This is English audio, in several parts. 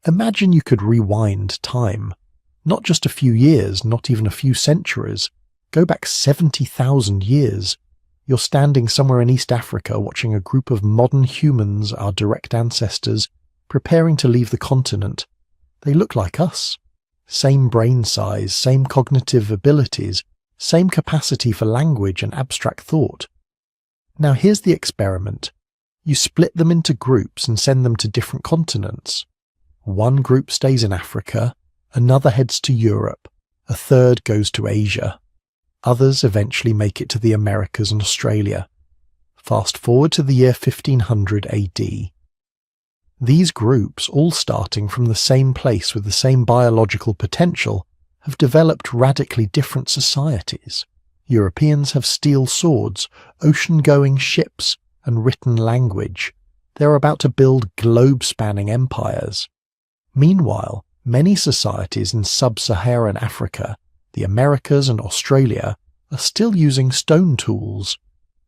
Imagine you could rewind time. Not just a few years, not even a few centuries. Go back 70,000 years. You're standing somewhere in East Africa watching a group of modern humans, our direct ancestors, preparing to leave the continent. They look like us. Same brain size, same cognitive abilities, same capacity for language and abstract thought. Now here's the experiment. You split them into groups and send them to different continents. One group stays in Africa, another heads to Europe, a third goes to Asia. Others eventually make it to the Americas and Australia. Fast forward to the year 1500 AD. These groups, all starting from the same place with the same biological potential, have developed radically different societies. Europeans have steel swords, ocean-going ships, and written language. They're about to build globe-spanning empires. Meanwhile, many societies in sub-Saharan Africa, the Americas and Australia, are still using stone tools.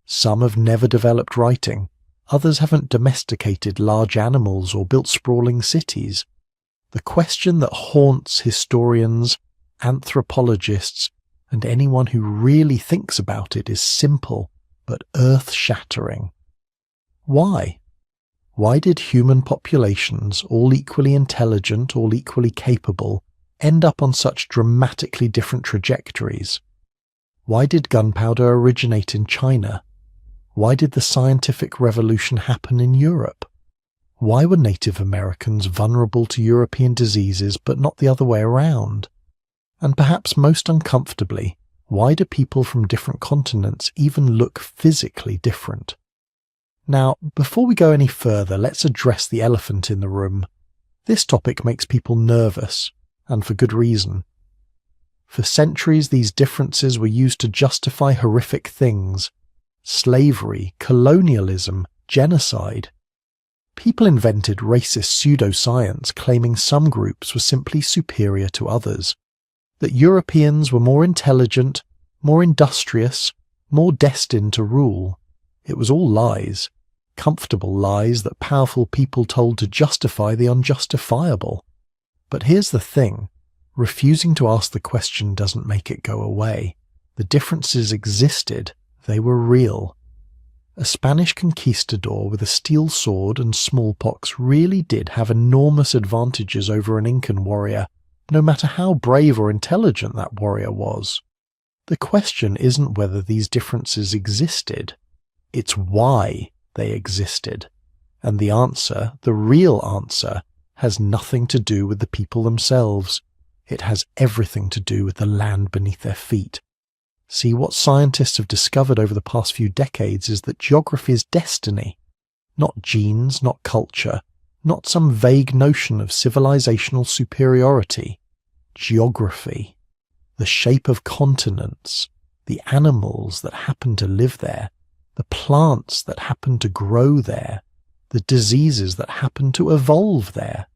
Some have never developed writing. Others haven't domesticated large animals or built sprawling cities. The question that haunts historians, anthropologists, and anyone who really thinks about it is simple but earth-shattering. Why? Why did human populations, all equally intelligent, all equally capable, end up on such dramatically different trajectories? Why did gunpowder originate in China? Why did the scientific revolution happen in Europe? Why were Native Americans vulnerable to European diseases but not the other way around? And perhaps most uncomfortably, why do people from different continents even look physically different? Now, before we go any further, let's address the elephant in the room. This topic makes people nervous, and for good reason. For centuries, these differences were used to justify horrific things: slavery, colonialism, genocide. People invented racist pseudoscience claiming some groups were simply superior to others, that Europeans were more intelligent, more industrious, more destined to rule. It was all lies. Comfortable lies that powerful people told to justify the unjustifiable. But here's the thing. Refusing to ask the question doesn't make it go away. The differences existed. They were real. A Spanish conquistador with a steel sword and smallpox really did have enormous advantages over an Incan warrior, no matter how brave or intelligent that warrior was. The question isn't whether these differences existed. It's why they existed. And the answer, the real answer, has nothing to do with the people themselves. It has everything to do with the land beneath their feet. See, what scientists have discovered over the past few decades is that geography is destiny. Not genes, not culture, not some vague notion of civilizational superiority. Geography. The shape of continents, the animals that happen to live there, the plants that happen to grow there, the diseases that happen to evolve there.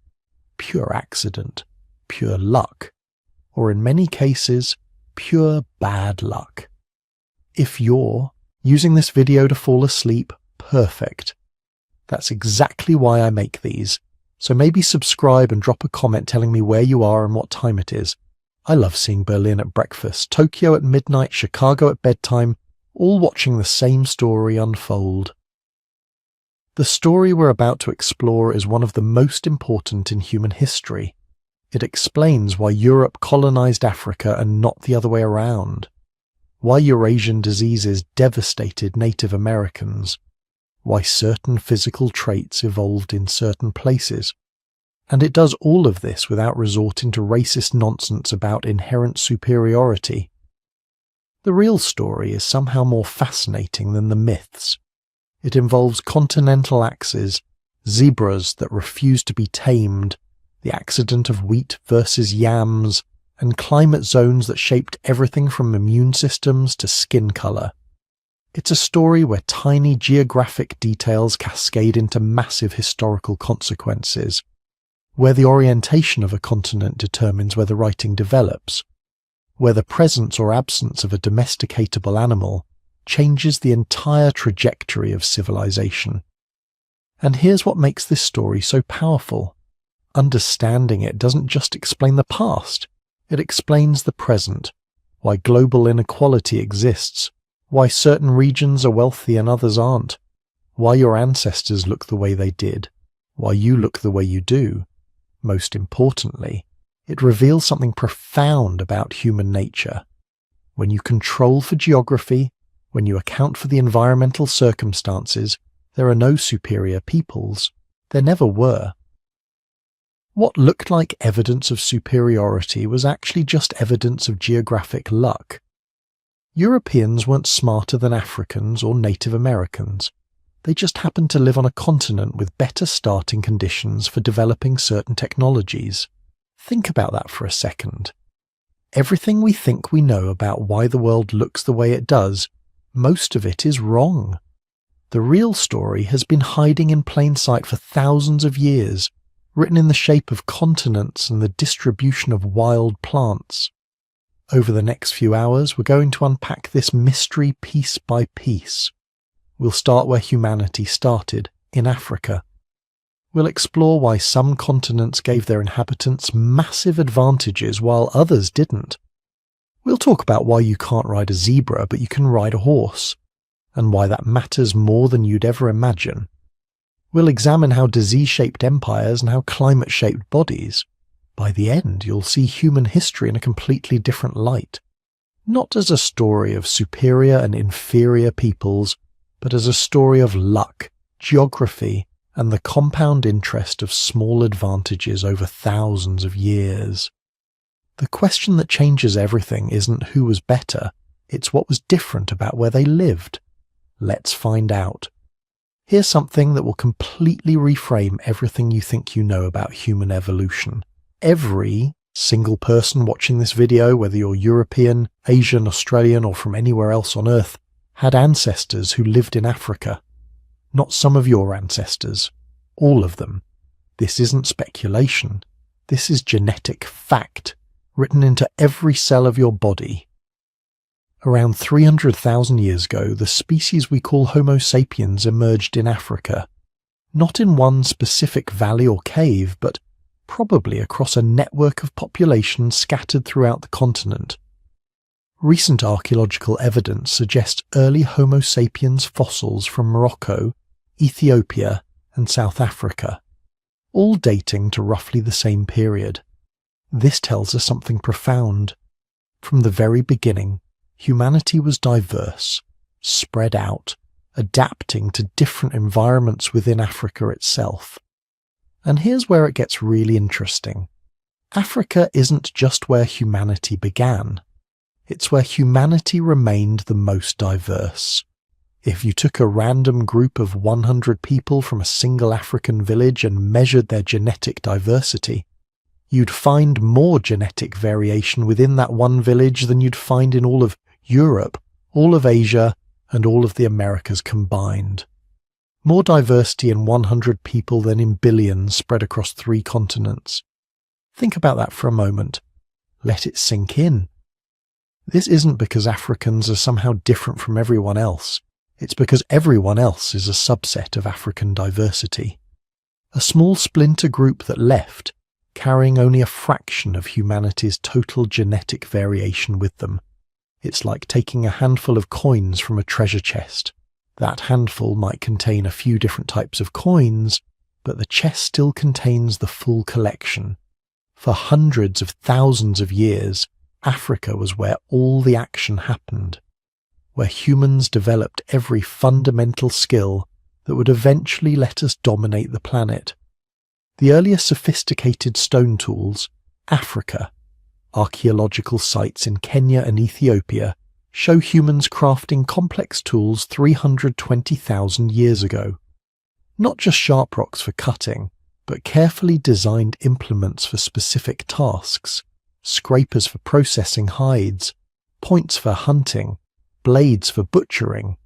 Pure accident, pure luck, or in many cases, pure bad luck. If you're using this video to fall asleep, perfect. That's exactly why I make these, so maybe subscribe and drop a comment telling me where you are and what time it is. I love seeing Berlin at breakfast, Tokyo at midnight, Chicago at bedtime, all watching the same story unfold. The story we're about to explore is one of the most important in human history. It explains why Europe colonized Africa and not the other way around, why Eurasian diseases devastated Native Americans, why certain physical traits evolved in certain places. And it does all of this without resorting to racist nonsense about inherent superiority. The real story is somehow more fascinating than the myths. It involves continental axes, zebras that refuse to be tamed, the accident of wheat versus yams, and climate zones that shaped everything from immune systems to skin color. It's a story where tiny geographic details cascade into massive historical consequences, where the orientation of a continent determines whether writing develops, where the presence or absence of a domesticatable animal changes the entire trajectory of civilization. And here's what makes this story so powerful. Understanding it doesn't just explain the past, it explains the present, why global inequality exists, why certain regions are wealthy and others aren't, why your ancestors look the way they did, why you look the way you do. Most importantly, it reveals something profound about human nature. When you control for geography, when you account for the environmental circumstances, there are no superior peoples. There never were. What looked like evidence of superiority was actually just evidence of geographic luck. Europeans weren't smarter than Africans or Native Americans. They just happened to live on a continent with better starting conditions for developing certain technologies. Think about that for a second. Everything we think we know about why the world looks the way it does, most of it is wrong. The real story has been hiding in plain sight for thousands of years, written in the shape of continents and the distribution of wild plants. Over the next few hours, we're going to unpack this mystery piece by piece. We'll start where humanity started, in Africa. We'll explore why some continents gave their inhabitants massive advantages while others didn't. We'll talk about why you can't ride a zebra but you can ride a horse, and why that matters more than you'd ever imagine. We'll examine how disease-shaped empires and how climate-shaped bodies. By the end, you'll see human history in a completely different light. Not as a story of superior and inferior peoples, but as a story of luck, geography, and the compound interest of small advantages over thousands of years. The question that changes everything isn't who was better, it's what was different about where they lived. Let's find out. Here's something that will completely reframe everything you think you know about human evolution. Every single person watching this video, whether you're European, Asian, Australian, or from anywhere else on Earth, had ancestors who lived in Africa. Not some of your ancestors. All of them. This isn't speculation. This is genetic fact, written into every cell of your body. Around 300,000 years ago, the species we call Homo sapiens emerged in Africa. Not in one specific valley or cave, but probably across a network of populations scattered throughout the continent. Recent archaeological evidence suggests early Homo sapiens fossils from Morocco, Ethiopia, and South Africa, all dating to roughly the same period. This tells us something profound. From the very beginning, humanity was diverse, spread out, adapting to different environments within Africa itself. And here's where it gets really interesting. Africa isn't just where humanity began. It's where humanity remained the most diverse. If you took a random group of 100 people from a single African village and measured their genetic diversity, you'd find more genetic variation within that one village than you'd find in all of Europe, all of Asia, and all of the Americas combined. More diversity in 100 people than in billions spread across 3 continents. Think about that for a moment. Let it sink in. This isn't because Africans are somehow different from everyone else. It's because everyone else is a subset of African diversity. A small splinter group that left, carrying only a fraction of humanity's total genetic variation with them. It's like taking a handful of coins from a treasure chest. That handful might contain a few different types of coins, but the chest still contains the full collection. For hundreds of thousands of years, Africa was where all the action happened, where humans developed every fundamental skill that would eventually let us dominate the planet. The earliest sophisticated stone tools, Africa, archaeological sites in Kenya and Ethiopia, show humans crafting complex tools 320,000 years ago. Not just sharp rocks for cutting, but carefully designed implements for specific tasks, scrapers for processing hides, points for hunting, blades for butchering.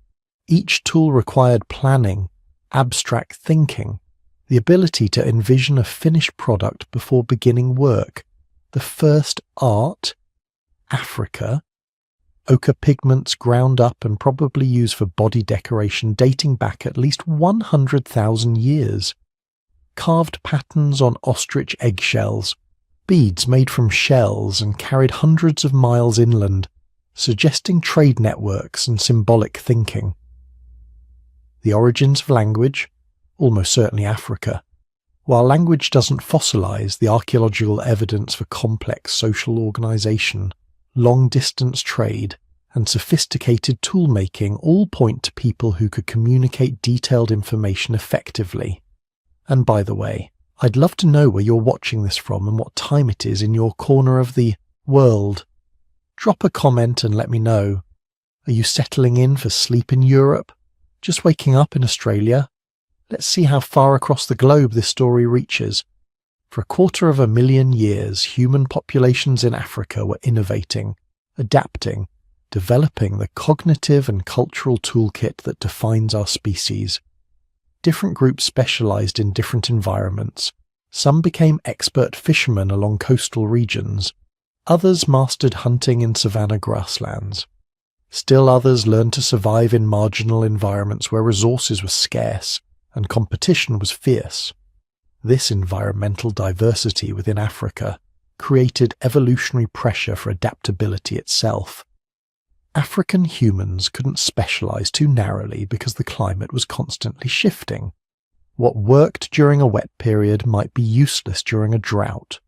Each tool required planning, abstract thinking, the ability to envision a finished product before beginning work. The first art, Africa, ochre pigments ground up and probably used for body decoration dating back at least 100,000 years. carved patterns on ostrich eggshells, beads made from shells and carried hundreds of miles inland, suggesting trade networks and symbolic thinking. The origins of language? Almost certainly Africa. While language doesn't fossilize, the archaeological evidence for complex social organization, long-distance trade, and sophisticated tool-making all point to people who could communicate detailed information effectively. And by the way, I'd love to know where you're watching this from and what time it is in your corner of the world. Drop a comment and let me know. Are you settling in for sleep in Europe? Just waking up in Australia? Let's see how far across the globe this story reaches. For 250,000 years, human populations in Africa were innovating, adapting, developing the cognitive and cultural toolkit that defines our species. Different groups specialized in different environments. Some became expert fishermen along coastal regions. Others mastered hunting in savanna grasslands. Still others learned to survive in marginal environments where resources were scarce and competition was fierce. This environmental diversity within Africa created evolutionary pressure for adaptability itself. African humans couldn't specialize too narrowly because the climate was constantly shifting. What worked during a wet period might be useless during a drought.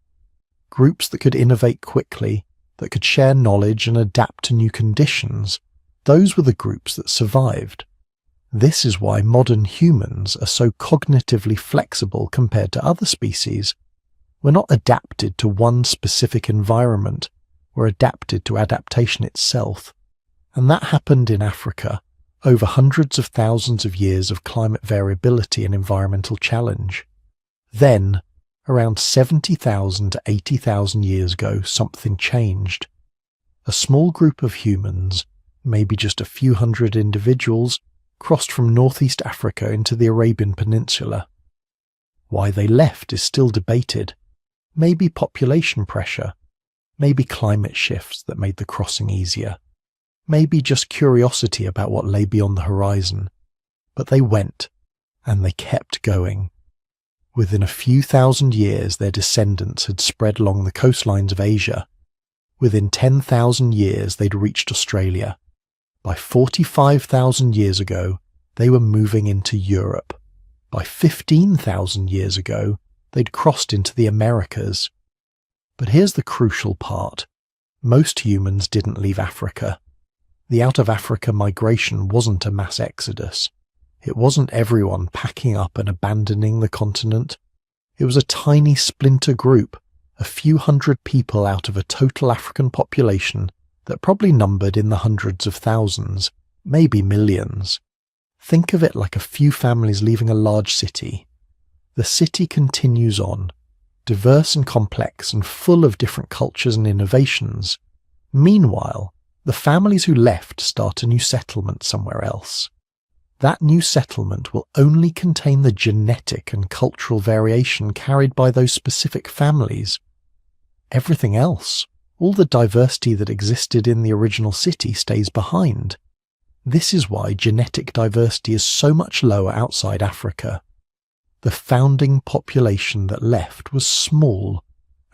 Groups that could innovate quickly, that could share knowledge and adapt to new conditions, those were the groups that survived. This is why modern humans are so cognitively flexible compared to other species. We're not adapted to one specific environment, we're adapted to adaptation itself. And that happened in Africa, over hundreds of thousands of years of climate variability and environmental challenge. Then, around 70,000 to 80,000 years ago, something changed. A small group of humans, maybe just a few hundred individuals, crossed from northeast Africa into the Arabian Peninsula. Why they left is still debated. Maybe population pressure, maybe climate shifts that made the crossing easier, maybe just curiosity about what lay beyond the horizon. But they went, and they kept going. Within a few thousand years, their descendants had spread along the coastlines of Asia. Within 10,000 years, they'd reached Australia. By 45,000 years ago, they were moving into Europe. By 15,000 years ago, they'd crossed into the Americas. But here's the crucial part. Most humans didn't leave Africa. The out-of-Africa migration wasn't a mass exodus. It wasn't everyone packing up and abandoning the continent. It was a tiny splinter group, a few hundred people out of a total African population that probably numbered in the hundreds of thousands, maybe millions. Think of it like a few families leaving a large city. The city continues on, diverse and complex and full of different cultures and innovations. Meanwhile, the families who left start a new settlement somewhere else. That new settlement will only contain the genetic and cultural variation carried by those specific families. Everything else, all the diversity that existed in the original city, stays behind. This is why genetic diversity is so much lower outside Africa. The founding population that left was small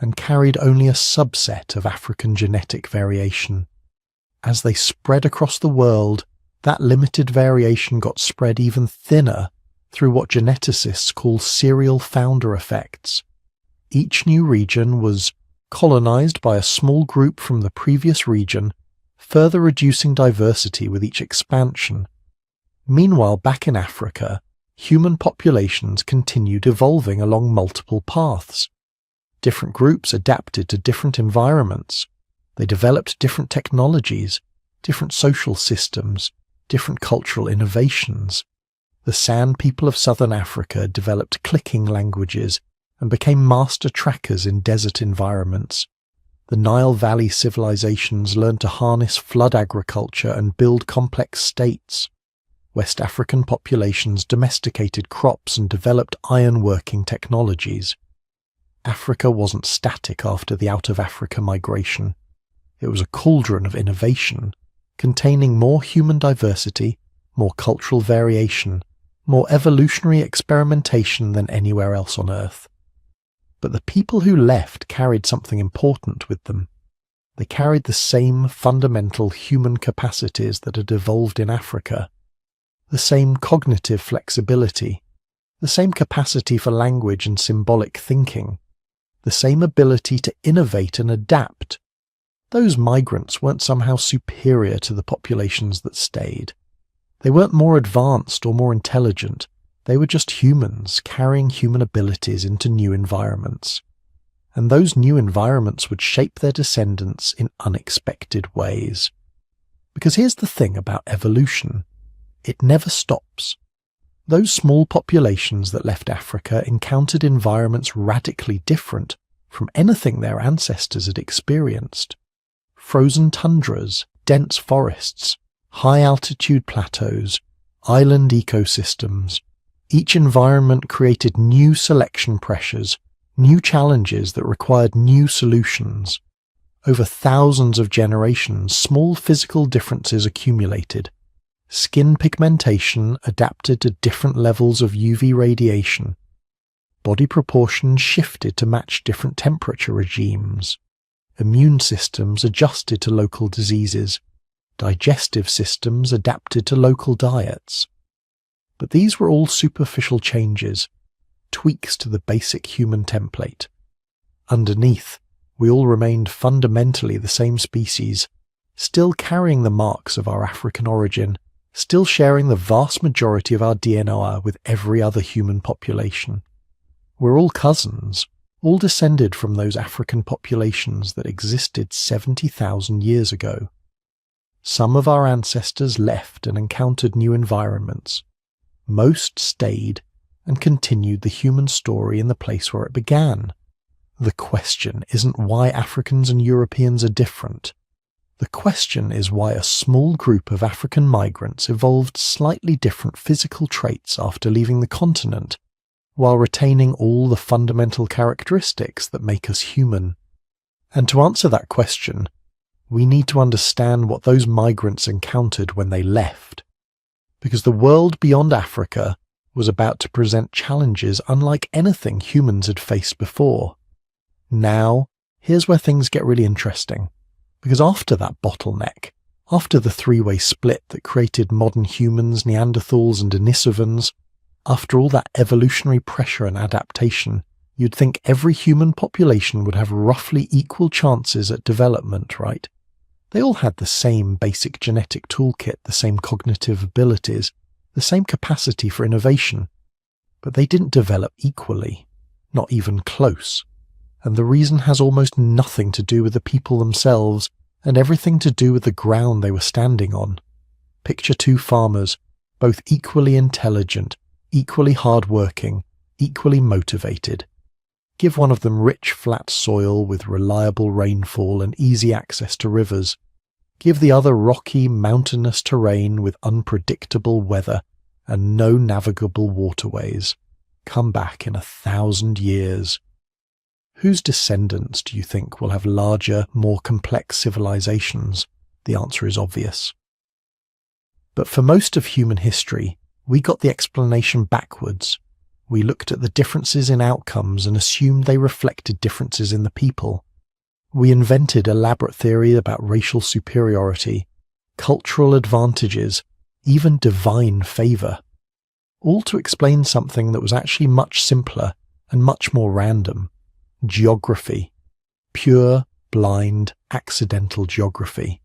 and carried only a subset of African genetic variation. As they spread across the world, that limited variation got spread even thinner through what geneticists call serial founder effects. Each new region was colonized by a small group from the previous region, further reducing diversity with each expansion. Meanwhile, back in Africa, human populations continued evolving along multiple paths. Different groups adapted to different environments. They developed different technologies, different social systems, different cultural innovations. The San people of southern Africa developed clicking languages and became master trackers in desert environments. The Nile Valley civilizations learned to harness flood agriculture and build complex states. West African populations domesticated crops and developed ironworking technologies. Africa wasn't static after the out-of-Africa migration. It was a cauldron of innovation, containing more human diversity, more cultural variation, more evolutionary experimentation than anywhere else on Earth. But the people who left carried something important with them. They carried the same fundamental human capacities that had evolved in Africa, the same cognitive flexibility, the same capacity for language and symbolic thinking, the same ability to innovate and adapt. Those migrants weren't somehow superior to the populations that stayed. They weren't more advanced or more intelligent. They were just humans carrying human abilities into new environments. And those new environments would shape their descendants in unexpected ways. Because here's the thing about evolution. It never stops. Those small populations that left Africa encountered environments radically different from anything their ancestors had experienced. Frozen tundras, dense forests, high-altitude plateaus, island ecosystems. Each environment created new selection pressures, new challenges that required new solutions. Over thousands of generations, small physical differences accumulated. Skin pigmentation adapted to different levels of UV radiation. Body proportions shifted to match different temperature regimes. Immune systems adjusted to local diseases. Digestive systems adapted to local diets. But these were all superficial changes, tweaks to the basic human template. Underneath, we all remained fundamentally the same species, still carrying the marks of our African origin, still sharing the vast majority of our DNA with every other human population. We're all cousins, all descended from those African populations that existed 70,000 years ago. Some of our ancestors left and encountered new environments. Most stayed and continued the human story in the place where it began. The question isn't why Africans and Europeans are different. The question is why a small group of African migrants evolved slightly different physical traits after leaving the continent, while retaining all the fundamental characteristics that make us human. And to answer that question, we need to understand what those migrants encountered when they left. Because the world beyond Africa was about to present challenges unlike anything humans had faced before. Now, here's where things get really interesting. Because after that bottleneck, after the three-way split that created modern humans, Neanderthals and Denisovans, after all that evolutionary pressure and adaptation, you'd think every human population would have roughly equal chances at development, right? They all had the same basic genetic toolkit, the same cognitive abilities, the same capacity for innovation. But they didn't develop equally, not even close. And the reason has almost nothing to do with the people themselves and everything to do with the ground they were standing on. Picture two farmers, both equally intelligent, equally hard-working, equally motivated. Give one of them rich, flat soil with reliable rainfall and easy access to rivers. Give the other rocky, mountainous terrain with unpredictable weather and no navigable waterways. Come back in 1,000 years. Whose descendants do you think will have larger, more complex civilizations? The answer is obvious. But for most of human history, we got the explanation backwards. We looked at the differences in outcomes and assumed they reflected differences in the people. We invented elaborate theory about racial superiority, cultural advantages, even divine favor, all to explain something that was actually much simpler and much more random. Geography. Pure, blind, accidental geography.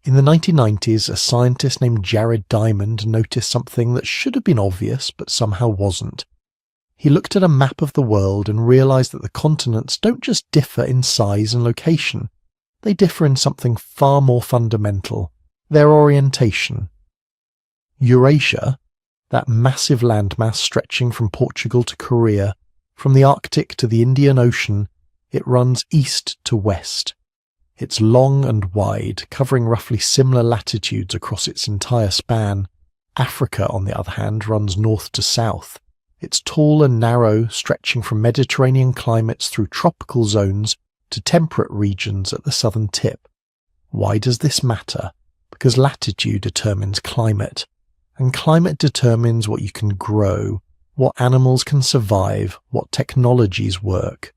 In the 1990s, a scientist named Jared Diamond noticed something that should have been obvious but somehow wasn't. He looked at a map of the world and realized that the continents don't just differ in size and location. They differ in something far more fundamental, their orientation. Eurasia, that massive landmass stretching from Portugal to Korea, from the Arctic to the Indian Ocean, it runs east to west. It's long and wide, covering roughly similar latitudes across its entire span. Africa, on the other hand, runs north to south. It's tall and narrow, stretching from Mediterranean climates through tropical zones to temperate regions at the southern tip. Why does this matter? Because latitude determines climate, and climate determines what you can grow, what animals can survive, what technologies work.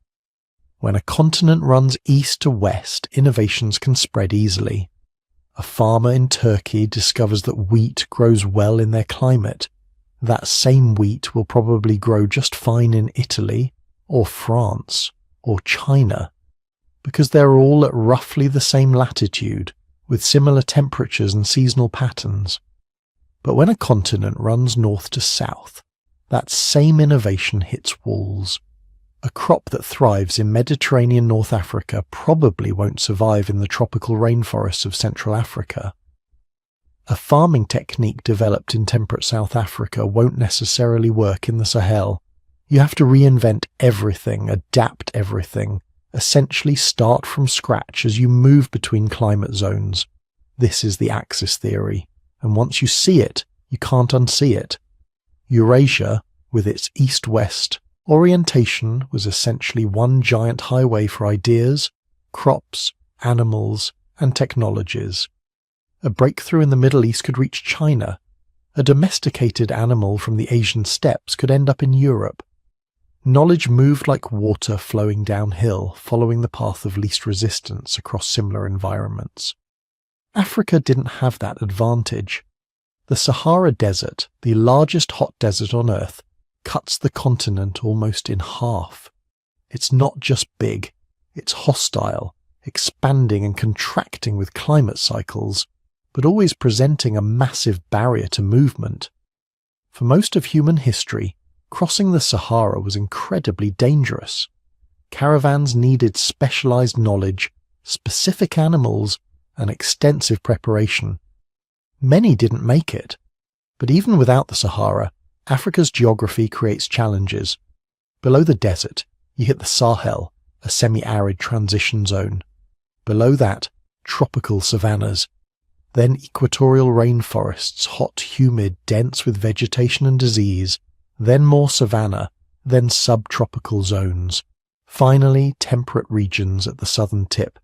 When a continent runs east to west, innovations can spread easily. A farmer in Turkey discovers that wheat grows well in their climate. That same wheat will probably grow just fine in Italy, or France, or China, because they're all at roughly the same latitude, with similar temperatures and seasonal patterns. But when a continent runs north to south, that same innovation hits walls. A crop that thrives in Mediterranean North Africa probably won't survive in the tropical rainforests of Central Africa. A farming technique developed in temperate South Africa won't necessarily work in the Sahel. You have to reinvent everything, adapt everything, essentially start from scratch as you move between climate zones. This is the axis theory, and once you see it, you can't unsee it. Eurasia, with its east-west orientation, was essentially one giant highway for ideas, crops, animals, and technologies. A breakthrough in the Middle East could reach China. A domesticated animal from the Asian steppes could end up in Europe. Knowledge moved like water flowing downhill, following the path of least resistance across similar environments. Africa didn't have that advantage. The Sahara Desert, the largest hot desert on Earth, cuts the continent almost in half. It's not just big, it's hostile, expanding and contracting with climate cycles, but always presenting a massive barrier to movement. For most of human history, crossing the Sahara was incredibly dangerous. Caravans needed specialized knowledge, specific animals, and extensive preparation. Many didn't make it, but even without the Sahara, Africa's geography creates challenges. Below the desert, you hit the Sahel, a semi-arid transition zone. Below that, tropical savannas. Then equatorial rainforests, hot, humid, dense with vegetation and disease. Then more savanna, then subtropical zones. Finally, temperate regions at the southern tip.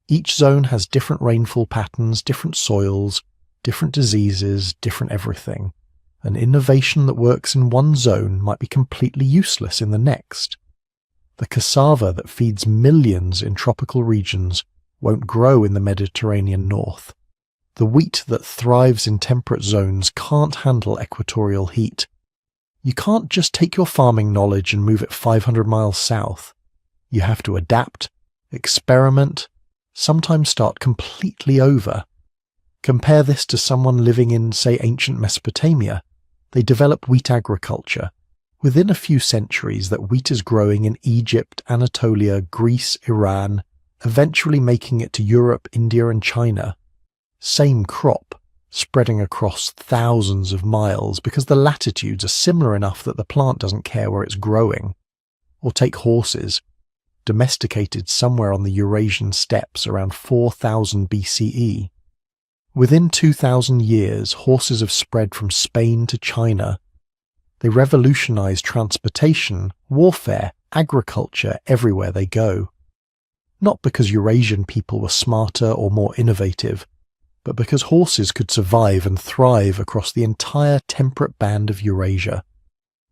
Each zone has different rainfall patterns, different soils, different diseases, different everything. An innovation that works in one zone might be completely useless in the next. The cassava that feeds millions in tropical regions won't grow in the Mediterranean north. The wheat that thrives in temperate zones can't handle equatorial heat. You can't just take your farming knowledge and move it 500 miles south. You have to adapt, experiment, sometimes start completely over. Compare this to someone living in, say, ancient Mesopotamia. They develop wheat agriculture. Within a few centuries, that wheat is growing in Egypt, Anatolia, Greece, Iran, eventually making it to Europe, India, and China. Same crop, spreading across thousands of miles because the latitudes are similar enough that the plant doesn't care where it's growing. Or take horses, domesticated somewhere on the Eurasian steppes around 4000 BCE. Within 2,000 years, horses have spread from Spain to China. They revolutionized transportation, warfare, agriculture everywhere they go. Not because Eurasian people were smarter or more innovative, but because horses could survive and thrive across the entire temperate band of Eurasia.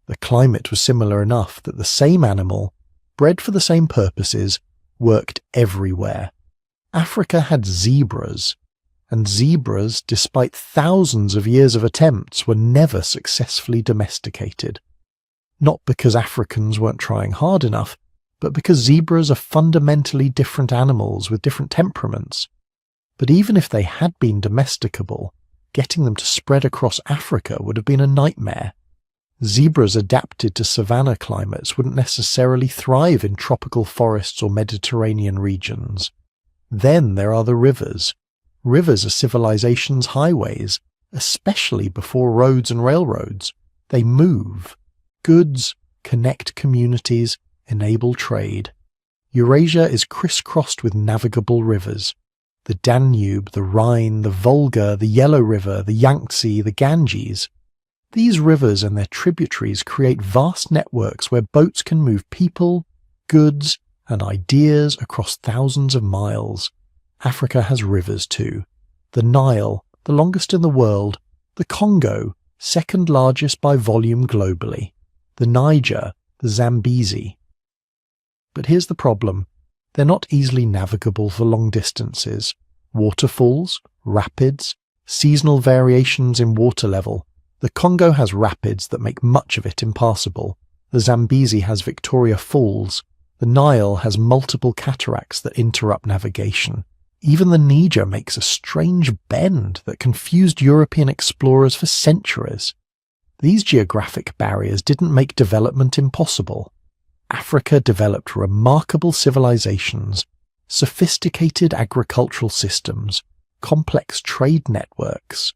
The climate was similar enough that the same animal, bred for the same purposes, worked everywhere. Africa had zebras, and zebras, despite thousands of years of attempts, were never successfully domesticated. Not because Africans weren't trying hard enough, but because zebras are fundamentally different animals with different temperaments. But even if they had been domesticable, getting them to spread across Africa would have been a nightmare. Zebras adapted to savanna climates wouldn't necessarily thrive in tropical forests or Mediterranean regions. Then there are the rivers. Rivers are civilization's highways, especially before roads and railroads. They move goods, connect communities, enable trade. Eurasia is crisscrossed with navigable rivers. The Danube, the Rhine, the Volga, the Yellow River, the Yangtze, the Ganges. These rivers and their tributaries create vast networks where boats can move people, goods, and ideas across thousands of miles. Africa has rivers too. The Nile, the longest in the world, the Congo, second largest by volume globally, the Niger, the Zambezi. But here's the problem. They're not easily navigable for long distances. Waterfalls, rapids, seasonal variations in water level. The Congo has rapids that make much of it impassable. The Zambezi has Victoria Falls. The Nile has multiple cataracts that interrupt navigation. Even the Niger makes a strange bend that confused European explorers for centuries. These geographic barriers didn't make development impossible. Africa developed remarkable civilizations, sophisticated agricultural systems, complex trade networks.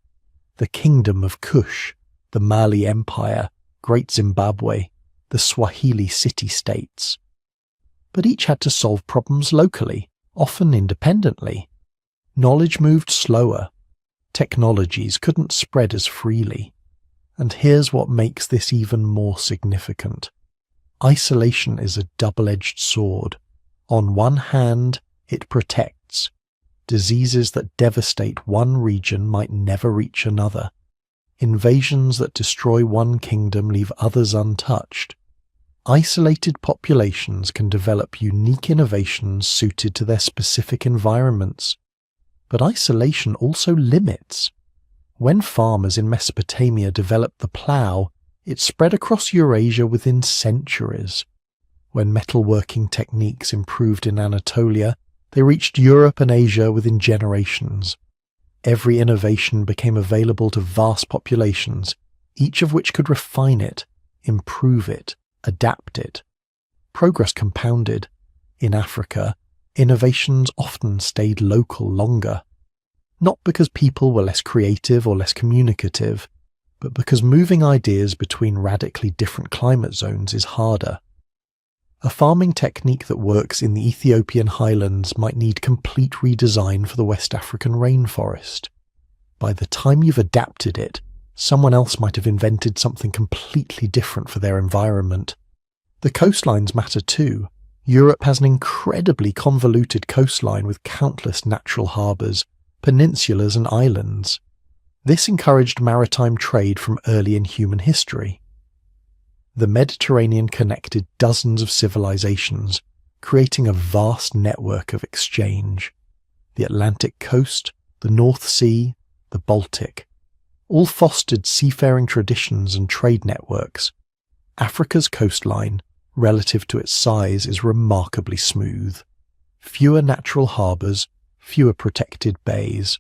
The Kingdom of Kush, the Mali Empire, Great Zimbabwe, the Swahili city-states. But each had to solve problems locally, often independently. Knowledge moved slower. Technologies couldn't spread as freely. And here's what makes this even more significant. Isolation is a double-edged sword. On one hand, it protects. Diseases that devastate one region might never reach another. Invasions that destroy one kingdom leave others untouched. Isolated populations can develop unique innovations suited to their specific environments. But isolation also limits. When farmers in Mesopotamia developed the plough, it spread across Eurasia within centuries. When metalworking techniques improved in Anatolia, they reached Europe and Asia within generations. Every innovation became available to vast populations, each of which could refine it, improve it, adapt it. Progress compounded. In Africa, innovations often stayed local longer. Not because people were less creative or less communicative, but because moving ideas between radically different climate zones is harder. A farming technique that works in the Ethiopian highlands might need complete redesign for the West African rainforest. By the time you've adapted it, someone else might have invented something completely different for their environment. The coastlines matter too. Europe has an incredibly convoluted coastline with countless natural harbours, peninsulas and islands. This encouraged maritime trade from early in human history. The Mediterranean connected dozens of civilizations, creating a vast network of exchange. The Atlantic coast, the North Sea, the Baltic, all fostered seafaring traditions and trade networks. Africa's coastline, relative to its size, is remarkably smooth. Fewer natural harbours, fewer protected bays.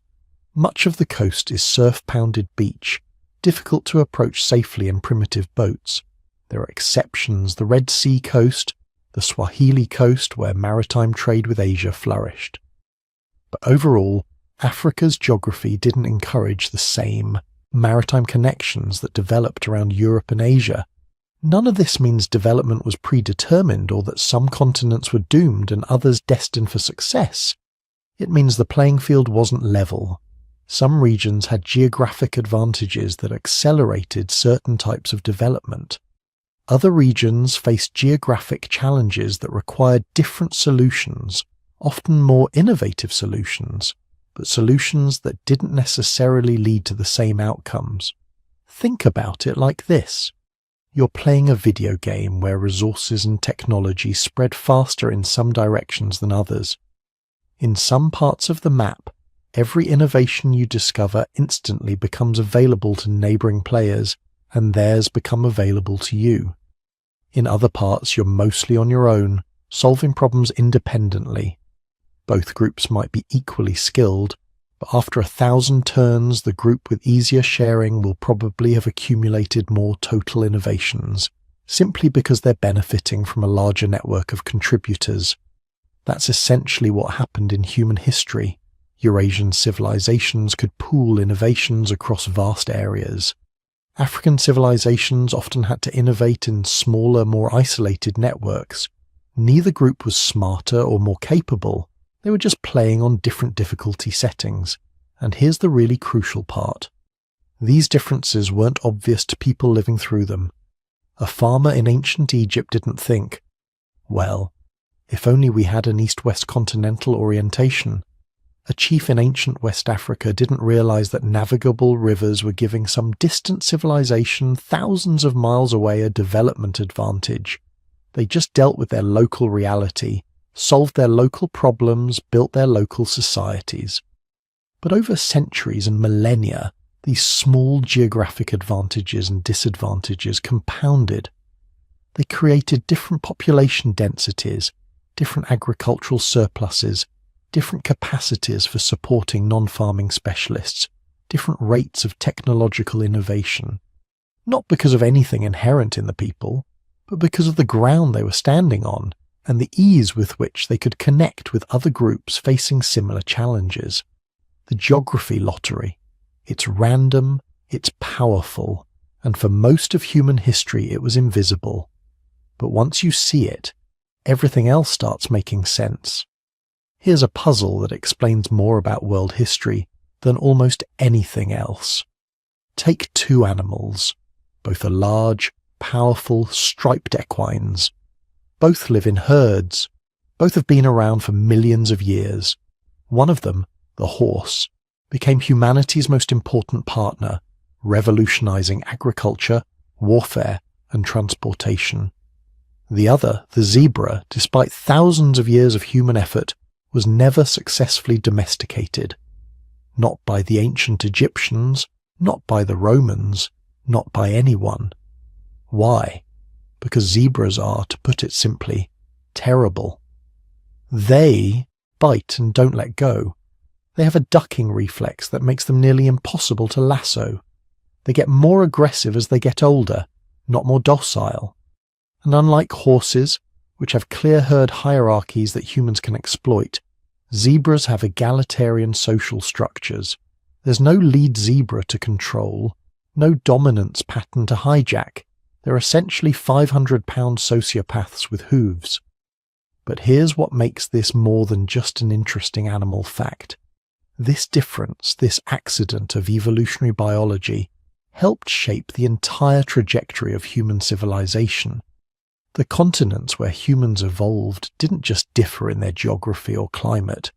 Much of the coast is surf-pounded beach, difficult to approach safely in primitive boats. There are exceptions: the Red Sea coast, the Swahili coast where maritime trade with Asia flourished. But overall, Africa's geography didn't encourage the same maritime connections that developed around Europe and Asia. None of this means development was predetermined or that some continents were doomed and others destined for success. It means the playing field wasn't level. Some regions had geographic advantages that accelerated certain types of development. Other regions faced geographic challenges that required different solutions, often more innovative solutions, but solutions that didn't necessarily lead to the same outcomes. Think about it like this. You're playing a video game where resources and technology spread faster in some directions than others. In some parts of the map, every innovation you discover instantly becomes available to neighbouring players, and theirs become available to you. In other parts, you're mostly on your own, solving problems independently. Both groups might be equally skilled, but after 1,000 turns, the group with easier sharing will probably have accumulated more total innovations, simply because they're benefiting from a larger network of contributors. That's essentially what happened in human history. Eurasian civilizations could pool innovations across vast areas. African civilizations often had to innovate in smaller, more isolated networks. Neither group was smarter or more capable. They were just playing on different difficulty settings. And here's the really crucial part. These differences weren't obvious to people living through them. A farmer in ancient Egypt didn't think, well, if only we had an east-west continental orientation. A chief in ancient West Africa didn't realize that navigable rivers were giving some distant civilization thousands of miles away a development advantage. They just dealt with their local reality, solved their local problems, built their local societies. But over centuries and millennia, these small geographic advantages and disadvantages compounded. They created different population densities, different agricultural surpluses, different capacities for supporting non-farming specialists, different rates of technological innovation. Not because of anything inherent in the people, but because of the ground they were standing on and the ease with which they could connect with other groups facing similar challenges. The geography lottery. It's random, it's powerful, and for most of human history it was invisible. But once you see it, everything else starts making sense. Here's a puzzle that explains more about world history than almost anything else. Take two animals. Both are large, powerful, striped equines. Both live in herds. Both have been around for millions of years. One of them, the horse, became humanity's most important partner, revolutionizing agriculture, warfare, and transportation. The other, the zebra, despite thousands of years of human effort, was never successfully domesticated. Not by the ancient Egyptians, not by the Romans, not by anyone. Why? Because zebras are, to put it simply, terrible. They bite and don't let go. They have a ducking reflex that makes them nearly impossible to lasso. They get more aggressive as they get older, not more docile. And unlike horses, which have clear herd hierarchies that humans can exploit, zebras have egalitarian social structures. There's no lead zebra to control, no dominance pattern to hijack. They're essentially 500-pound sociopaths with hooves. But here's what makes this more than just an interesting animal fact. This difference, this accident of evolutionary biology, helped shape the entire trajectory of human civilization. The continents where humans evolved didn't just differ in their geography or climate.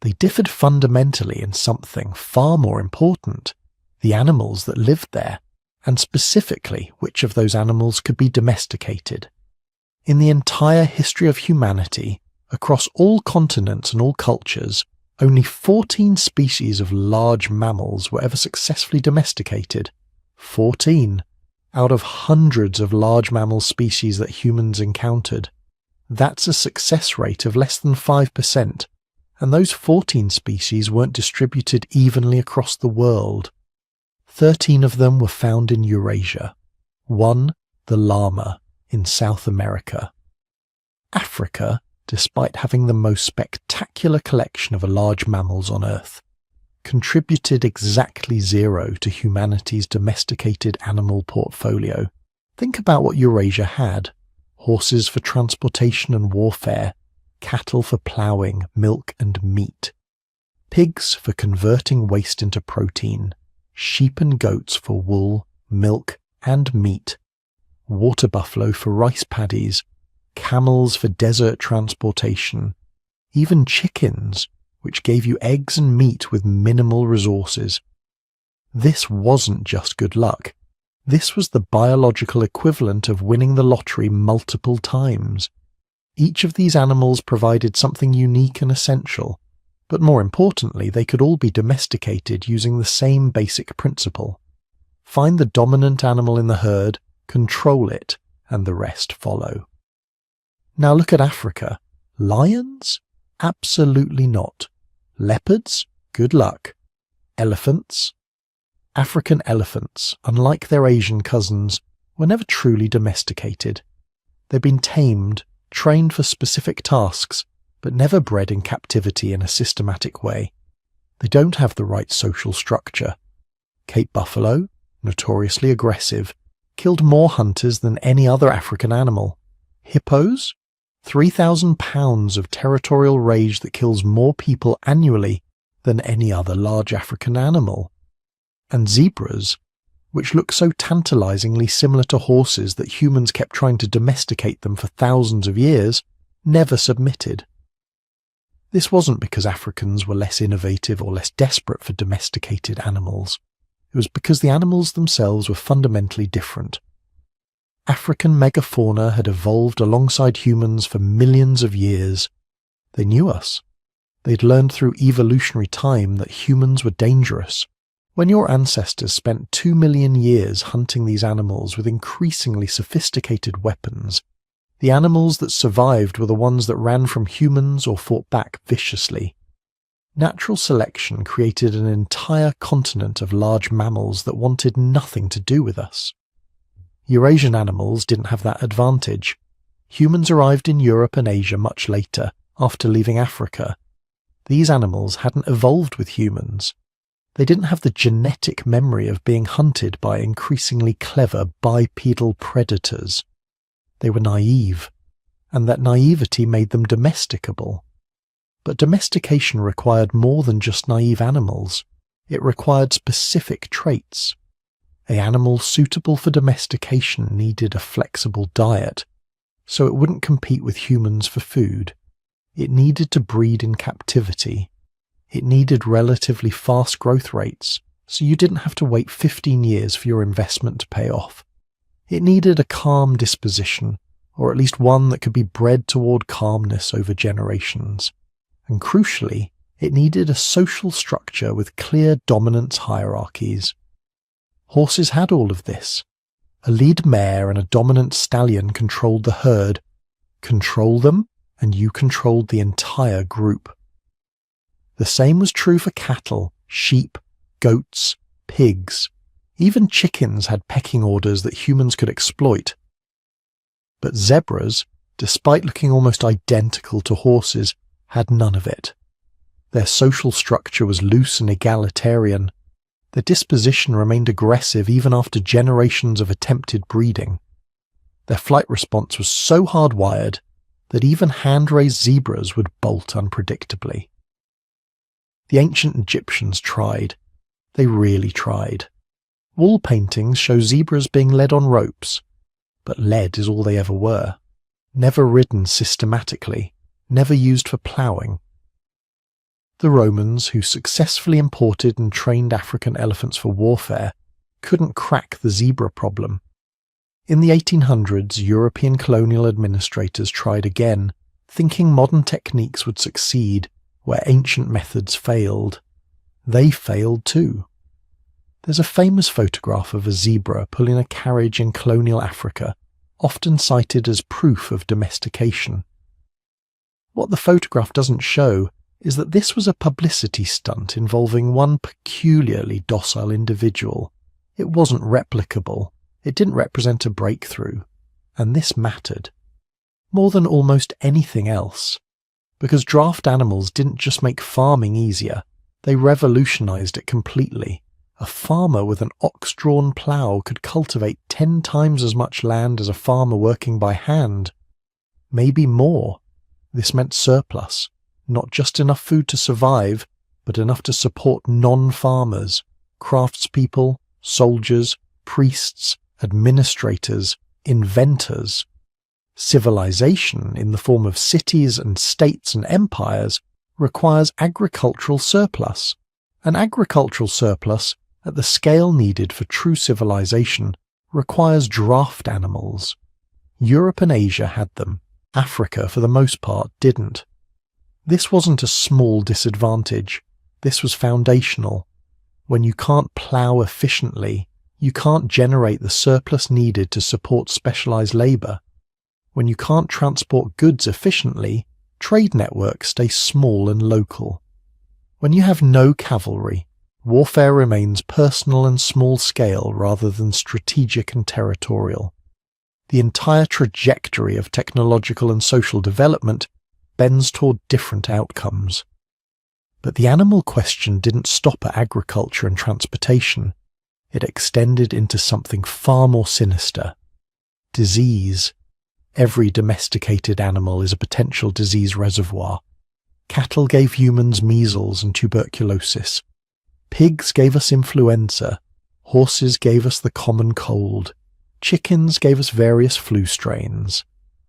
They differed fundamentally in something far more important, the animals that lived there, and specifically which of those animals could be domesticated. In the entire history of humanity, across all continents and all cultures, only 14 species of large mammals were ever successfully domesticated. 14. Out of hundreds of large mammal species that humans encountered. That's a success rate of less than 5%, and those 14 species weren't distributed evenly across the world. 13 of them were found in Eurasia. 1, the llama, in South America. Africa, despite having the most spectacular collection of large mammals on Earth, contributed exactly 0 to humanity's domesticated animal portfolio. Think about what Eurasia had. Horses for transportation and warfare, cattle for ploughing, milk and meat, pigs for converting waste into protein, sheep and goats for wool, milk and meat, water buffalo for rice paddies, camels for desert transportation, even chickens, which gave you eggs and meat with minimal resources. This wasn't just good luck. This was the biological equivalent of winning the lottery multiple times. Each of these animals provided something unique and essential, but more importantly, they could all be domesticated using the same basic principle. Find the dominant animal in the herd, control it, and the rest follow. Now look at Africa. Lions? Absolutely not. Leopards? Good luck. Elephants? African elephants, unlike their Asian cousins, were never truly domesticated. They've been tamed, trained for specific tasks, but never bred in captivity in a systematic way. They don't have the right social structure. Cape buffalo, notoriously aggressive, killed more hunters than any other African animal. Hippos? 3,000 pounds of territorial rage that kills more people annually than any other large African animal. And zebras, which look so tantalizingly similar to horses that humans kept trying to domesticate them for thousands of years, never submitted. This wasn't because Africans were less innovative or less desperate for domesticated animals. It was because the animals themselves were fundamentally different. African megafauna had evolved alongside humans for millions of years. They knew us. They'd learned through evolutionary time that humans were dangerous. When your ancestors spent 2 million years hunting these animals with increasingly sophisticated weapons, the animals that survived were the ones that ran from humans or fought back viciously. Natural selection created an entire continent of large mammals that wanted nothing to do with us. Eurasian animals didn't have that advantage. Humans arrived in Europe and Asia much later, after leaving Africa. These animals hadn't evolved with humans. They didn't have the genetic memory of being hunted by increasingly clever bipedal predators. They were naive, and that naivety made them domesticable. But domestication required more than just naive animals. It required specific traits. An animal suitable for domestication needed a flexible diet, so it wouldn't compete with humans for food. It needed to breed in captivity. It needed relatively fast growth rates, so you didn't have to wait 15 years for your investment to pay off. It needed a calm disposition, or at least one that could be bred toward calmness over generations. And crucially, it needed a social structure with clear dominance hierarchies. Horses had all of this. A lead mare and a dominant stallion controlled the herd. Control them, and you controlled the entire group. The same was true for cattle, sheep, goats, pigs. Even chickens had pecking orders that humans could exploit. But zebras, despite looking almost identical to horses, had none of it. Their social structure was loose and egalitarian. Their disposition remained aggressive even after generations of attempted breeding. Their flight response was so hardwired that even hand-raised zebras would bolt unpredictably. The ancient Egyptians tried. They really tried. Wall paintings show zebras being led on ropes, but led is all they ever were. Never ridden systematically, never used for ploughing. The Romans, who successfully imported and trained African elephants for warfare, couldn't crack the zebra problem. In the 1800s, European colonial administrators tried again, thinking modern techniques would succeed where ancient methods failed. They failed too. There's a famous photograph of a zebra pulling a carriage in colonial Africa, often cited as proof of domestication. What the photograph doesn't show is that this was a publicity stunt involving one peculiarly docile individual. It wasn't replicable. It didn't represent a breakthrough. And this mattered. More than almost anything else. Because draft animals didn't just make farming easier, they revolutionized it completely. A farmer with an ox-drawn plough could cultivate 10 times as much land as a farmer working by hand. Maybe more. This meant surplus. Not just enough food to survive, but enough to support non-farmers, craftspeople, soldiers, priests, administrators, inventors. Civilization, in the form of cities and states and empires, requires agricultural surplus. An agricultural surplus, at the scale needed for true civilization, requires draft animals. Europe and Asia had them. Africa, for the most part, didn't. This wasn't a small disadvantage. This was foundational. When you can't plough efficiently, you can't generate the surplus needed to support specialized labor. When you can't transport goods efficiently, trade networks stay small and local. When you have no cavalry, warfare remains personal and small-scale rather than strategic and territorial. The entire trajectory of technological and social development bends toward different outcomes. But the animal question didn't stop at agriculture and transportation. It extended into something far more sinister. Disease. Every domesticated animal is a potential disease reservoir. Cattle gave humans measles and tuberculosis. Pigs gave us influenza. Horses gave us the common cold. Chickens gave us various flu strains.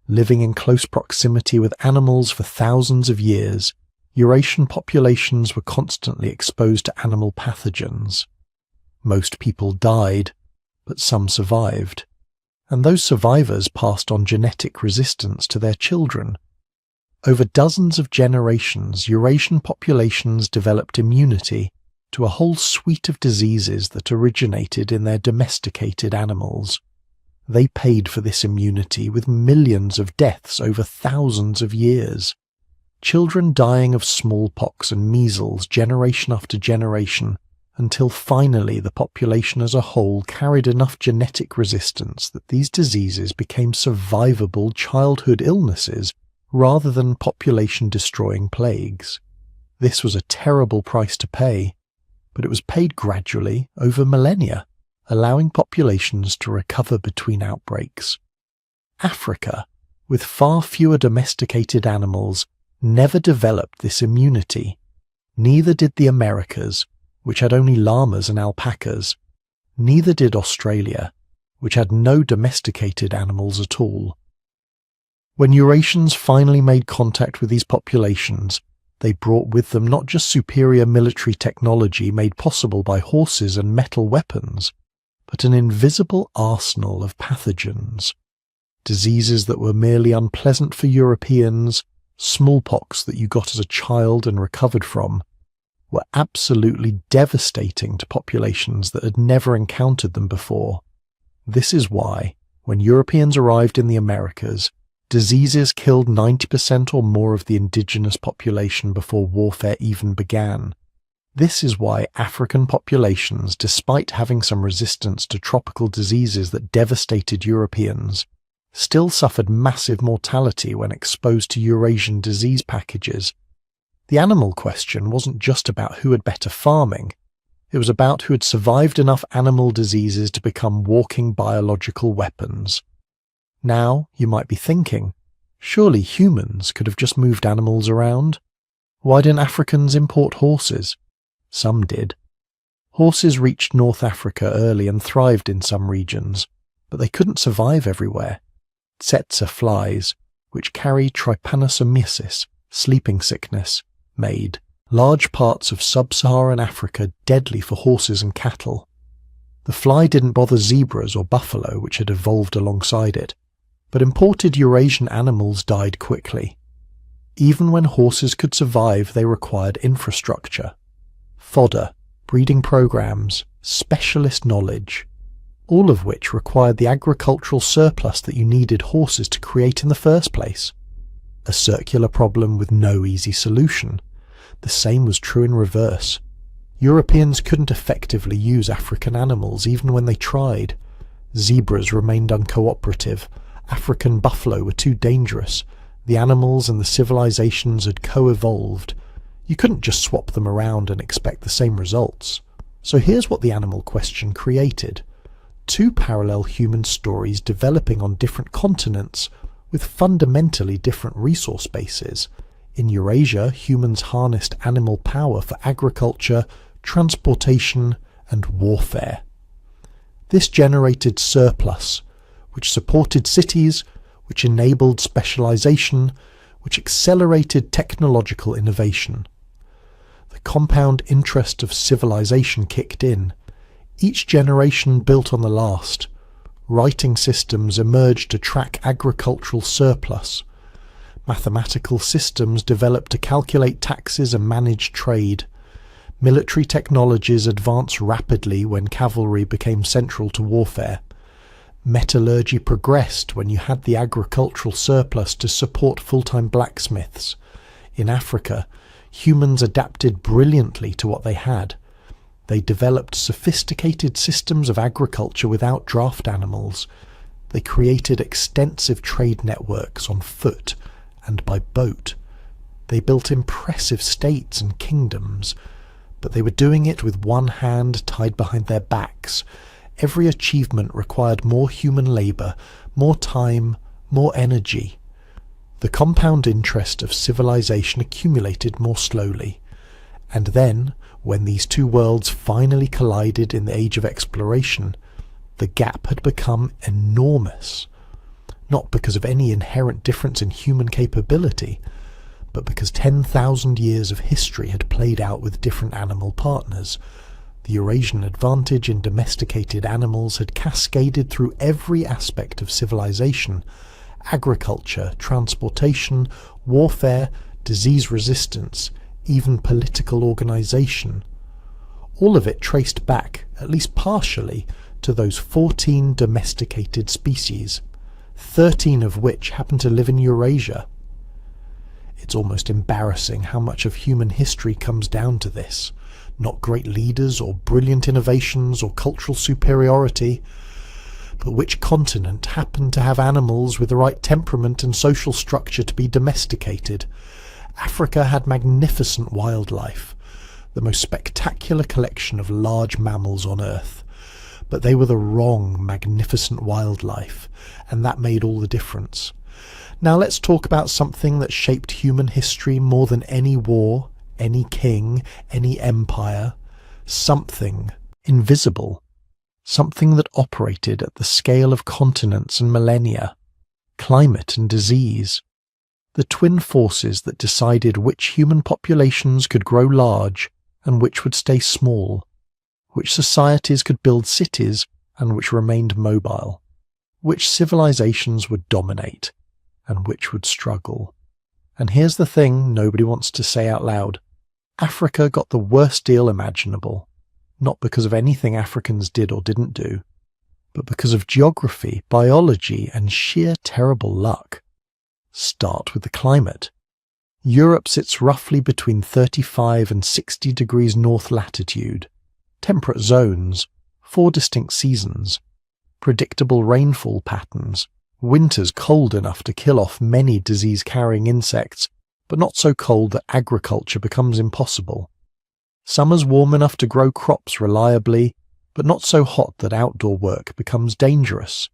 Living in close proximity with animals for thousands of years, Eurasian populations were constantly exposed to animal pathogens. Most people died, but some survived, and those survivors passed on genetic resistance to their children. Over dozens of generations, Eurasian populations developed immunity to a whole suite of diseases that originated in their domesticated animals. They paid for this immunity with millions of deaths over thousands of years. Children dying of smallpox and measles generation after generation, until finally the population as a whole carried enough genetic resistance that these diseases became survivable childhood illnesses rather than population-destroying plagues. This was a terrible price to pay, but it was paid gradually over millennia, allowing populations to recover between outbreaks. Africa, with far fewer domesticated animals, never developed this immunity. Neither did the Americas, which had only llamas and alpacas. Neither did Australia, which had no domesticated animals at all. When Eurasians finally made contact with these populations, they brought with them not just superior military technology made possible by horses and metal weapons, but an invisible arsenal of pathogens. Diseases that were merely unpleasant for Europeans, smallpox that you got as a child and recovered from, were absolutely devastating to populations that had never encountered them before. This is why, when Europeans arrived in the Americas, diseases killed 90% or more of the indigenous population before warfare even began. This is why African populations, despite having some resistance to tropical diseases that devastated Europeans, still suffered massive mortality when exposed to Eurasian disease packages. The animal question wasn't just about who had better farming. It was about who had survived enough animal diseases to become walking biological weapons. Now, you might be thinking, surely humans could have just moved animals around? Why didn't Africans import horses? Some did. Horses reached North Africa early and thrived in some regions, but they couldn't survive everywhere. Tsetse flies, which carry trypanosomiasis, sleeping sickness, made large parts of sub-Saharan Africa deadly for horses and cattle. The fly didn't bother zebras or buffalo, which had evolved alongside it, but imported Eurasian animals died quickly. Even when horses could survive, they required infrastructure, fodder, breeding programs, specialist knowledge, all of which required the agricultural surplus that you needed horses to create in the first place. A circular problem with no easy solution. The same was true in reverse. Europeans couldn't effectively use African animals even when they tried. Zebras remained uncooperative. African buffalo were too dangerous. The animals and the civilizations had co-evolved. You couldn't just swap them around and expect the same results. So here's what the animal question created. Two parallel human stories developing on different continents with fundamentally different resource bases. In Eurasia, humans harnessed animal power for agriculture, transportation, and warfare. This generated surplus, which supported cities, which enabled specialization, which accelerated technological innovation. The compound interest of civilization kicked in. Each generation built on the last. Writing systems emerged to track agricultural surplus. Mathematical systems developed to calculate taxes and manage trade. Military technologies advanced rapidly when cavalry became central to warfare. Metallurgy progressed when you had the agricultural surplus to support full-time blacksmiths. In Africa, humans adapted brilliantly to what they had. They developed sophisticated systems of agriculture without draft animals. They created extensive trade networks on foot and by boat. They built impressive states and kingdoms, but they were doing it with one hand tied behind their backs. Every achievement required more human labour, more time, more energy. The compound interest of civilization accumulated more slowly. And then, when these two worlds finally collided in the age of exploration, the gap had become enormous. Not because of any inherent difference in human capability, but because 10,000 years of history had played out with different animal partners. The Eurasian advantage in domesticated animals had cascaded through every aspect of civilization: agriculture, transportation, warfare, disease resistance, even political organization. All of it traced back, at least partially, to those 14 domesticated species, 13 of which happen to live in Eurasia. It's almost embarrassing how much of human history comes down to this. Not great leaders or brilliant innovations or cultural superiority, but which continent happened to have animals with the right temperament and social structure to be domesticated? Africa had magnificent wildlife, the most spectacular collection of large mammals on Earth. But they were the wrong magnificent wildlife, and that made all the difference. Now let's talk about something that shaped human history more than any war, any king, any empire. Something invisible. Something that operated at the scale of continents and millennia. Climate and disease. The twin forces that decided which human populations could grow large and which would stay small. Which societies could build cities and which remained mobile. Which civilizations would dominate and which would struggle. And here's the thing nobody wants to say out loud. Africa got the worst deal imaginable, not because of anything Africans did or didn't do, but because of geography, biology, and sheer terrible luck. Start with the climate. Europe sits roughly between 35 and 60 degrees north latitude, temperate zones, 4 distinct seasons, predictable rainfall patterns, winters cold enough to kill off many disease-carrying insects, but not so cold that agriculture becomes impossible. Summers warm enough to grow crops reliably, but not so hot that outdoor work becomes dangerous.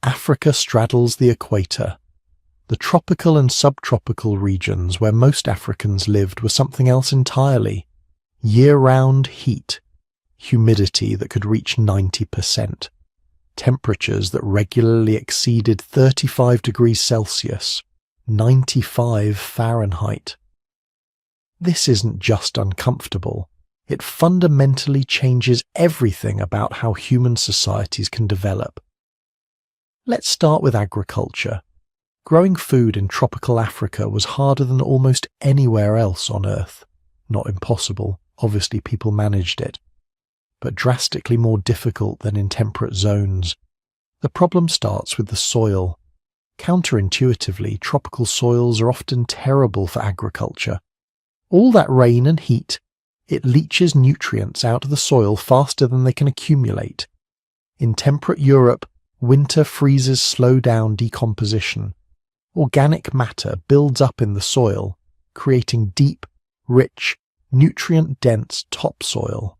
Africa straddles the equator. The tropical and subtropical regions where most Africans lived were something else entirely. Year-round heat, humidity that could reach 90%, temperatures that regularly exceeded 35 degrees Celsius, 95 Fahrenheit. This isn't just uncomfortable, it fundamentally changes everything about how human societies can develop. Let's start with agriculture. Growing food in tropical Africa was harder than almost anywhere else on Earth. Not impossible, obviously people managed it, but drastically more difficult than in temperate zones. The problem starts with the soil. Counterintuitively, tropical soils are often terrible for agriculture. All that rain and heat, it leaches nutrients out of the soil faster than they can accumulate. In temperate Europe, winter freezes slow down decomposition. Organic matter builds up in the soil, creating deep, rich, nutrient-dense topsoil.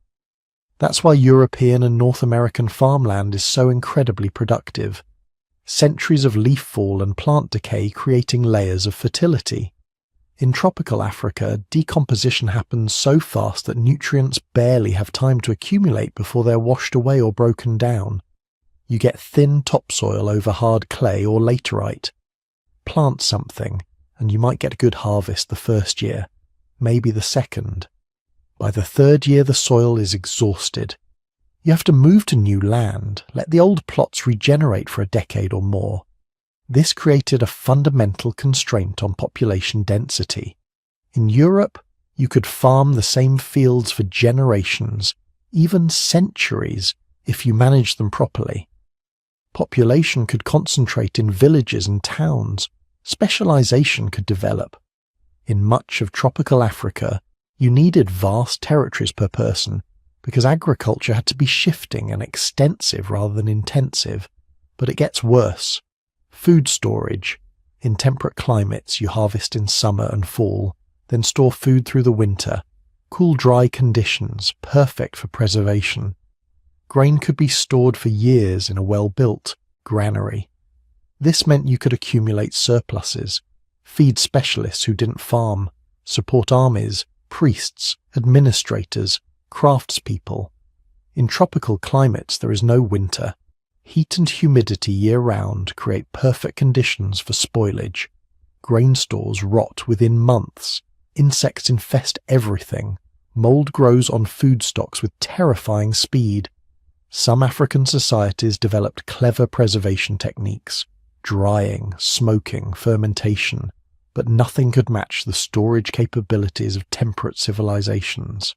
That's why European and North American farmland is so incredibly productive. Centuries of leaf fall and plant decay creating layers of fertility. In tropical Africa, decomposition happens so fast that nutrients barely have time to accumulate before they're washed away or broken down. You get thin topsoil over hard clay or laterite. Plant something, and you might get a good harvest the first year, maybe the second. By the third year, the soil is exhausted. You have to move to new land, let the old plots regenerate for a decade or more. This created a fundamental constraint on population density. In Europe, you could farm the same fields for generations, even centuries, if you managed them properly. Population could concentrate in villages and towns. Specialization could develop. In much of tropical Africa, you needed vast territories per person because agriculture had to be shifting and extensive rather than intensive. But it gets worse. Food storage. In temperate climates, you harvest in summer and fall, then store food through the winter. Cool, dry conditions, perfect for preservation. Grain could be stored for years in a well-built granary. This meant you could accumulate surpluses, feed specialists who didn't farm, support armies, priests, administrators, craftspeople. In tropical climates there is no winter. Heat and humidity year-round create perfect conditions for spoilage. grain stores rot within months, insects infest everything, mold grows on food stocks with terrifying speed. Some African societies developed clever preservation techniques, drying, smoking, fermentation, but nothing could match the storage capabilities of temperate civilizations.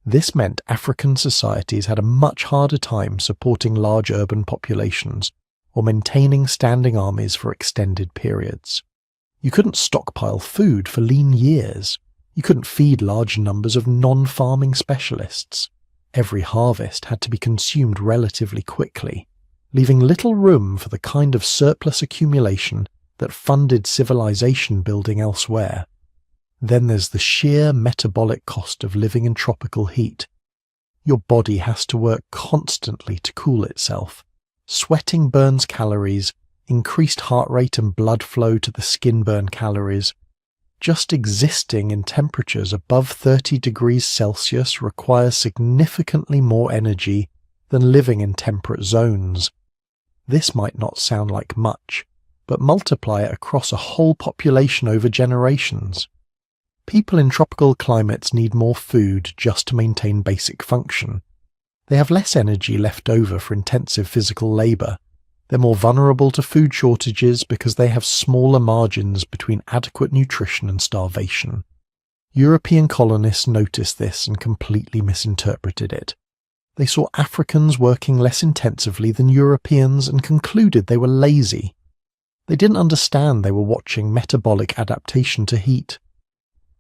This meant African societies had a much harder time supporting large urban populations or maintaining standing armies for extended periods. You couldn't stockpile food for lean years. You couldn't feed large numbers of non-farming specialists. Every harvest had to be consumed relatively quickly, leaving little room for the kind of surplus accumulation that funded civilization building elsewhere. Then there's the sheer metabolic cost of living in tropical heat. Your body has to work constantly to cool itself. Sweating burns calories, increased heart rate and blood flow to the skin burn calories. Just existing in temperatures above 30 degrees Celsius requires significantly more energy than living in temperate zones. This might not sound like much, but multiply it across a whole population over generations. People in tropical climates need more food just to maintain basic function. They have less energy left over for intensive physical labor. They're more vulnerable to food shortages because they have smaller margins between adequate nutrition and starvation. European colonists noticed this and completely misinterpreted it. They saw Africans working less intensively than Europeans and concluded they were lazy. They didn't understand they were watching metabolic adaptation to heat.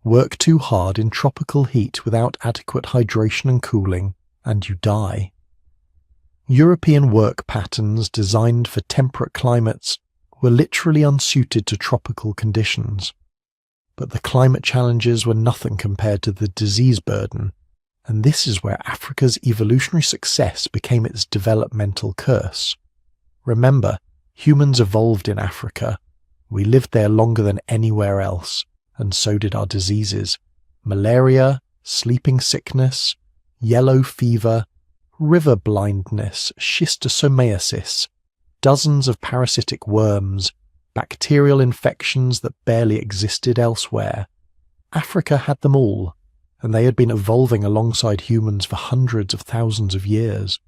Work too hard in tropical heat without adequate hydration and cooling, and you die. European work patterns designed for temperate climates were literally unsuited to tropical conditions. But the climate challenges were nothing compared to the disease burden, and this is where Africa's evolutionary success became its developmental curse. Remember, humans evolved in Africa. We lived there longer than anywhere else, and so did our diseases. Malaria, sleeping sickness, yellow fever, river blindness, schistosomiasis, dozens of parasitic worms, bacterial infections that barely existed elsewhere. Africa had them all, and they had been evolving alongside humans for hundreds of thousands of years.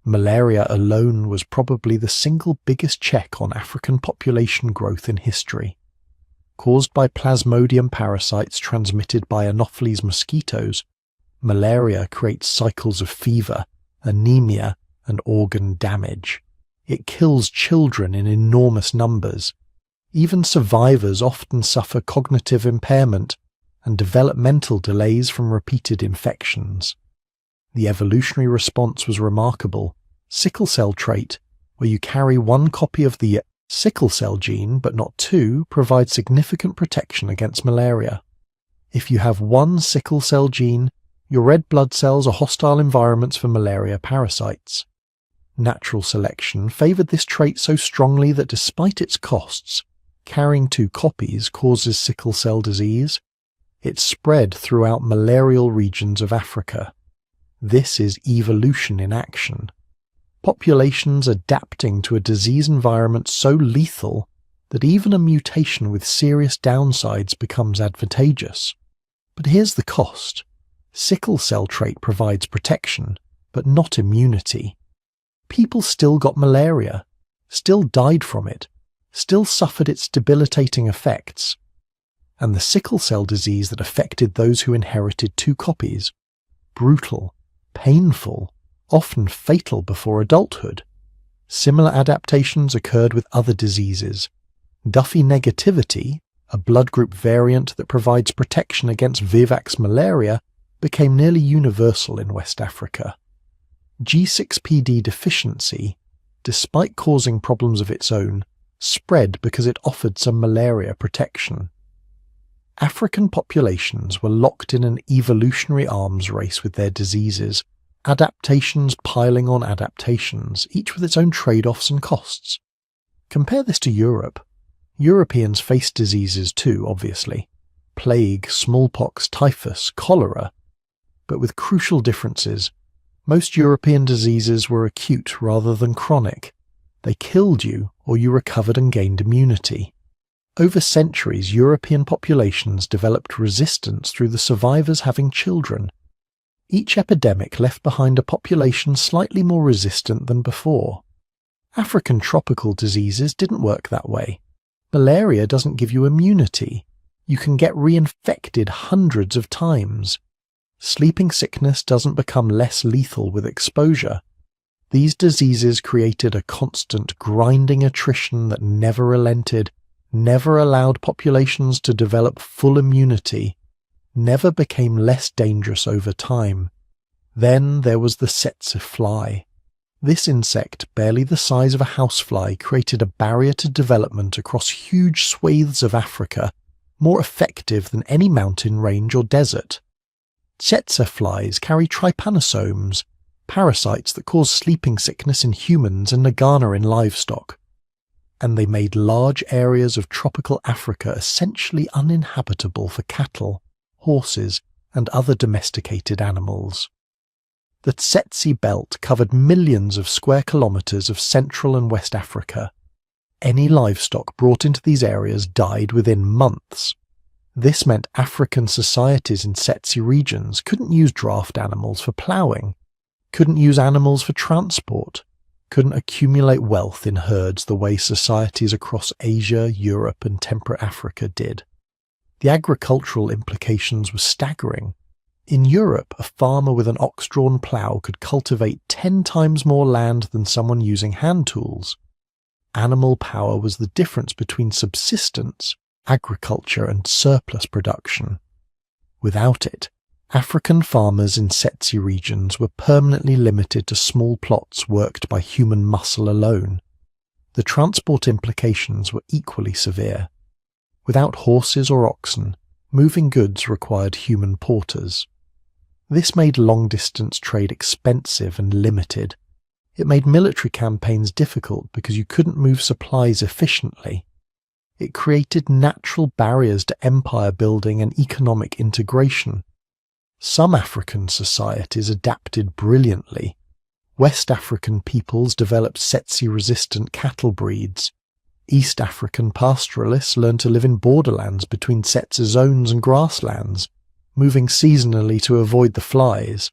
Malaria alone was probably the single biggest check on African population growth in history. Caused by Plasmodium parasites transmitted by Anopheles mosquitoes, malaria creates cycles of fever, anemia, and organ damage. It kills children in enormous numbers. Even survivors often suffer cognitive impairment and developmental delays from repeated infections. The evolutionary response was remarkable. Sickle cell trait, where you carry one copy of the sickle cell gene but not two, provides significant protection against malaria. If you have one sickle cell gene, your red blood cells are hostile environments for malaria parasites. Natural selection favored this trait so strongly that despite its costs, carrying two copies causes sickle cell disease. It spread throughout malarial regions of Africa. This is evolution in action. Populations adapting to a disease environment so lethal that even a mutation with serious downsides becomes advantageous. But here's the cost. Sickle cell trait provides protection, but not immunity. People still got malaria, still died from it, still suffered its debilitating effects. And the sickle cell disease that affected those who inherited two copies, brutal, painful, often fatal before adulthood. Similar adaptations occurred with other diseases. Duffy negativity, a blood group variant that provides protection against Vivax malaria, became nearly universal in West Africa. G6PD deficiency, despite causing problems of its own, spread because it offered some malaria protection. African populations were locked in an evolutionary arms race with their diseases, adaptations piling on adaptations, each with its own trade-offs and costs. Compare this to Europe. Europeans faced diseases too, obviously. Plague, smallpox, typhus, cholera. But with crucial differences. Most European diseases were acute rather than chronic. They killed you, or you recovered and gained immunity. Over centuries, European populations developed resistance through the survivors having children. Each epidemic left behind a population slightly more resistant than before. African tropical diseases didn't work that way. Malaria doesn't give you immunity. You can get reinfected hundreds of times. Sleeping sickness doesn't become less lethal with exposure. These diseases created a constant grinding attrition that never relented, never allowed populations to develop full immunity, never became less dangerous over time. Then there was the tsetse fly. This insect, barely the size of a housefly, created a barrier to development across huge swathes of Africa, more effective than any mountain range or desert. Tsetse flies carry trypanosomes, parasites that cause sleeping sickness in humans and nagana in livestock. And they made large areas of tropical Africa essentially uninhabitable for cattle, horses, and other domesticated animals. The tsetse belt covered millions of square kilometers of Central and West Africa. Any livestock brought into these areas died within months. This meant African societies in tsetse regions couldn't use draft animals for ploughing, couldn't use animals for transport, couldn't accumulate wealth in herds the way societies across Asia, Europe, and temperate Africa did. The agricultural implications were staggering. In Europe, a farmer with an ox-drawn plough could cultivate 10 times more land than someone using hand tools. Animal power was the difference between subsistence, agriculture, and surplus production. Without it, African farmers in tsetse regions were permanently limited to small plots worked by human muscle alone. The transport implications were equally severe. Without horses or oxen, moving goods required human porters. This made long-distance trade expensive and limited. It made military campaigns difficult because you couldn't move supplies efficiently. It created natural barriers to empire building and economic integration. Some African societies adapted brilliantly. West African peoples developed tsetse-resistant cattle breeds. East African pastoralists learned to live in borderlands between tsetse zones and grasslands, moving seasonally to avoid the flies.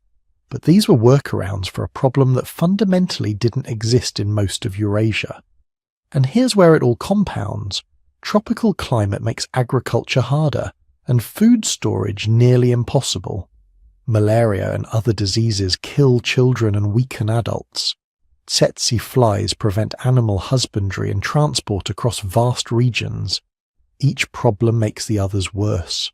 But these were workarounds for a problem that fundamentally didn't exist in most of Eurasia. And here's where it all compounds. Tropical climate makes agriculture harder, and food storage nearly impossible. Malaria and other diseases kill children and weaken adults. Tsetse flies prevent animal husbandry and transport across vast regions. Each problem makes the others worse.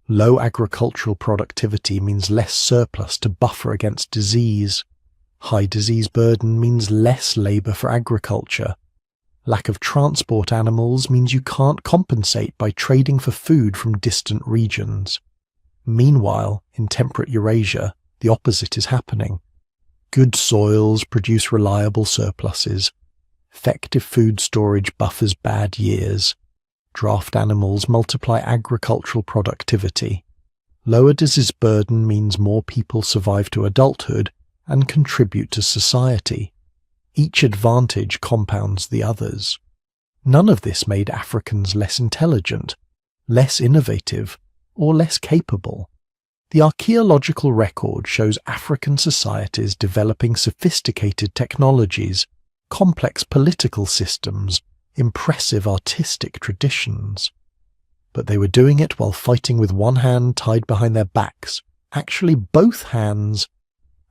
Low agricultural productivity means less surplus to buffer against disease. High disease burden means less labour for agriculture. Lack of transport animals means you can't compensate by trading for food from distant regions. Meanwhile, in temperate Eurasia, the opposite is happening. Good soils produce reliable surpluses. Effective food storage buffers bad years. Draft animals multiply agricultural productivity. Lower disease burden means more people survive to adulthood and contribute to society. Each advantage compounds the others. None of this made Africans less intelligent, less innovative, or less capable. The archaeological record shows African societies developing sophisticated technologies, complex political systems, impressive artistic traditions. But they were doing it while fighting with one hand tied behind their backs, actually both hands,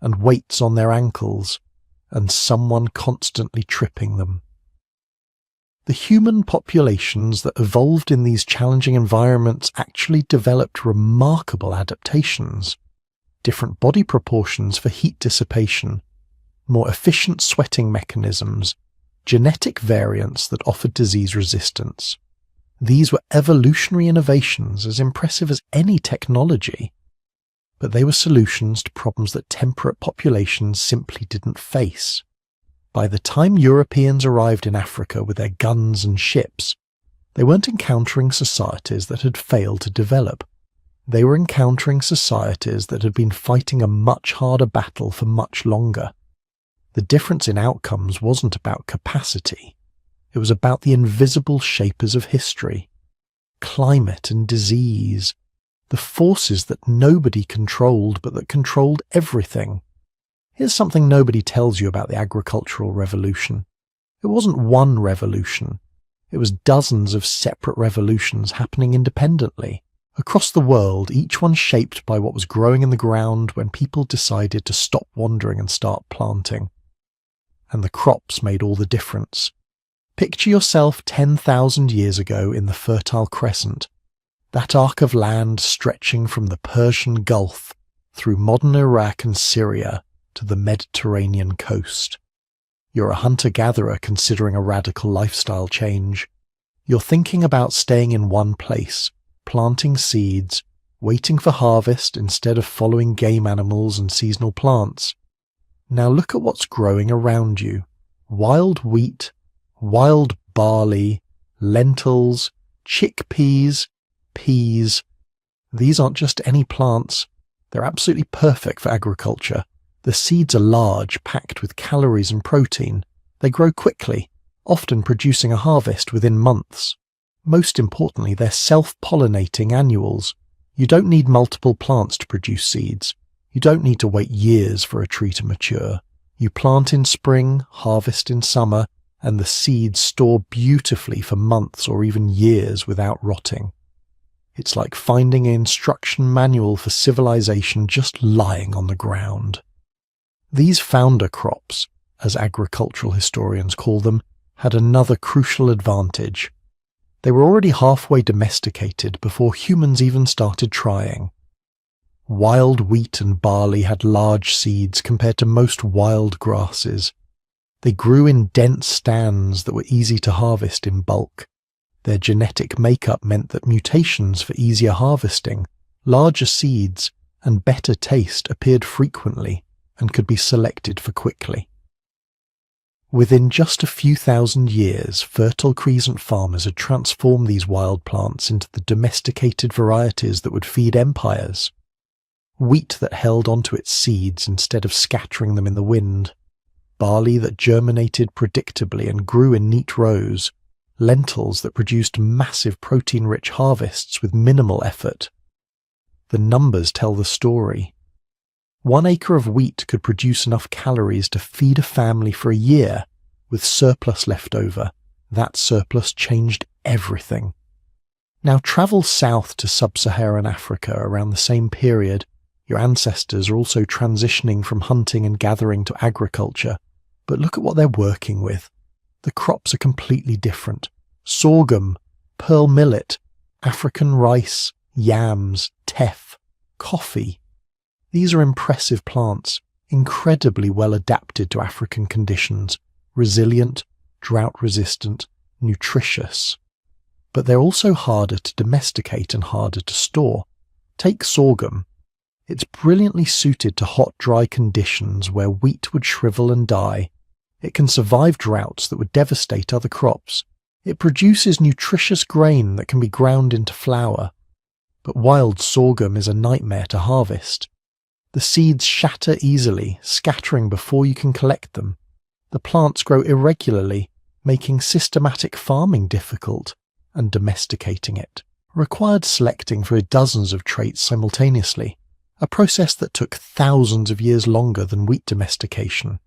and weights on their ankles, and someone constantly tripping them. The human populations that evolved in these challenging environments actually developed remarkable adaptations. Different body proportions for heat dissipation, more efficient sweating mechanisms, genetic variants that offered disease resistance. These were evolutionary innovations as impressive as any technology. But they were solutions to problems that temperate populations simply didn't face. By the time Europeans arrived in Africa with their guns and ships, they weren't encountering societies that had failed to develop. They were encountering societies that had been fighting a much harder battle for much longer. The difference in outcomes wasn't about capacity. It was about the invisible shapers of history, climate and disease, the forces that nobody controlled but that controlled everything. Here's something nobody tells you about the agricultural revolution. It wasn't one revolution. It was dozens of separate revolutions happening independently. Across the world, each one shaped by what was growing in the ground when people decided to stop wandering and start planting. And the crops made all the difference. Picture yourself 10,000 years ago in the Fertile Crescent, that arc of land stretching from the Persian Gulf through modern Iraq and Syria to the Mediterranean coast. You're a hunter-gatherer considering a radical lifestyle change. You're thinking about staying in one place, planting seeds, waiting for harvest instead of following game animals and seasonal plants. Now look at what's growing around you. Wild wheat, wild barley, lentils, chickpeas, peas. These aren't just any plants. They're absolutely perfect for agriculture. The seeds are large, packed with calories and protein. They grow quickly, often producing a harvest within months. Most importantly, they're self-pollinating annuals. You don't need multiple plants to produce seeds. You don't need to wait years for a tree to mature. You plant in spring, harvest in summer, and the seeds store beautifully for months or even years without rotting. It's like finding an instruction manual for civilization just lying on the ground. These founder crops, as agricultural historians call them, had another crucial advantage. They were already halfway domesticated before humans even started trying. Wild wheat and barley had large seeds compared to most wild grasses. They grew in dense stands that were easy to harvest in bulk. Their genetic makeup meant that mutations for easier harvesting, larger seeds, and better taste appeared frequently and could be selected for quickly. Within just a few thousand years, Fertile Crescent farmers had transformed these wild plants into the domesticated varieties that would feed empires. Wheat that held onto its seeds instead of scattering them in the wind, barley that germinated predictably and grew in neat rows, lentils that produced massive protein-rich harvests with minimal effort. The numbers tell the story. 1 acre of wheat could produce enough calories to feed a family for a year, with surplus left over. That surplus changed everything. Now travel south to sub-Saharan Africa around the same period. Your ancestors are also transitioning from hunting and gathering to agriculture, but look at what they're working with. The crops are completely different. Sorghum, pearl millet, African rice, yams, teff, coffee. These are impressive plants, incredibly well adapted to African conditions, resilient, drought-resistant, nutritious. But they're also harder to domesticate and harder to store. Take sorghum. It's brilliantly suited to hot, dry conditions where wheat would shrivel and die. It can survive droughts that would devastate other crops. It produces nutritious grain that can be ground into flour. But wild sorghum is a nightmare to harvest. The seeds shatter easily, scattering before you can collect them. The plants grow irregularly, making systematic farming difficult, and domesticating it required selecting for dozens of traits simultaneously, a process that took thousands of years longer than wheat domestication.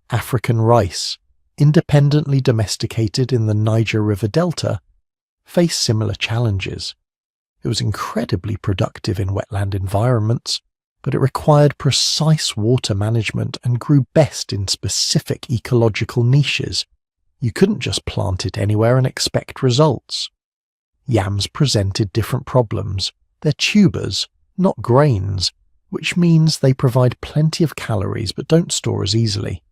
African rice, independently domesticated in the Niger River Delta, faced similar challenges. It was incredibly productive in wetland environments, but it required precise water management and grew best in specific ecological niches. You couldn't just plant it anywhere and expect results. Yams presented different problems. They're tubers, not grains, which means they provide plenty of calories but don't store as easily.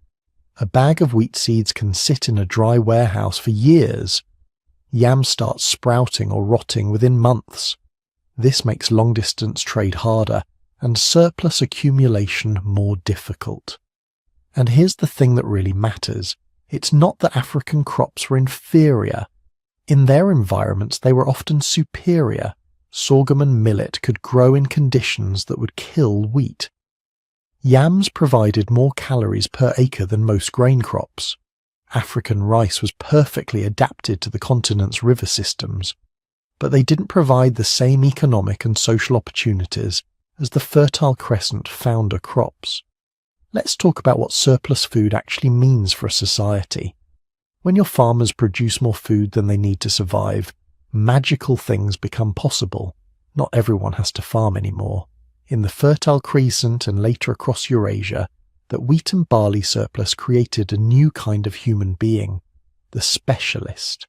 A bag of wheat seeds can sit in a dry warehouse for years. Yams start sprouting or rotting within months. This makes long-distance trade harder and surplus accumulation more difficult. And here's the thing that really matters. It's not that African crops were inferior. In their environments, they were often superior. Sorghum and millet could grow in conditions that would kill wheat. Yams provided more calories per acre than most grain crops. African rice was perfectly adapted to the continent's river systems, but they didn't provide the same economic and social opportunities as the Fertile Crescent founder crops. Let's talk about what surplus food actually means for a society. When your farmers produce more food than they need to survive, magical things become possible. Not everyone has to farm anymore. In the Fertile Crescent and later across Eurasia, that wheat and barley surplus created a new kind of human being, the specialist.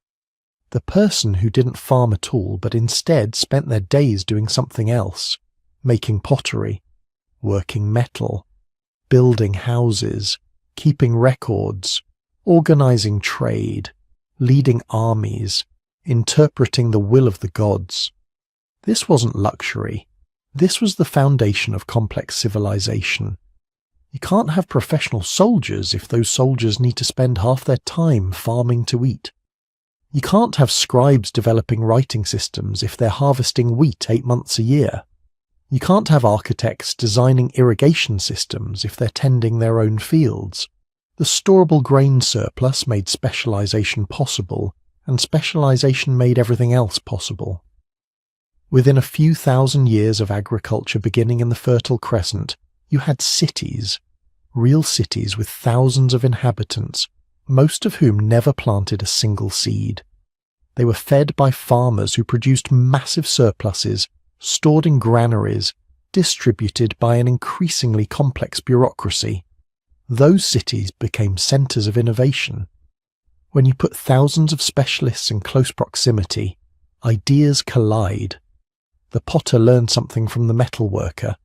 The person who didn't farm at all but instead spent their days doing something else, making pottery, working metal, building houses, keeping records, organizing trade, leading armies, interpreting the will of the gods. This wasn't luxury. This was the foundation of complex civilization. You can't have professional soldiers if those soldiers need to spend half their time farming to eat. You can't have scribes developing writing systems if they're harvesting wheat 8 months a year. You can't have architects designing irrigation systems if they're tending their own fields. The storable grain surplus made specialization possible, and specialization made everything else possible. Within a few thousand years of agriculture beginning in the Fertile Crescent, you had cities, real cities with thousands of inhabitants, most of whom never planted a single seed. They were fed by farmers who produced massive surpluses, stored in granaries, distributed by an increasingly complex bureaucracy. Those cities became centers of innovation. When you put thousands of specialists in close proximity, ideas collide. The potter learns something from the metal worker.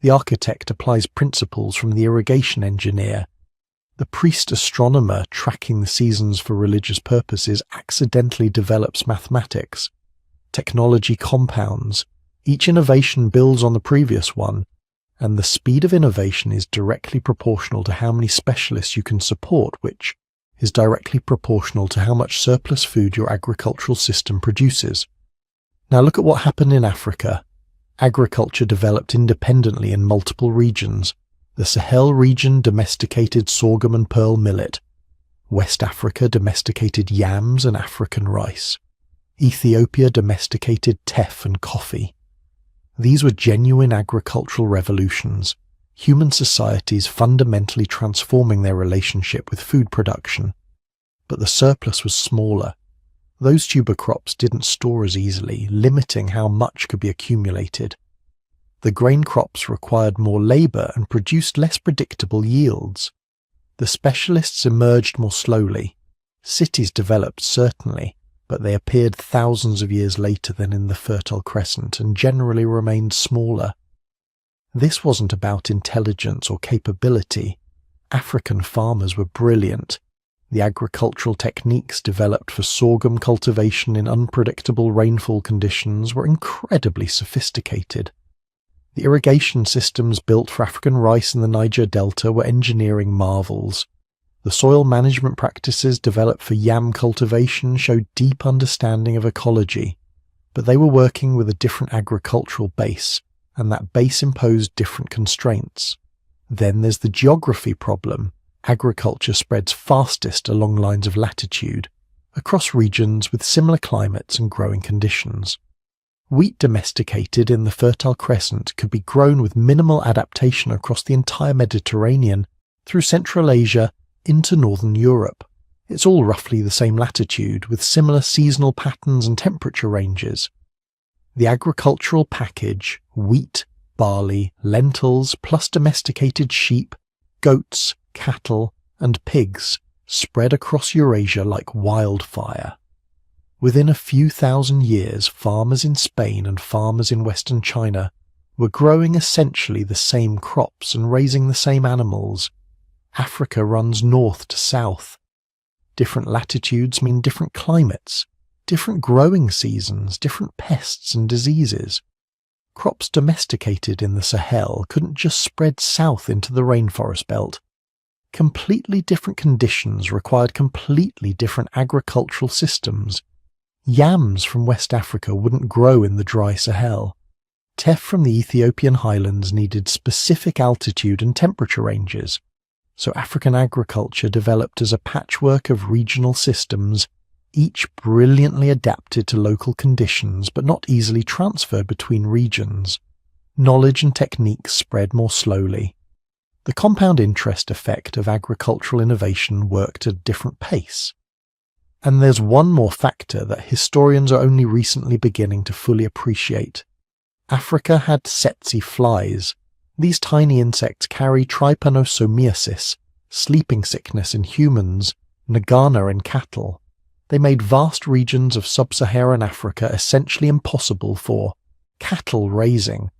The architect applies principles from the irrigation engineer. The priest astronomer tracking the seasons for religious purposes accidentally develops mathematics. Technology compounds. Each innovation builds on the previous one, and the speed of innovation is directly proportional to how many specialists you can support, which is directly proportional to how much surplus food your agricultural system produces. Now look at what happened in Africa. Agriculture developed independently in multiple regions. The Sahel region domesticated sorghum and pearl millet. West Africa domesticated yams and African rice. Ethiopia domesticated teff and coffee. These were genuine agricultural revolutions, human societies fundamentally transforming their relationship with food production. But the surplus was smaller. Those tuber crops didn't store as easily, limiting how much could be accumulated. The grain crops required more labor and produced less predictable yields. The specialists emerged more slowly. Cities developed, certainly, but they appeared thousands of years later than in the Fertile Crescent and generally remained smaller. This wasn't about intelligence or capability. African farmers were brilliant. The agricultural techniques developed for sorghum cultivation in unpredictable rainfall conditions were incredibly sophisticated. The irrigation systems built for African rice in the Niger Delta were engineering marvels. The soil management practices developed for yam cultivation showed deep understanding of ecology, but they were working with a different agricultural base, and that base imposed different constraints. Then there's the geography problem. Agriculture spreads fastest along lines of latitude, across regions with similar climates and growing conditions. Wheat domesticated in the Fertile Crescent could be grown with minimal adaptation across the entire Mediterranean, through Central Asia, into Northern Europe. It's all roughly the same latitude, with similar seasonal patterns and temperature ranges. The agricultural package, wheat, barley, lentils, plus domesticated sheep, goats, cattle, and pigs, spread across Eurasia like wildfire. Within a few thousand years, farmers in Spain and farmers in Western China were growing essentially the same crops and raising the same animals. Africa runs north to south. Different latitudes mean different climates, different growing seasons, different pests and diseases. Crops domesticated in the Sahel couldn't just spread south into the rainforest belt. Completely different conditions required completely different agricultural systems. Yams from West Africa wouldn't grow in the dry Sahel. Teff from the Ethiopian highlands needed specific altitude and temperature ranges. So African agriculture developed as a patchwork of regional systems, each brilliantly adapted to local conditions but not easily transferred between regions. Knowledge and techniques spread more slowly. The compound interest effect of agricultural innovation worked at a different pace. And there's one more factor that historians are only recently beginning to fully appreciate. Africa had tsetse flies. These tiny insects carry trypanosomiasis, sleeping sickness in humans, nagana in cattle. They made vast regions of sub-Saharan Africa essentially impossible for cattle raising.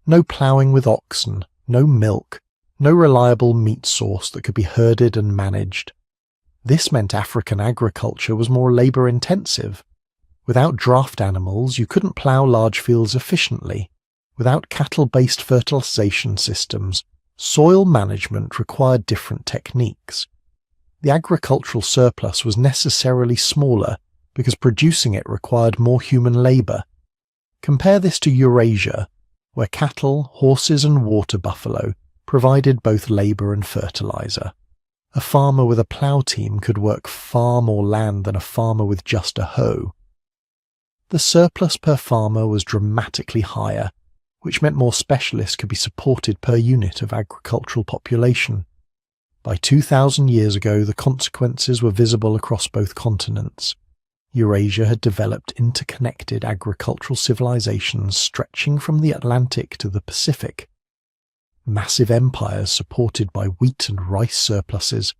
No ploughing with oxen, no milk, no reliable meat source that could be herded and managed. This meant African agriculture was more labour-intensive. Without draft animals, you couldn't plough large fields efficiently. Without cattle-based fertilisation systems, soil management required different techniques. The agricultural surplus was necessarily smaller because producing it required more human labour. Compare this to Eurasia, where cattle, horses and water buffalo provided both labour and fertiliser. A farmer with a plough team could work far more land than a farmer with just a hoe. The surplus per farmer was dramatically higher, which meant more specialists could be supported per unit of agricultural population. By 2,000 years ago, the consequences were visible across both continents. Eurasia had developed interconnected agricultural civilizations stretching from the Atlantic to the Pacific. Massive empires supported by wheat and rice surpluses,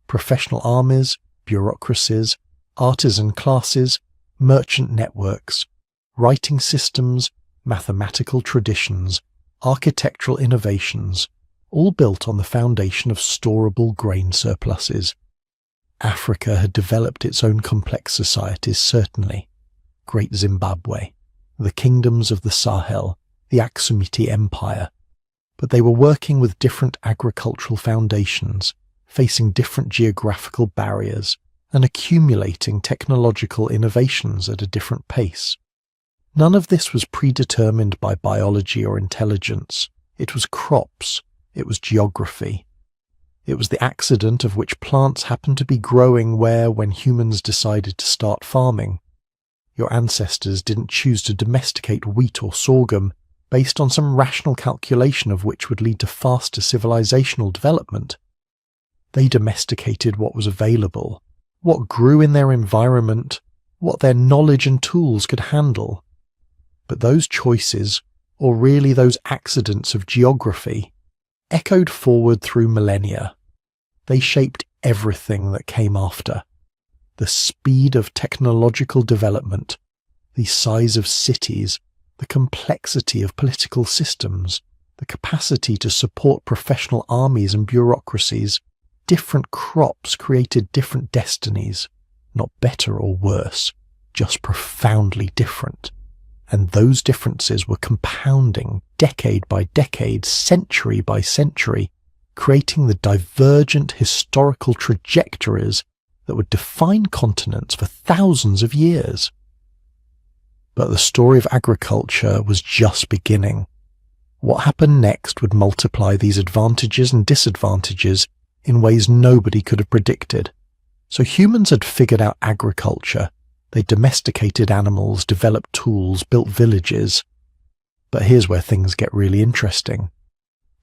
professional armies, bureaucracies, artisan classes, merchant networks, writing systems, mathematical traditions, architectural innovations, all built on the foundation of storable grain surpluses. Africa had developed its own complex societies, certainly. Great Zimbabwe, the kingdoms of the Sahel, the Aksumite Empire. But they were working with different agricultural foundations, facing different geographical barriers, and accumulating technological innovations at a different pace. None of this was predetermined by biology or intelligence. It was crops. It was geography. It was the accident of which plants happened to be growing where when humans decided to start farming. Your ancestors didn't choose to domesticate wheat or sorghum based on some rational calculation of which would lead to faster civilizational development. They domesticated what was available, what grew in their environment, what their knowledge and tools could handle. But those choices, or really those accidents of geography, echoed forward through millennia. They shaped everything that came after. The speed of technological development, the size of cities, the complexity of political systems, the capacity to support professional armies and bureaucracies. Different crops created different destinies, not better or worse, just profoundly different. And those differences were compounding decade by decade, century by century, creating the divergent historical trajectories that would define continents for thousands of years. But the story of agriculture was just beginning. What happened next would multiply these advantages and disadvantages in ways nobody could have predicted. So humans had figured out agriculture. They domesticated animals, developed tools, built villages. But here's where things get really interesting.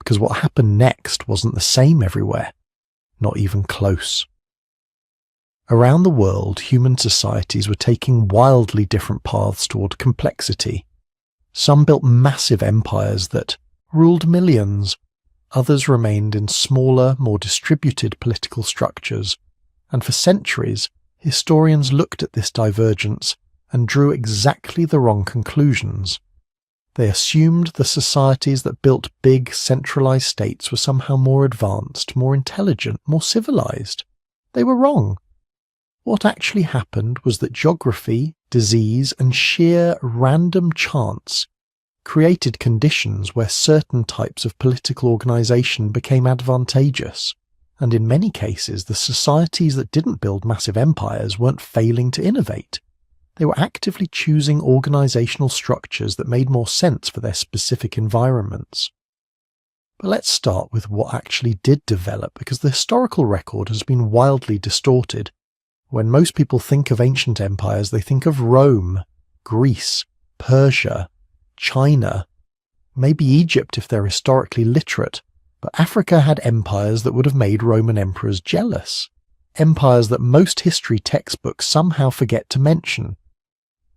Because what happened next wasn't the same everywhere. Not even close. Around the world, human societies were taking wildly different paths toward complexity. Some built massive empires that ruled millions. Others remained in smaller, more distributed political structures. And for centuries, historians looked at this divergence and drew exactly the wrong conclusions. They assumed the societies that built big, centralized states were somehow more advanced, more intelligent, more civilized. They were wrong. What actually happened was that geography, disease, and sheer random chance created conditions where certain types of political organization became advantageous. And in many cases, the societies that didn't build massive empires weren't failing to innovate. They were actively choosing organizational structures that made more sense for their specific environments. But let's start with what actually did develop, because the historical record has been wildly distorted. When most people think of ancient empires, they think of Rome, Greece, Persia, China, maybe Egypt if they're historically literate. But Africa had empires that would have made Roman emperors jealous. Empires that most history textbooks somehow forget to mention.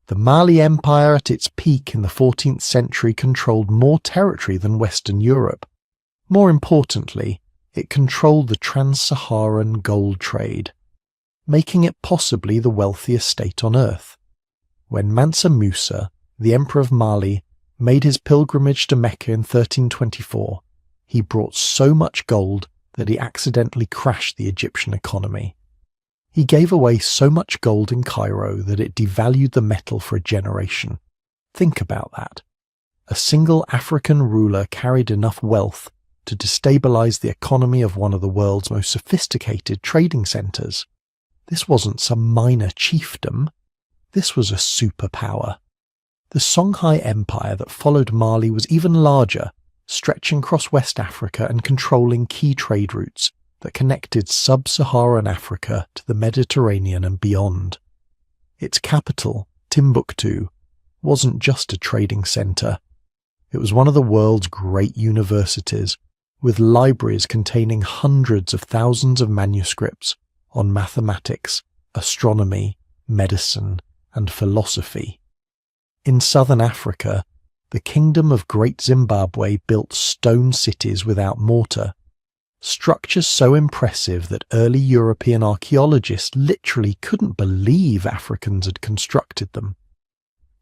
The Mali Empire at its peak in the 14th century controlled more territory than Western Europe. More importantly, it controlled the trans-Saharan gold trade, making it possibly the wealthiest state on earth. When Mansa Musa, the Emperor of Mali, made his pilgrimage to Mecca in 1324, he brought so much gold that he accidentally crashed the Egyptian economy. He gave away so much gold in Cairo that it devalued the metal for a generation. Think about that. A single African ruler carried enough wealth to destabilize the economy of one of the world's most sophisticated trading centers. This wasn't some minor chiefdom. This was a superpower. The Songhai Empire that followed Mali was even larger, stretching across West Africa and controlling key trade routes that connected sub-Saharan Africa to the Mediterranean and beyond. Its capital, Timbuktu, wasn't just a trading center. It was one of the world's great universities, with libraries containing hundreds of thousands of manuscripts on mathematics, astronomy, medicine, and philosophy. In southern Africa, the Kingdom of Great Zimbabwe built stone cities without mortar, structures so impressive that early European archaeologists literally couldn't believe Africans had constructed them.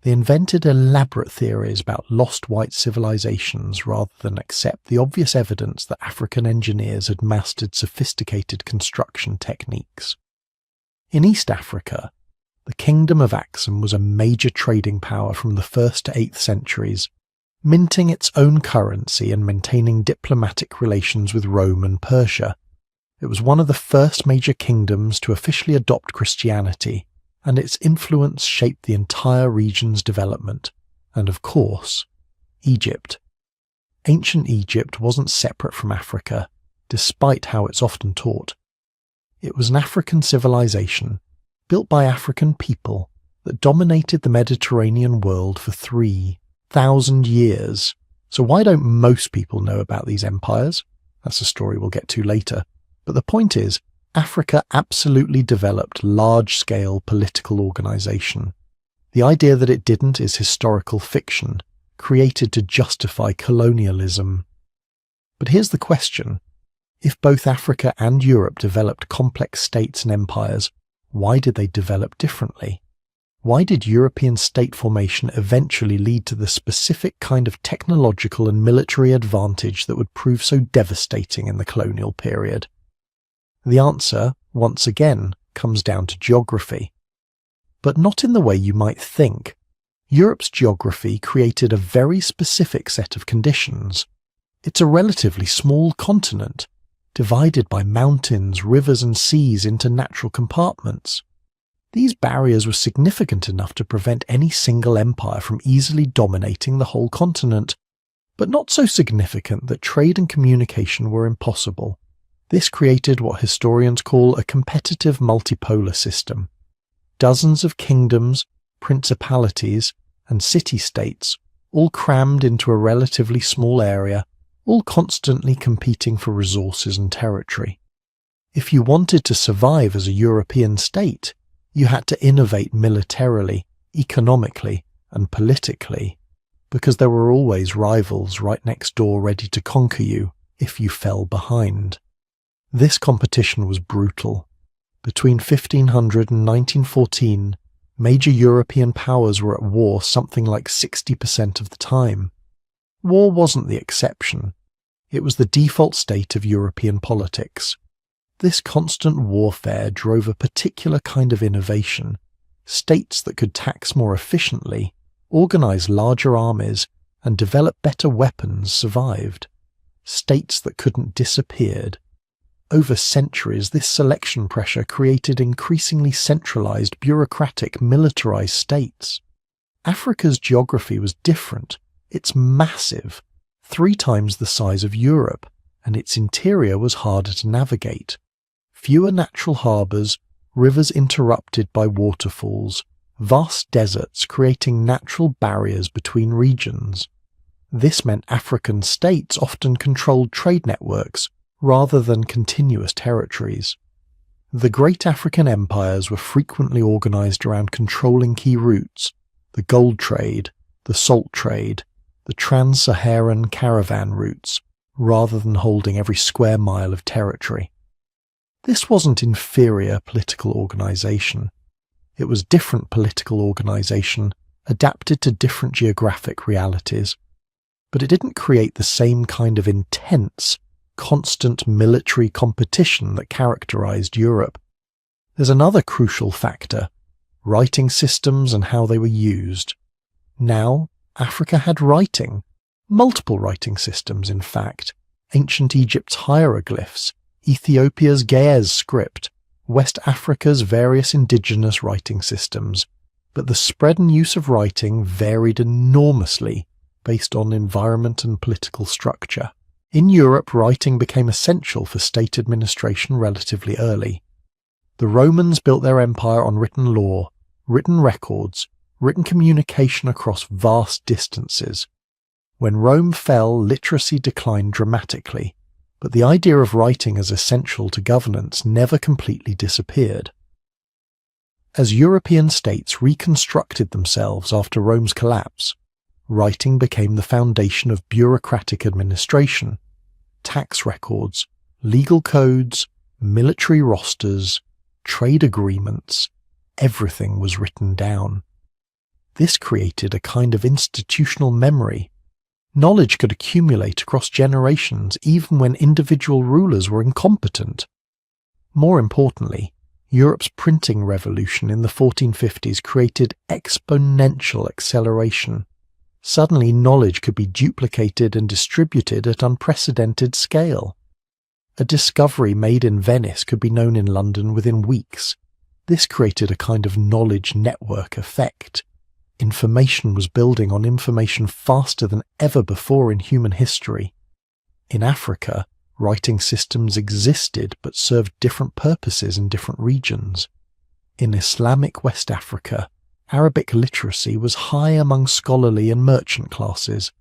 They invented elaborate theories about lost white civilizations rather than accept the obvious evidence that African engineers had mastered sophisticated construction techniques. In East Africa, the Kingdom of Axum was a major trading power from the 1st to 8th centuries, minting its own currency and maintaining diplomatic relations with Rome and Persia. It was one of the first major kingdoms to officially adopt Christianity, and its influence shaped the entire region's development, and of course, Egypt. Ancient Egypt wasn't separate from Africa, despite how it's often taught. It was an African civilization, built by African people, that dominated the Mediterranean world for 3,000 years. So why don't most people know about these empires? That's a story we'll get to later. But the point is, Africa absolutely developed large-scale political organization. The idea that it didn't is historical fiction, created to justify colonialism. But here's the question. If both Africa and Europe developed complex states and empires, why did they develop differently? Why did European state formation eventually lead to the specific kind of technological and military advantage that would prove so devastating in the colonial period? The answer, once again, comes down to geography. But not in the way you might think. Europe's geography created a very specific set of conditions. It's a relatively small continent, divided by mountains, rivers and seas into natural compartments. These barriers were significant enough to prevent any single empire from easily dominating the whole continent, but not so significant that trade and communication were impossible. This created what historians call a competitive multipolar system. Dozens of kingdoms, principalities, and city-states, all crammed into a relatively small area, all constantly competing for resources and territory. If you wanted to survive as a European state, you had to innovate militarily, economically, and politically, because there were always rivals right next door ready to conquer you if you fell behind. This competition was brutal. Between 1500 and 1914, major European powers were at war something like 60% of the time. War wasn't the exception. It was the default state of European politics. This constant warfare drove a particular kind of innovation. States that could tax more efficiently, organize larger armies, and develop better weapons survived. States that couldn't disappeared. Over centuries, this selection pressure created increasingly centralized, bureaucratic, militarized states. Africa's geography was different. It's massive. 3 times the size of Europe, and its interior was harder to navigate. Fewer natural harbours, rivers interrupted by waterfalls, vast deserts creating natural barriers between regions. This meant African states often controlled trade networks rather than continuous territories. The great African empires were frequently organized around controlling key routes: the gold trade, the salt trade, the trans-Saharan caravan routes, rather than holding every square mile of territory. This wasn't inferior political organization. It was different political organization adapted to different geographic realities. But it didn't create the same kind of intense, constant military competition that characterized Europe. There's another crucial factor: writing systems and how they were used. Now, Africa had writing, multiple writing systems in fact: ancient Egypt's hieroglyphs, Ethiopia's Ge'ez script, West Africa's various indigenous writing systems, but the spread and use of writing varied enormously based on environment and political structure. In Europe, writing became essential for state administration relatively early. The Romans built their empire on written law, written records, written communication across vast distances. When Rome fell, literacy declined dramatically, but the idea of writing as essential to governance never completely disappeared. As European states reconstructed themselves after Rome's collapse, writing became the foundation of bureaucratic administration. Tax records, legal codes, military rosters, trade agreements, everything was written down. This created a kind of institutional memory. Knowledge could accumulate across generations even when individual rulers were incompetent. More importantly, Europe's printing revolution in the 1450s created exponential acceleration. Suddenly, knowledge could be duplicated and distributed at unprecedented scale. A discovery made in Venice could be known in London within weeks. This created a kind of knowledge network effect. Information was building on information faster than ever before in human history. In Africa, writing systems existed but served different purposes in different regions. In Islamic West Africa, Arabic literacy was high among scholarly and merchant classes.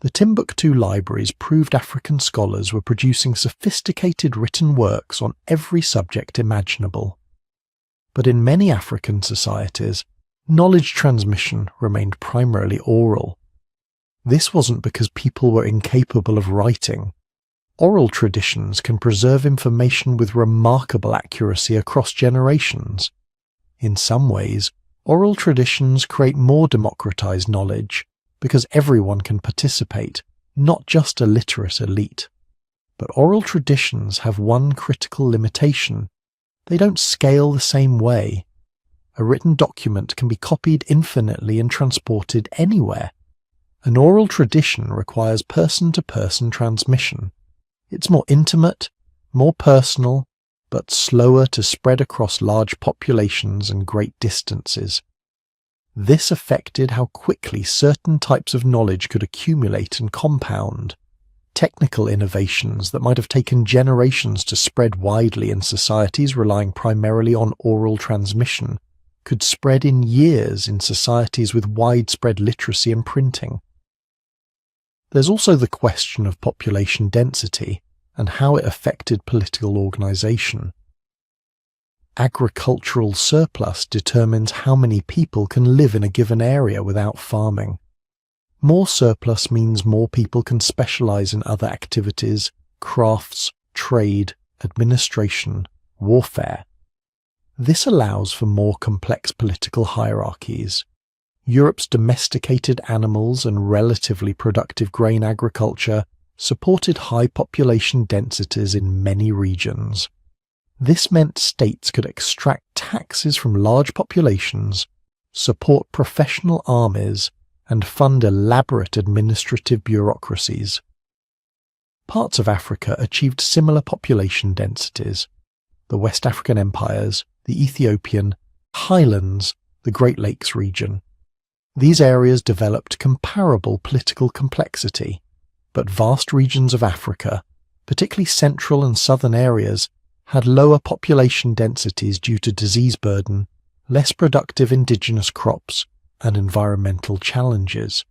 The Timbuktu libraries proved African scholars were producing sophisticated written works on every subject imaginable. But in many African societies, knowledge transmission remained primarily oral. This wasn't because people were incapable of writing. Oral traditions can preserve information with remarkable accuracy across generations. In some ways, oral traditions create more democratized knowledge because everyone can participate, not just a literate elite. But oral traditions have one critical limitation: they don't scale the same way. A written document can be copied infinitely and transported anywhere. An oral tradition requires person-to-person transmission. It's more intimate, more personal, but slower to spread across large populations and great distances. This affected how quickly certain types of knowledge could accumulate and compound. Technical innovations that might have taken generations to spread widely in societies relying primarily on oral transmission could spread in years in societies with widespread literacy and printing. There's also the question of population density and how it affected political organization. Agricultural surplus determines how many people can live in a given area without farming. More surplus means more people can specialize in other activities: crafts, trade, administration, warfare. This allows for more complex political hierarchies. Europe's domesticated animals and relatively productive grain agriculture supported high population densities in many regions. This meant states could extract taxes from large populations, support professional armies, and fund elaborate administrative bureaucracies. Parts of Africa achieved similar population densities: the West African empires, the Ethiopian, Highlands, the Great Lakes region. These areas developed comparable political complexity. but vast regions of Africa, particularly central and southern areas, had lower population densities due to disease burden, less productive indigenous crops, and environmental challenges.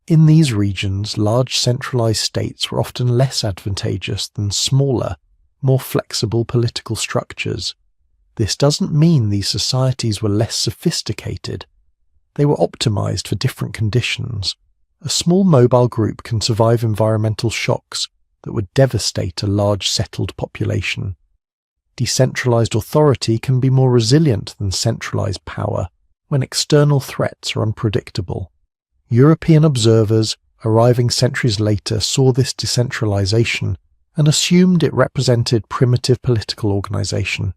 In these regions, large centralized states were often less advantageous than smaller, more flexible political structures. This doesn't mean these societies were less sophisticated. They were optimized for different conditions. A small mobile group can survive environmental shocks that would devastate a large settled population. Decentralized authority can be more resilient than centralized power when external threats are unpredictable. European observers, arriving centuries later, saw this decentralization and assumed it represented primitive political organization.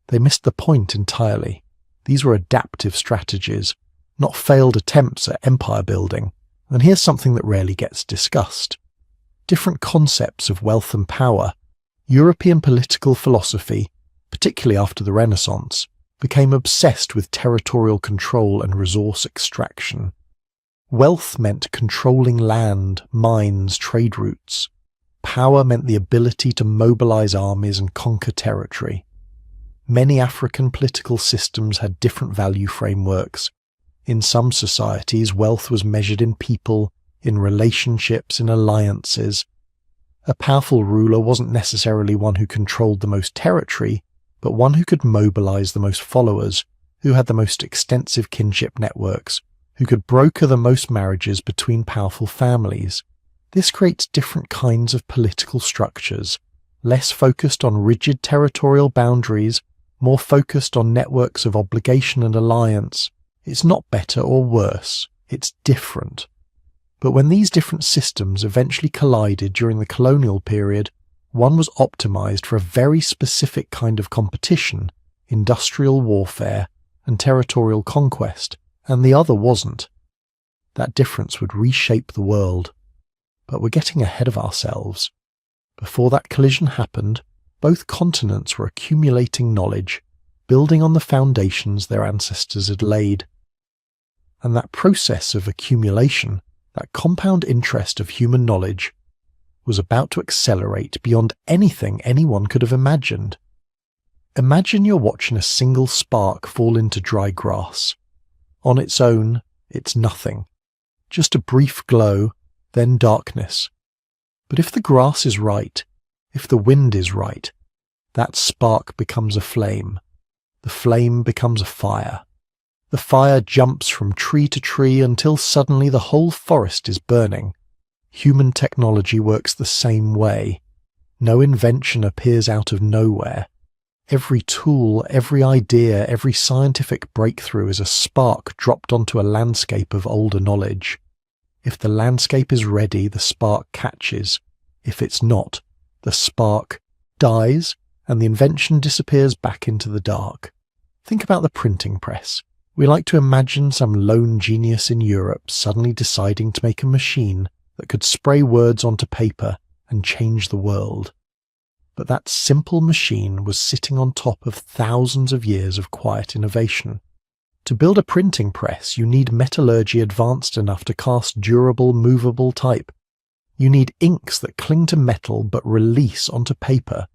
They missed the point entirely. These were adaptive strategies, not failed attempts at empire building. And here's something that rarely gets discussed. Different concepts of wealth and power. European political philosophy, particularly after the Renaissance, became obsessed with territorial control and resource extraction. Wealth meant controlling land, mines, trade routes. Power meant the ability to mobilize armies and conquer territory. Many African political systems had different value frameworks. In some societies, wealth was measured in people, in relationships, in alliances. A powerful ruler wasn't necessarily one who controlled the most territory, but one who could mobilize the most followers, who had the most extensive kinship networks, who could broker the most marriages between powerful families. This creates different kinds of political structures, less focused on rigid territorial boundaries, more focused on networks of obligation and alliance. It's not better or worse, it's different. But when these different systems eventually collided during the colonial period, one was optimized for a very specific kind of competition, industrial warfare and territorial conquest, and the other wasn't. That difference would reshape the world. But we're getting ahead of ourselves. Before that collision happened, both continents were accumulating knowledge, building on the foundations their ancestors had laid. And that process of accumulation, that compound interest of human knowledge, was about to accelerate beyond anything anyone could have imagined. Imagine you're watching a single spark fall into dry grass. On its own, it's nothing. Just a brief glow, then darkness. But if the grass is right, if the wind is right, that spark becomes a flame. The flame becomes a fire. The fire jumps from tree to tree until suddenly the whole forest is burning. Human technology works the same way. No invention appears out of nowhere. Every tool, every idea, every scientific breakthrough is a spark dropped onto a landscape of older knowledge. If the landscape is ready, the spark catches. If it's not, the spark dies and the invention disappears back into the dark. Think about the printing press. We like to imagine some lone genius in Europe suddenly deciding to make a machine that could spray words onto paper and change the world. But that simple machine was sitting on top of thousands of years of quiet innovation. To build a printing press, you need metallurgy advanced enough to cast durable, movable type. You need inks that cling to metal but release onto paper.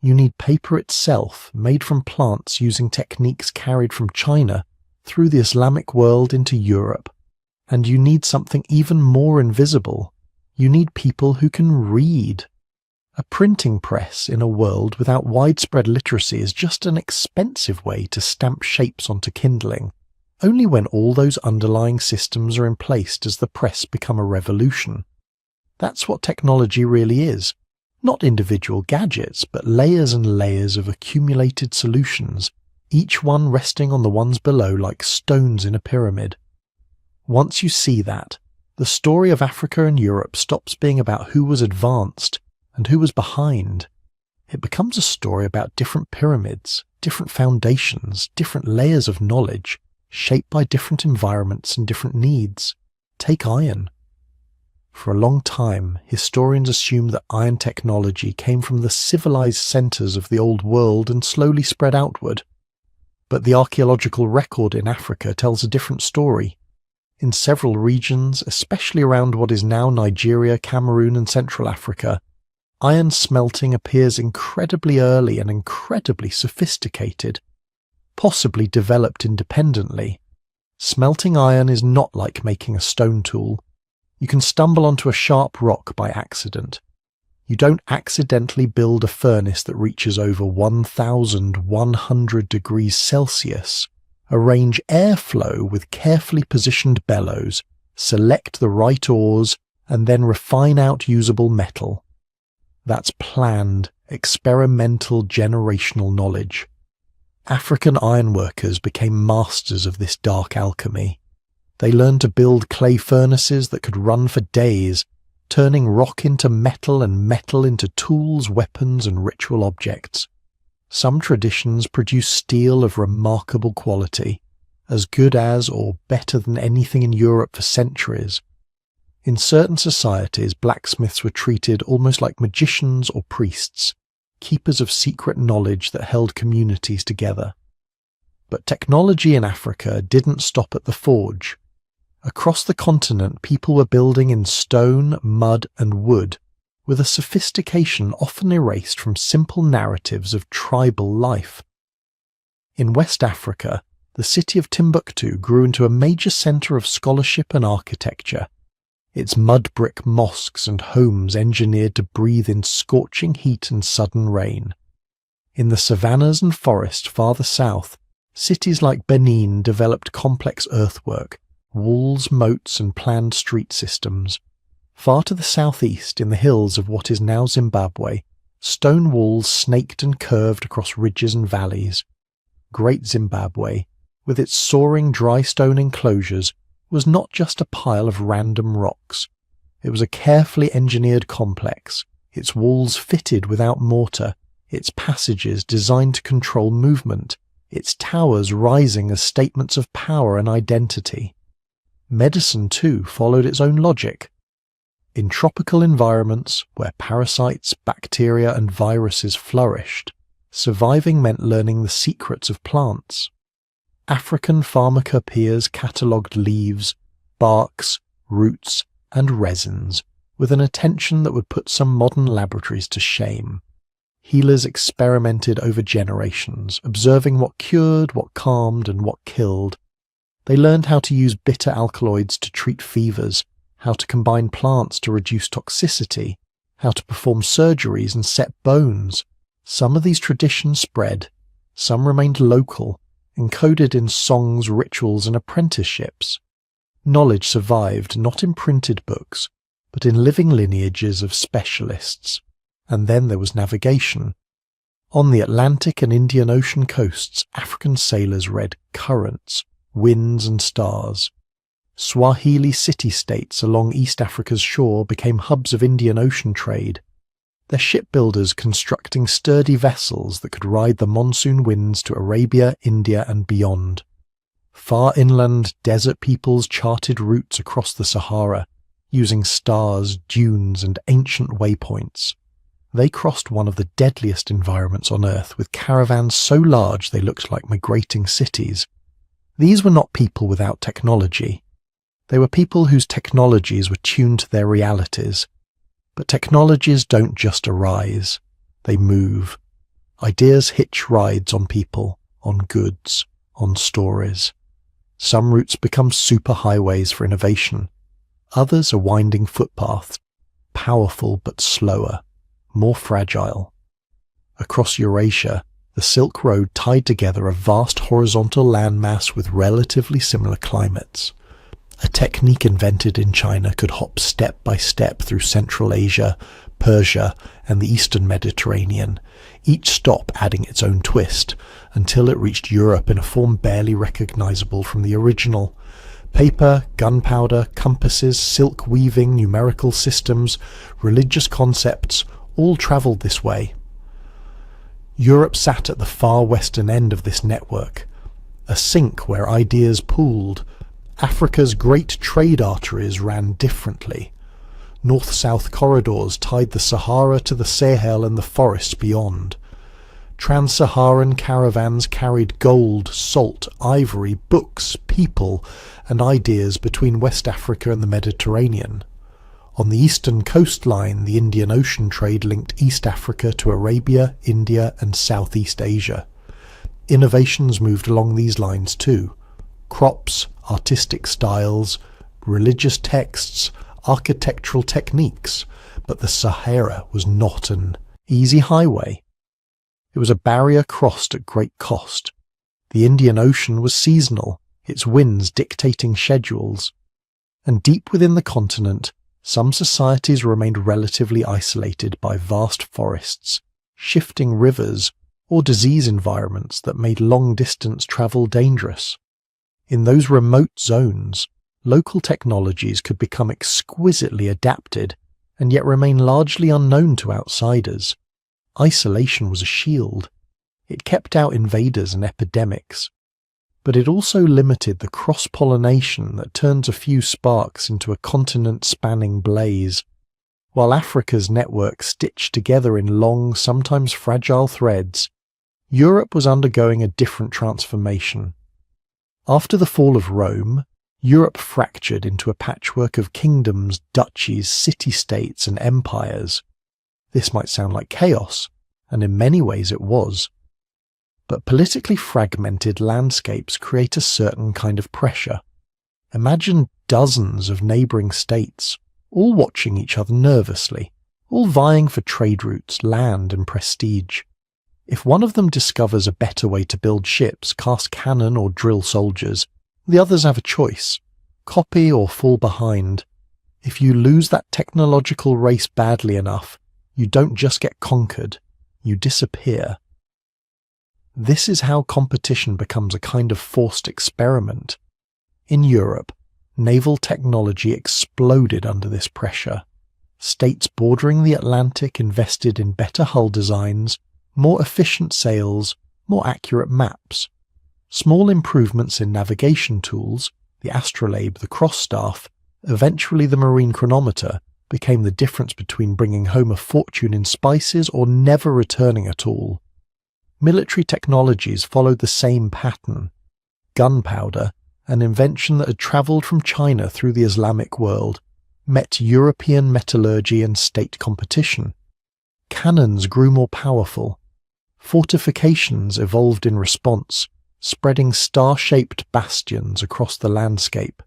You need paper itself, made from plants using techniques carried from China through the Islamic world into Europe. And you need something even more invisible. You need people who can read. A printing press in a world without widespread literacy is just an expensive way to stamp shapes onto kindling. Only when all those underlying systems are in place does the press become a revolution. That's what technology really is. Not individual gadgets, but layers and layers of accumulated solutions, each one resting on the ones below like stones in a pyramid. Once you see that, the story of Africa and Europe stops being about who was advanced and who was behind. It becomes a story about different pyramids, different foundations, different layers of knowledge, shaped by different environments and different needs. Take iron. For a long time, historians assumed that iron technology came from the civilized centers of the old world and slowly spread outward. But the archaeological record in Africa tells a different story. In several regions, especially around what is now Nigeria, Cameroon and Central Africa, iron smelting appears incredibly early and incredibly sophisticated, possibly developed independently. Smelting iron is not like making a stone tool. You can stumble onto a sharp rock by accident. You don't accidentally build a furnace that reaches over 1,100 degrees Celsius, arrange airflow with carefully positioned bellows, select the right ores, and then refine out usable metal. That's planned, experimental generational knowledge. African ironworkers became masters of this dark alchemy. They learned to build clay furnaces that could run for days, turning rock into metal and metal into tools, weapons, and ritual objects. Some traditions produce steel of remarkable quality, as good as or better than anything in Europe for centuries. In certain societies, blacksmiths were treated almost like magicians or priests, keepers of secret knowledge that held communities together. But technology in Africa didn't stop at the forge. Across the continent, people were building in stone, mud, and wood, with a sophistication often erased from simple narratives of tribal life. In West Africa, the city of Timbuktu grew into a major centre of scholarship and architecture, its mud brick mosques and homes engineered to breathe in scorching heat and sudden rain. In the savannas and forest farther south, cities like Benin developed complex earthwork, walls, moats, and planned street systems. Far to the southeast, in the hills of what is now Zimbabwe, stone walls snaked and curved across ridges and valleys. Great Zimbabwe, with its soaring dry stone enclosures, was not just a pile of random rocks. It was a carefully engineered complex, its walls fitted without mortar, its passages designed to control movement, its towers rising as statements of power and identity. Medicine, too, followed its own logic. In tropical environments where parasites, bacteria, and viruses flourished, surviving meant learning the secrets of plants. African pharmacopoeias catalogued leaves, barks, roots, and resins with an attention that would put some modern laboratories to shame. Healers experimented over generations, observing what cured, what calmed, and what killed. They learned how to use bitter alkaloids to treat fevers, how to combine plants to reduce toxicity, how to perform surgeries and set bones. Some of these traditions spread, some remained local, encoded in songs, rituals, and apprenticeships. Knowledge survived not in printed books, but in living lineages of specialists. And then there was navigation. On the Atlantic and Indian Ocean coasts, African sailors read currents, winds, and stars. Swahili city-states along East Africa's shore became hubs of Indian Ocean trade, their shipbuilders constructing sturdy vessels that could ride the monsoon winds to Arabia, India, and beyond. Far inland, desert peoples charted routes across the Sahara, using stars, dunes, and ancient waypoints. They crossed one of the deadliest environments on Earth with caravans so large they looked like migrating cities. These were not people without technology. They were people whose technologies were tuned to their realities. But technologies don't just arise, they move. Ideas hitch rides on people, on goods, on stories. Some routes become superhighways for innovation. Others are winding footpaths, powerful but slower, more fragile. Across Eurasia, the Silk Road tied together a vast horizontal landmass with relatively similar climates. A technique invented in China could hop step by step through Central Asia, Persia, and the Eastern Mediterranean, each stop adding its own twist, until it reached Europe in a form barely recognizable from the original. Paper, gunpowder, compasses, silk weaving, numerical systems, religious concepts, all travelled this way. Europe sat at the far western end of this network, a sink where ideas pooled. Africa's great trade arteries ran differently. North-south corridors tied the Sahara to the Sahel and the forests beyond. Trans-Saharan caravans carried gold, salt, ivory, books, people, and ideas between West Africa and the Mediterranean. On the eastern coastline, the Indian Ocean trade linked East Africa to Arabia, India, and Southeast Asia. Innovations moved along these lines too. Crops, artistic styles, religious texts, architectural techniques, but the Sahara was not an easy highway. It was a barrier crossed at great cost. The Indian Ocean was seasonal, its winds dictating schedules. And deep within the continent, some societies remained relatively isolated by vast forests, shifting rivers, or disease environments that made long-distance travel dangerous. In those remote zones, local technologies could become exquisitely adapted and yet remain largely unknown to outsiders. Isolation was a shield. It kept out invaders and epidemics. But it also limited the cross-pollination that turns a few sparks into a continent-spanning blaze. While Africa's network stitched together in long, sometimes fragile threads, Europe was undergoing a different transformation. After the fall of Rome, Europe fractured into a patchwork of kingdoms, duchies, city-states, and empires. This might sound like chaos, and in many ways it was. But politically fragmented landscapes create a certain kind of pressure. Imagine dozens of neighbouring states, all watching each other nervously, all vying for trade routes, land, and prestige. If one of them discovers a better way to build ships, cast cannon, or drill soldiers, the others have a choice: copy or fall behind. If you lose that technological race badly enough, you don't just get conquered, you disappear. This is how competition becomes a kind of forced experiment. In Europe, naval technology exploded under this pressure. States bordering the Atlantic invested in better hull designs, more efficient sails, more accurate maps. Small improvements in navigation tools, the astrolabe, the cross-staff, eventually the marine chronometer, became the difference between bringing home a fortune in spices or never returning at all. Military technologies followed the same pattern. Gunpowder, an invention that had travelled from China through the Islamic world, met European metallurgy and state competition. Cannons grew more powerful. Fortifications evolved in response, spreading star-shaped bastions across the landscape.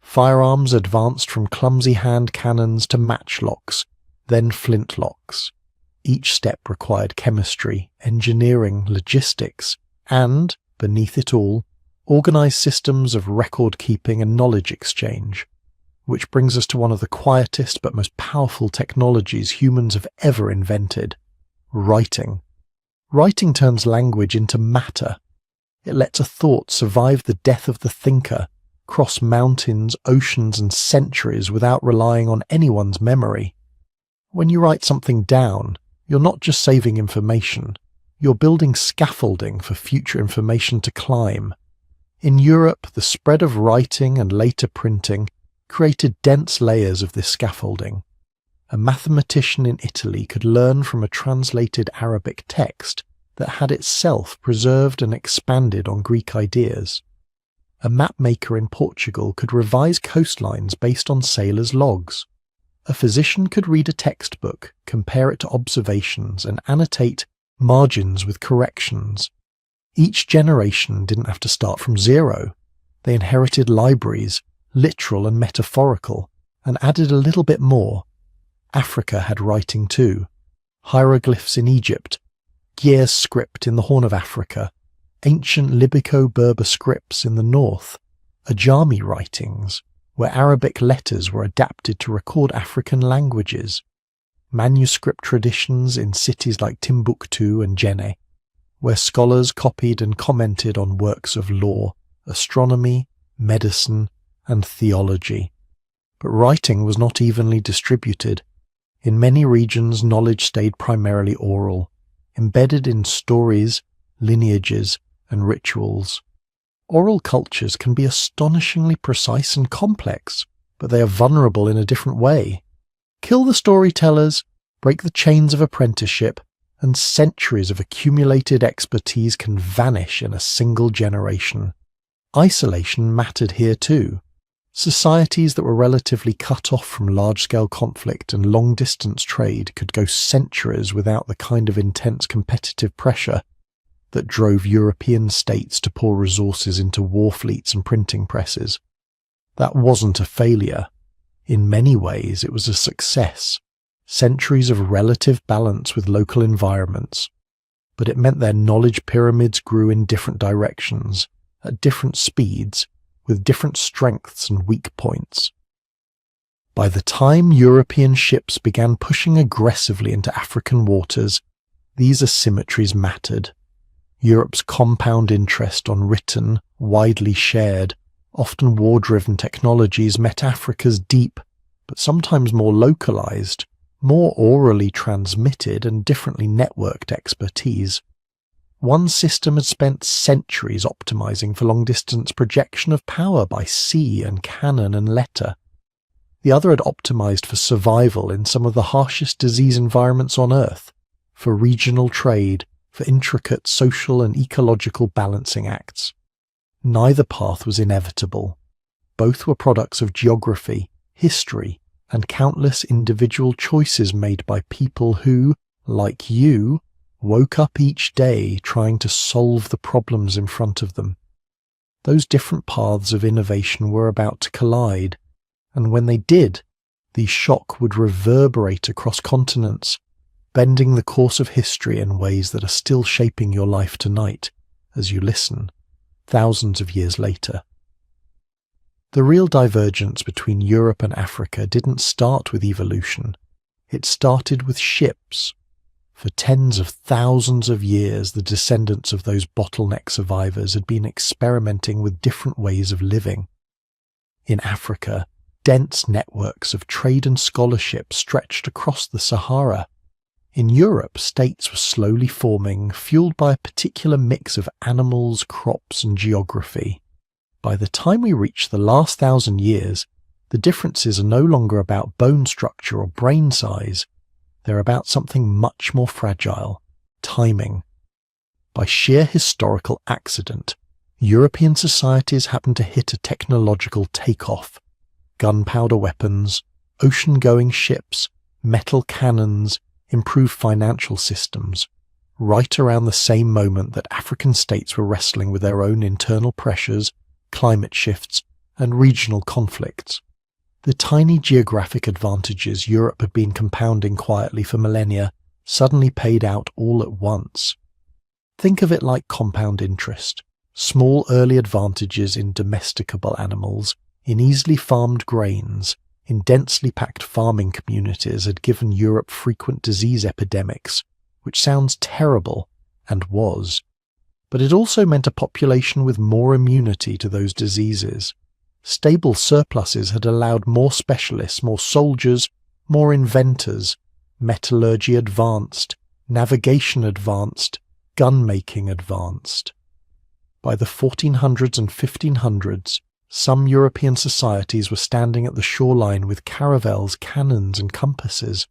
Firearms advanced from clumsy hand cannons to matchlocks, then flintlocks. Each step required chemistry, engineering, logistics, and, beneath it all, organised systems of record-keeping and knowledge exchange. Which brings us to one of the quietest but most powerful technologies humans have ever invented: writing. Writing turns language into matter. It lets a thought survive the death of the thinker, cross mountains, oceans, and centuries without relying on anyone's memory. When you write something down, you're not just saving information, you're building scaffolding for future information to climb. In Europe, the spread of writing and later printing created dense layers of this scaffolding. A mathematician in Italy could learn from a translated Arabic text that had itself preserved and expanded on Greek ideas. A mapmaker in Portugal could revise coastlines based on sailors' logs. A physician could read a textbook, compare it to observations, and annotate margins with corrections. Each generation didn't have to start from zero. They inherited libraries, literal and metaphorical, and added a little bit more. Africa had writing too. Hieroglyphs in Egypt, Gier script in the Horn of Africa, ancient Libico-Berber scripts in the north, Ajami writings, where Arabic letters were adapted to record African languages, manuscript traditions in cities like Timbuktu and Jenne, where scholars copied and commented on works of law, astronomy, medicine, and theology. But writing was not evenly distributed. In many regions, knowledge stayed primarily oral, embedded in stories, lineages, and rituals. Oral cultures can be astonishingly precise and complex, but they are vulnerable in a different way. Kill the storytellers, break the chains of apprenticeship, and centuries of accumulated expertise can vanish in a single generation. Isolation mattered here too. Societies that were relatively cut off from large-scale conflict and long-distance trade could go centuries without the kind of intense competitive pressure that drove European states to pour resources into war fleets and printing presses. That wasn't a failure. In many ways, it was a success. Centuries of relative balance with local environments. But it meant their knowledge pyramids grew in different directions, at different speeds, with different strengths and weak points. By the time European ships began pushing aggressively into African waters, these asymmetries mattered. Europe's compound interest on written, widely shared, often war-driven technologies met Africa's deep, but sometimes more localized, more orally transmitted and differently networked expertise. One system had spent centuries optimizing for long-distance projection of power by sea and cannon and letter. The other had optimized for survival in some of the harshest disease environments on Earth, for regional trade, for intricate social and ecological balancing acts. Neither path was inevitable. Both were products of geography, history, and countless individual choices made by people who, like you, woke up each day trying to solve the problems in front of them. Those different paths of innovation were about to collide, and when they did, the shock would reverberate across continents, bending the course of history in ways that are still shaping your life tonight as you listen, thousands of years later. The real divergence between Europe and Africa didn't start with evolution. It started with ships. For tens of thousands of years, the descendants of those bottleneck survivors had been experimenting with different ways of living. In Africa, dense networks of trade and scholarship stretched across the Sahara. In Europe, states were slowly forming, fueled by a particular mix of animals, crops, and geography. By the time we reach the last 1,000 years, the differences are no longer about bone structure or brain size. They're about something much more fragile: timing. By sheer historical accident, European societies happened to hit a technological takeoff. Gunpowder weapons, ocean-going ships, metal cannons, improved financial systems, right around the same moment that African states were wrestling with their own internal pressures, climate shifts, and regional conflicts. The tiny geographic advantages Europe had been compounding quietly for millennia suddenly paid out all at once. Think of it like compound interest. Small early advantages in domesticable animals, in easily farmed grains, in densely packed farming communities had given Europe frequent disease epidemics, which sounds terrible, and was. But it also meant a population with more immunity to those diseases. Stable surpluses had allowed more specialists, more soldiers, more inventors, metallurgy advanced, navigation advanced, gun-making advanced. By the 1400s and 1500s, some European societies were standing at the shoreline with caravels, cannons, and compasses.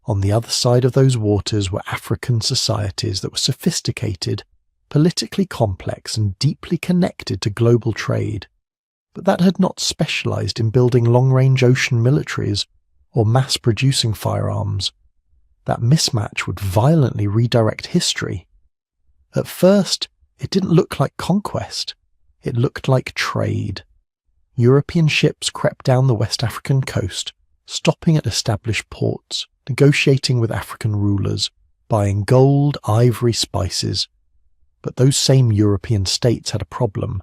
On the other side of those waters were African societies that were sophisticated, politically complex, and deeply connected to global trade, but that had not specialized in building long-range ocean militaries or mass-producing firearms. That mismatch would violently redirect history. At first, it didn't look like conquest. It looked like trade. European ships crept down the West African coast, stopping at established ports, negotiating with African rulers, buying gold, ivory, spices. But those same European states had a problem.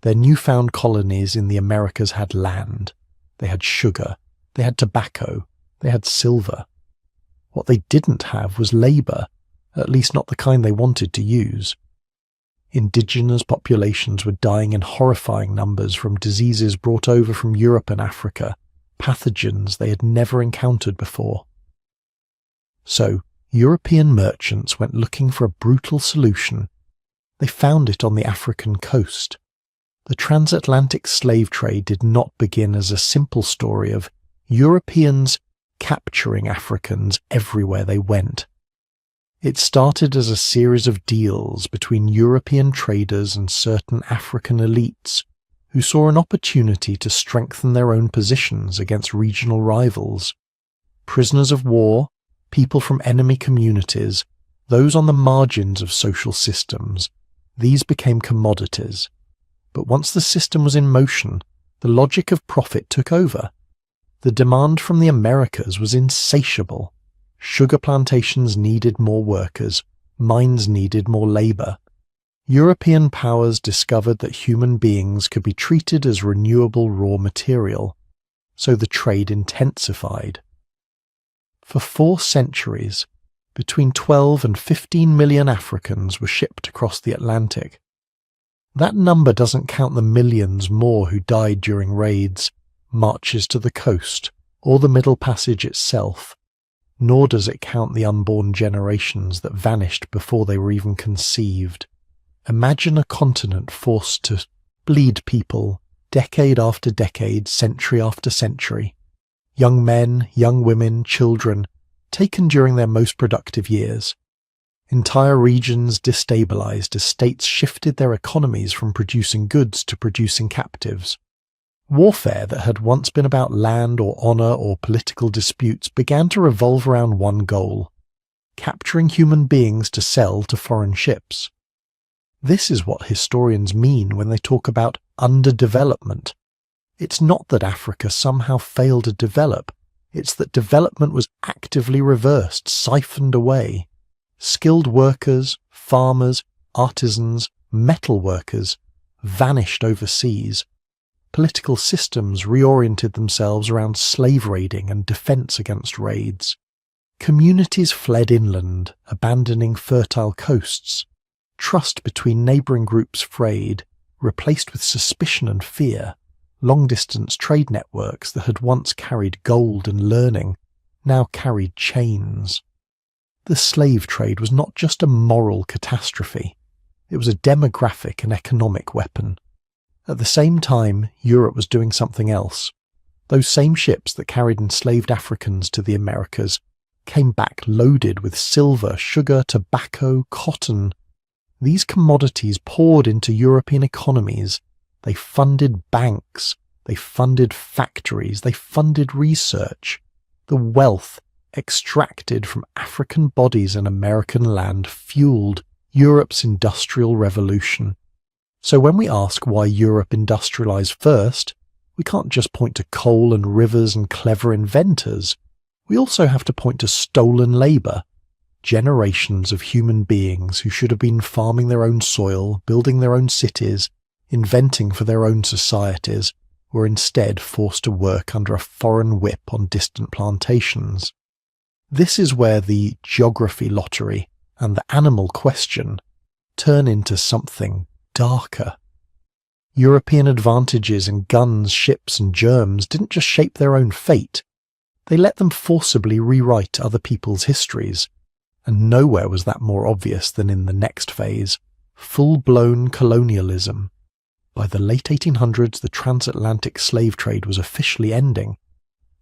Their newfound colonies in the Americas had land. They had sugar. They had tobacco. They had silver. What they didn't have was labour, at least not the kind they wanted to use. Indigenous populations were dying in horrifying numbers from diseases brought over from Europe and Africa, pathogens they had never encountered before. So, European merchants went looking for a brutal solution. They found it on the African coast. The transatlantic slave trade did not begin as a simple story of Europeans capturing Africans everywhere they went. It started as a series of deals between European traders and certain African elites who saw an opportunity to strengthen their own positions against regional rivals. Prisoners of war, people from enemy communities, those on the margins of social systems, these became commodities. But once the system was in motion, the logic of profit took over. The demand from the Americas was insatiable. Sugar plantations needed more workers, mines needed more labour. European powers discovered that human beings could be treated as renewable raw material, so the trade intensified. For 4 centuries, between 12 and 15 million Africans were shipped across the Atlantic. That number doesn't count the millions more who died during raids, marches to the coast, or the Middle Passage itself, nor does it count the unborn generations that vanished before they were even conceived. Imagine a continent forced to bleed people, decade after decade, century after century. Young men, young women, children, taken during their most productive years. Entire regions destabilized as states shifted their economies from producing goods to producing captives. Warfare that had once been about land or honor or political disputes began to revolve around one goal: capturing human beings to sell to foreign ships. This is what historians mean when they talk about underdevelopment. It's not that Africa somehow failed to develop, it's that development was actively reversed, siphoned away. Skilled workers, farmers, artisans, metal workers vanished overseas. Political systems reoriented themselves around slave raiding and defense against raids. Communities fled inland, abandoning fertile coasts. Trust between neighbouring groups frayed, replaced with suspicion and fear. Long-distance trade networks that had once carried gold and learning now carried chains. The slave trade was not just a moral catastrophe, it was a demographic and economic weapon. At the same time, Europe was doing something else. Those same ships that carried enslaved Africans to the Americas came back loaded with silver, sugar, tobacco, cotton. These commodities poured into European economies. They funded banks, they funded factories, they funded research. The wealth extracted from African bodies and American land fueled Europe's industrial revolution. So when we ask why Europe industrialized first, we can't just point to coal and rivers and clever inventors. We also have to point to stolen labor. Generations of human beings who should have been farming their own soil, building their own cities, inventing for their own societies, were instead forced to work under a foreign whip on distant plantations. This is where the geography lottery and the animal question turn into something darker. European advantages in guns, ships and germs didn't just shape their own fate, they let them forcibly rewrite other people's histories, and nowhere was that more obvious than in the next phase, full-blown colonialism. By the late 1800s, the transatlantic slave trade was officially ending,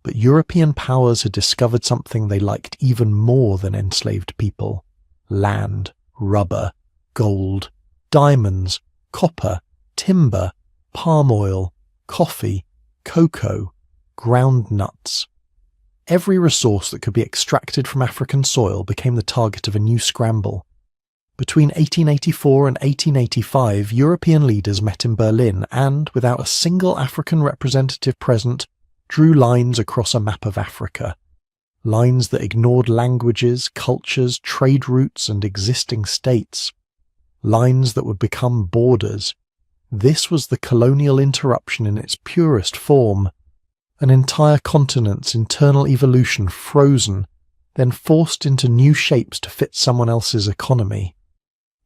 but European powers had discovered something they liked even more than enslaved people: land, rubber, gold, diamonds, copper, timber, palm oil, coffee, cocoa, ground nuts. Every resource that could be extracted from African soil became the target of a new scramble. Between 1884 and 1885, European leaders met in Berlin and, without a single African representative present, drew lines across a map of Africa. Lines that ignored languages, cultures, trade routes, and existing states. Lines that would become borders. This was the colonial interruption in its purest form. An entire continent's internal evolution frozen, then forced into new shapes to fit someone else's economy.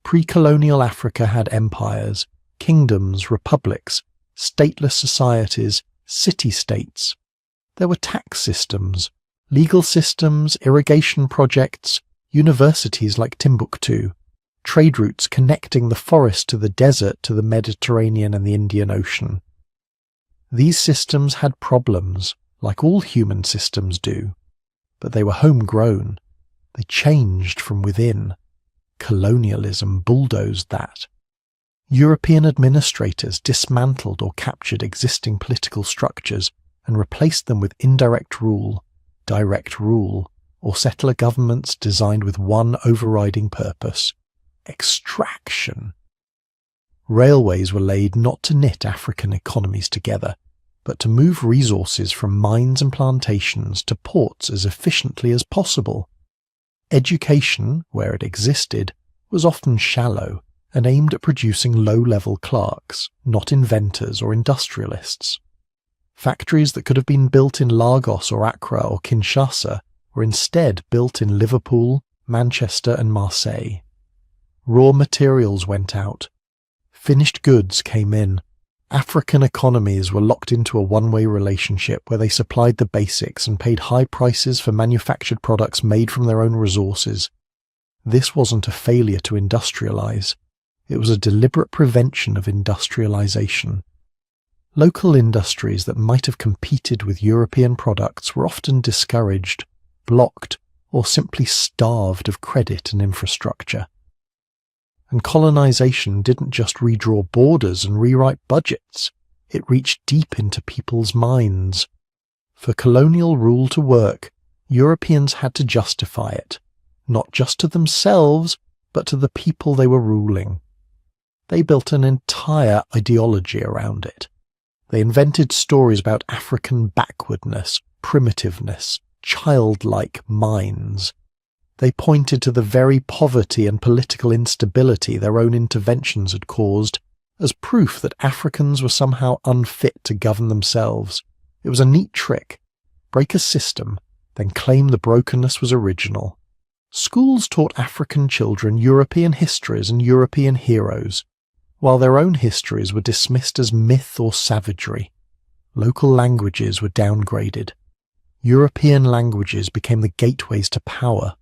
Pre-colonial Africa had empires, kingdoms, republics, stateless societies, city-states. There were tax systems, legal systems, irrigation projects, universities like Timbuktu, trade routes connecting the forest to the desert to the Mediterranean and the Indian Ocean. These systems had problems, like all human systems do, but they were homegrown. They changed from within. Colonialism bulldozed that. European administrators dismantled or captured existing political structures and replaced them with indirect rule, direct rule, or settler governments designed with one overriding purpose: extraction. Railways were laid not to knit African economies together, but to move resources from mines and plantations to ports as efficiently as possible. Education, where it existed, was often shallow and aimed at producing low-level clerks, not inventors or industrialists. Factories that could have been built in Lagos or Accra or Kinshasa were instead built in Liverpool, Manchester and Marseille. Raw materials went out. Finished goods came in. African economies were locked into a one-way relationship where they supplied the basics and paid high prices for manufactured products made from their own resources. This wasn't a failure to industrialize. It was a deliberate prevention of industrialization. Local industries that might have competed with European products were often discouraged, blocked, or simply starved of credit and infrastructure. And colonization didn't just redraw borders and rewrite budgets. It reached deep into people's minds. For colonial rule to work, Europeans had to justify it, not just to themselves, but to the people they were ruling. They built an entire ideology around it. They invented stories about African backwardness, primitiveness, childlike minds. They pointed to the very poverty and political instability their own interventions had caused as proof that Africans were somehow unfit to govern themselves. It was a neat trick. Break a system, then claim the brokenness was original. Schools taught African children European histories and European heroes, while their own histories were dismissed as myth or savagery. Local languages were downgraded. European languages became the gateways to power.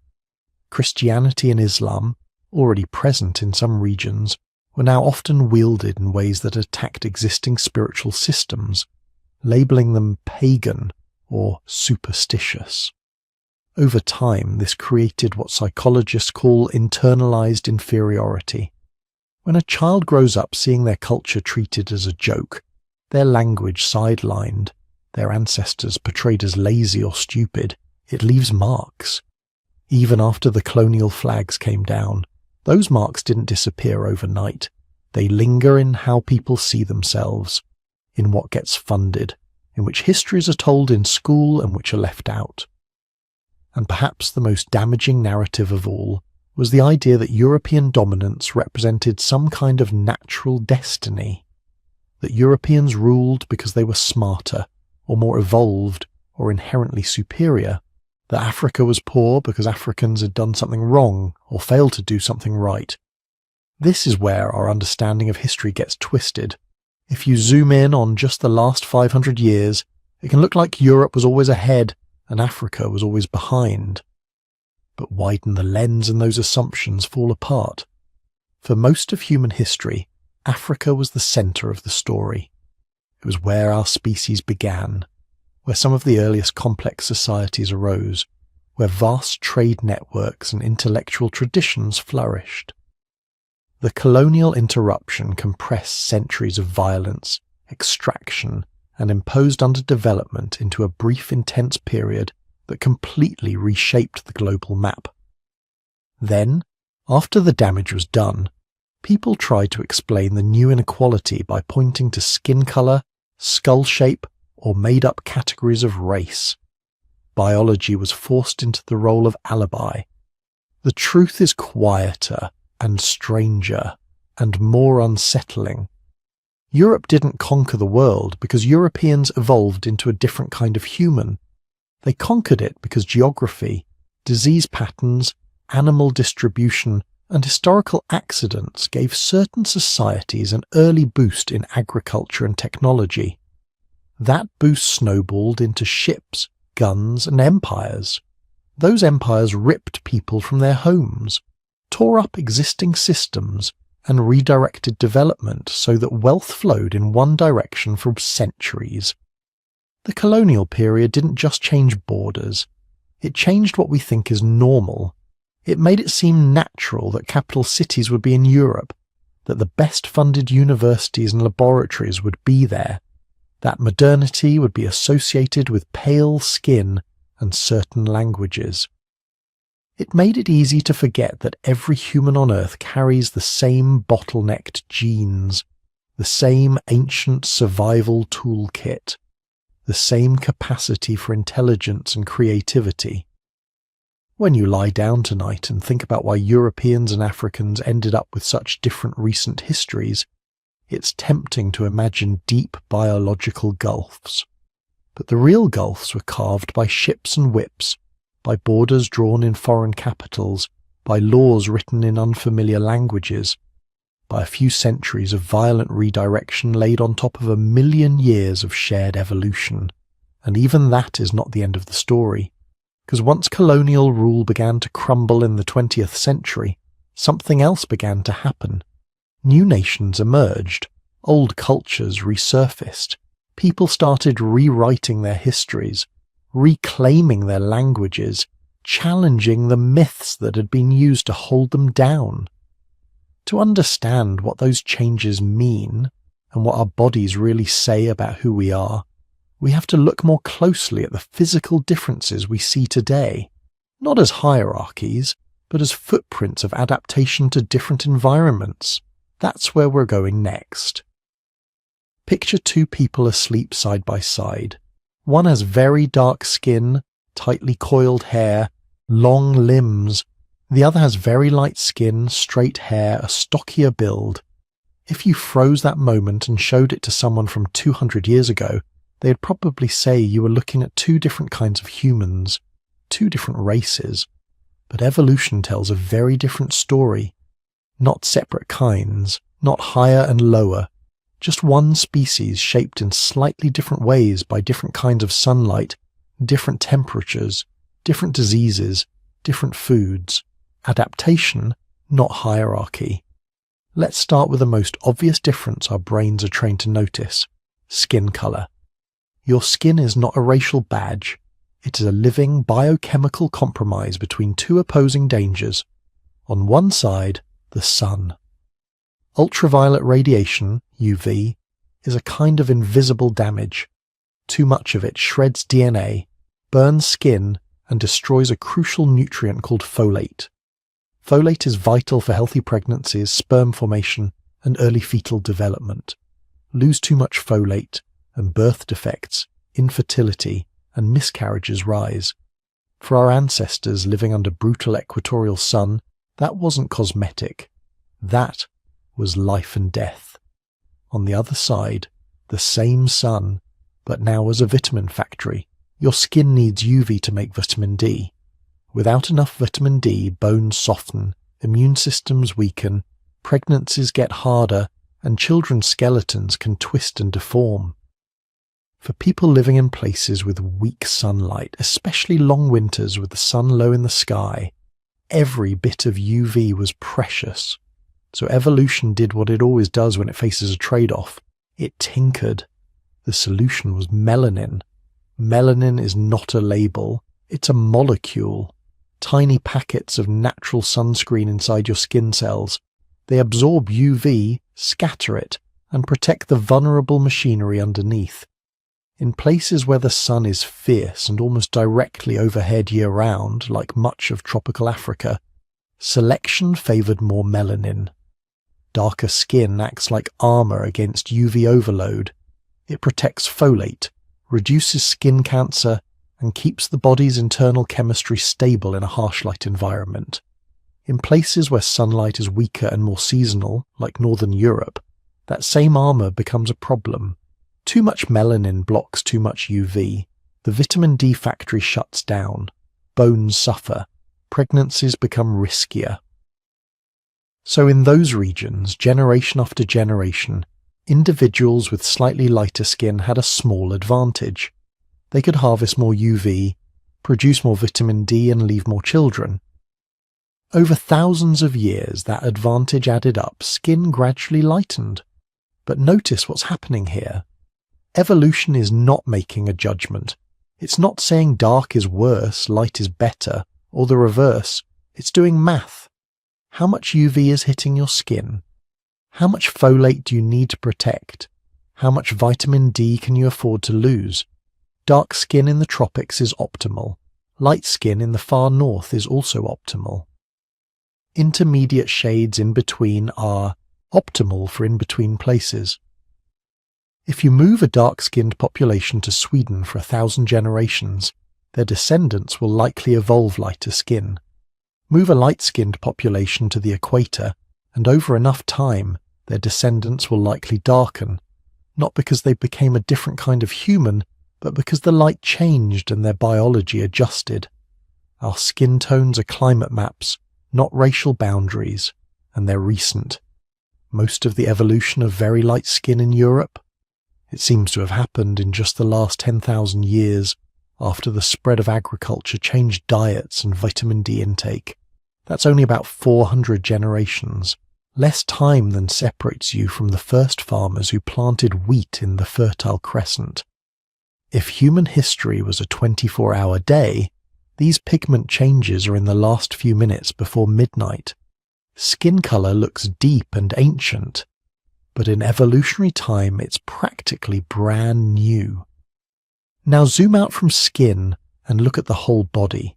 Christianity and Islam, already present in some regions, were now often wielded in ways that attacked existing spiritual systems, labeling them pagan or superstitious. Over time, this created what psychologists call internalized inferiority. When a child grows up seeing their culture treated as a joke, their language sidelined, their ancestors portrayed as lazy or stupid, it leaves marks. Even after the colonial flags came down, those marks didn't disappear overnight. They linger in how people see themselves, in what gets funded, in which histories are told in school and which are left out. And perhaps the most damaging narrative of all was the idea that European dominance represented some kind of natural destiny, that Europeans ruled because they were smarter, or more evolved, or inherently superior, that Africa was poor because Africans had done something wrong or failed to do something right. This is where our understanding of history gets twisted. If you zoom in on just the last 500 years, it can look like Europe was always ahead and Africa was always behind. But widen the lens and those assumptions fall apart. For most of human history, Africa was the center of the story. It was where our species began, where some of the earliest complex societies arose, where vast trade networks and intellectual traditions flourished. The colonial interruption compressed centuries of violence, extraction, and imposed underdevelopment into a brief, intense period that completely reshaped the global map. Then, after the damage was done, people tried to explain the new inequality by pointing to skin color, skull shape, or made-up categories of race. Biology was forced into the role of alibi. The truth is quieter and stranger and more unsettling. Europe didn't conquer the world because Europeans evolved into a different kind of human. They conquered it because geography, disease patterns, animal distribution, and historical accidents gave certain societies an early boost in agriculture and technology. That boost snowballed into ships, guns, and empires. Those empires ripped people from their homes, tore up existing systems, and redirected development so that wealth flowed in one direction for centuries. The colonial period didn't just change borders, it changed what we think is normal It made it seem natural that capital cities would be in Europe, that the best-funded universities and laboratories would be there, that modernity would be associated with pale skin and certain languages. It made it easy to forget that every human on Earth carries the same bottlenecked genes, the same ancient survival toolkit, the same capacity for intelligence and creativity. When you lie down tonight and think about why Europeans and Africans ended up with such different recent histories, it's tempting to imagine deep biological gulfs. But the real gulfs were carved by ships and whips, by borders drawn in foreign capitals, by laws written in unfamiliar languages, by a few centuries of violent redirection laid on top of 1,000,000 years of shared evolution. And even that is not the end of the story, because once colonial rule began to crumble in the 20th century, something else began to happen. New nations emerged, old cultures resurfaced, people started rewriting their histories, reclaiming their languages, challenging the myths that had been used to hold them down. To understand what those changes mean, and what our bodies really say about who we are, we have to look more closely at the physical differences we see today, not as hierarchies, but as footprints of adaptation to different environments. That's where we're going next. Picture two people asleep side by side. One has very dark skin, tightly coiled hair, long limbs. The other has very light skin, straight hair, a stockier build. If you froze that moment and showed it to someone from 200 years ago, they'd probably say you were looking at two different kinds of humans, two different races. But evolution tells a very different story. Not separate kinds, not higher and lower, just one species shaped in slightly different ways by different kinds of sunlight, different temperatures, different diseases, different foods. Adaptation, not hierarchy. Let's start with the most obvious difference our brains are trained to notice: skin color. Your skin is not a racial badge. It is a living biochemical compromise between two opposing dangers. On one side, the sun. Ultraviolet radiation, UV, is a kind of invisible damage. Too much of it shreds DNA, burns skin, and destroys a crucial nutrient called folate. Folate is vital for healthy pregnancies, sperm formation, and early fetal development. Lose too much folate, and birth defects, infertility, and miscarriages rise. For our ancestors living under brutal equatorial sun, that wasn't cosmetic. That was life and death. On the other side, the same sun, but now as a vitamin factory. Your skin needs UV to make vitamin D. Without enough vitamin D, bones soften, immune systems weaken, pregnancies get harder, and children's skeletons can twist and deform. For people living in places with weak sunlight, especially long winters with the sun low in the sky, every bit of UV was precious. So evolution did what it always does when it faces a trade-off. It tinkered. The solution was melanin. Melanin is not a label. It's a molecule. Tiny packets of natural sunscreen inside your skin cells. They absorb UV, scatter it, and protect the vulnerable machinery underneath. In places where the sun is fierce and almost directly overhead year-round, like much of tropical Africa, selection favoured more melanin. Darker skin acts like armour against UV overload. It protects folate, reduces skin cancer, and keeps the body's internal chemistry stable in a harsh light environment. In places where sunlight is weaker and more seasonal, like Northern Europe, that same armour becomes a problem. Too much melanin blocks too much UV. The vitamin D factory shuts down. Bones suffer. Pregnancies become riskier. So in those regions, generation after generation, individuals with slightly lighter skin had a small advantage. They could harvest more UV, produce more vitamin D, and leave more children. Over thousands of years, that advantage added up, skin gradually lightened. But notice what's happening here. Evolution is not making a judgment. It's not saying dark is worse, light is better, or the reverse. It's doing math. How much UV is hitting your skin? How much folate do you need to protect? How much vitamin D can you afford to lose? Dark skin in the tropics is optimal. Light skin in the far north is also optimal. Intermediate shades in between are optimal for in-between places. If you move a dark-skinned population to Sweden for 1,000 generations, their descendants will likely evolve lighter skin. Move a light-skinned population to the equator, and over enough time, their descendants will likely darken, not because they became a different kind of human, but because the light changed and their biology adjusted. Our skin tones are climate maps, not racial boundaries, and they're recent. Most of the evolution of very light skin in Europe, it seems to have happened in just the last 10,000 years after the spread of agriculture changed diets and vitamin D intake. That's only about 400 generations, less time than separates you from the first farmers who planted wheat in the Fertile Crescent. If human history was a 24-hour day, these pigment changes are in the last few minutes before midnight. Skin color looks deep and ancient, but in evolutionary time it's practically brand new. Now zoom out from skin and look at the whole body.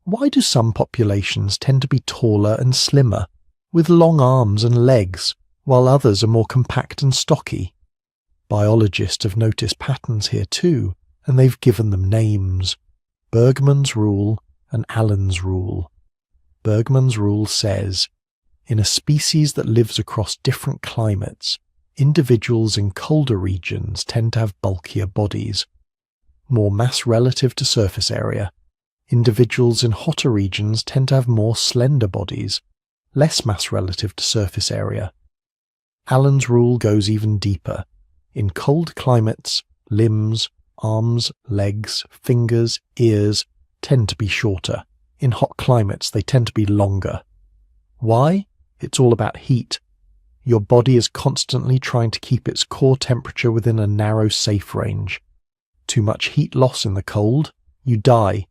Why do some populations tend to be taller and slimmer, with long arms and legs, while others are more compact and stocky? Biologists have noticed patterns here too, and they've given them names. Bergmann's rule and Allen's rule. Bergmann's rule says, in a species that lives across different climates, individuals in colder regions tend to have bulkier bodies, more mass relative to surface area. Individuals in hotter regions tend to have more slender bodies, less mass relative to surface area. Allen's rule goes even deeper. In cold climates, limbs, arms, legs, fingers, ears tend to be shorter. In hot climates, they tend to be longer. Why? It's all about heat. Your body is constantly trying to keep its core temperature within a narrow, safe range. Too much heat loss in the cold, you die.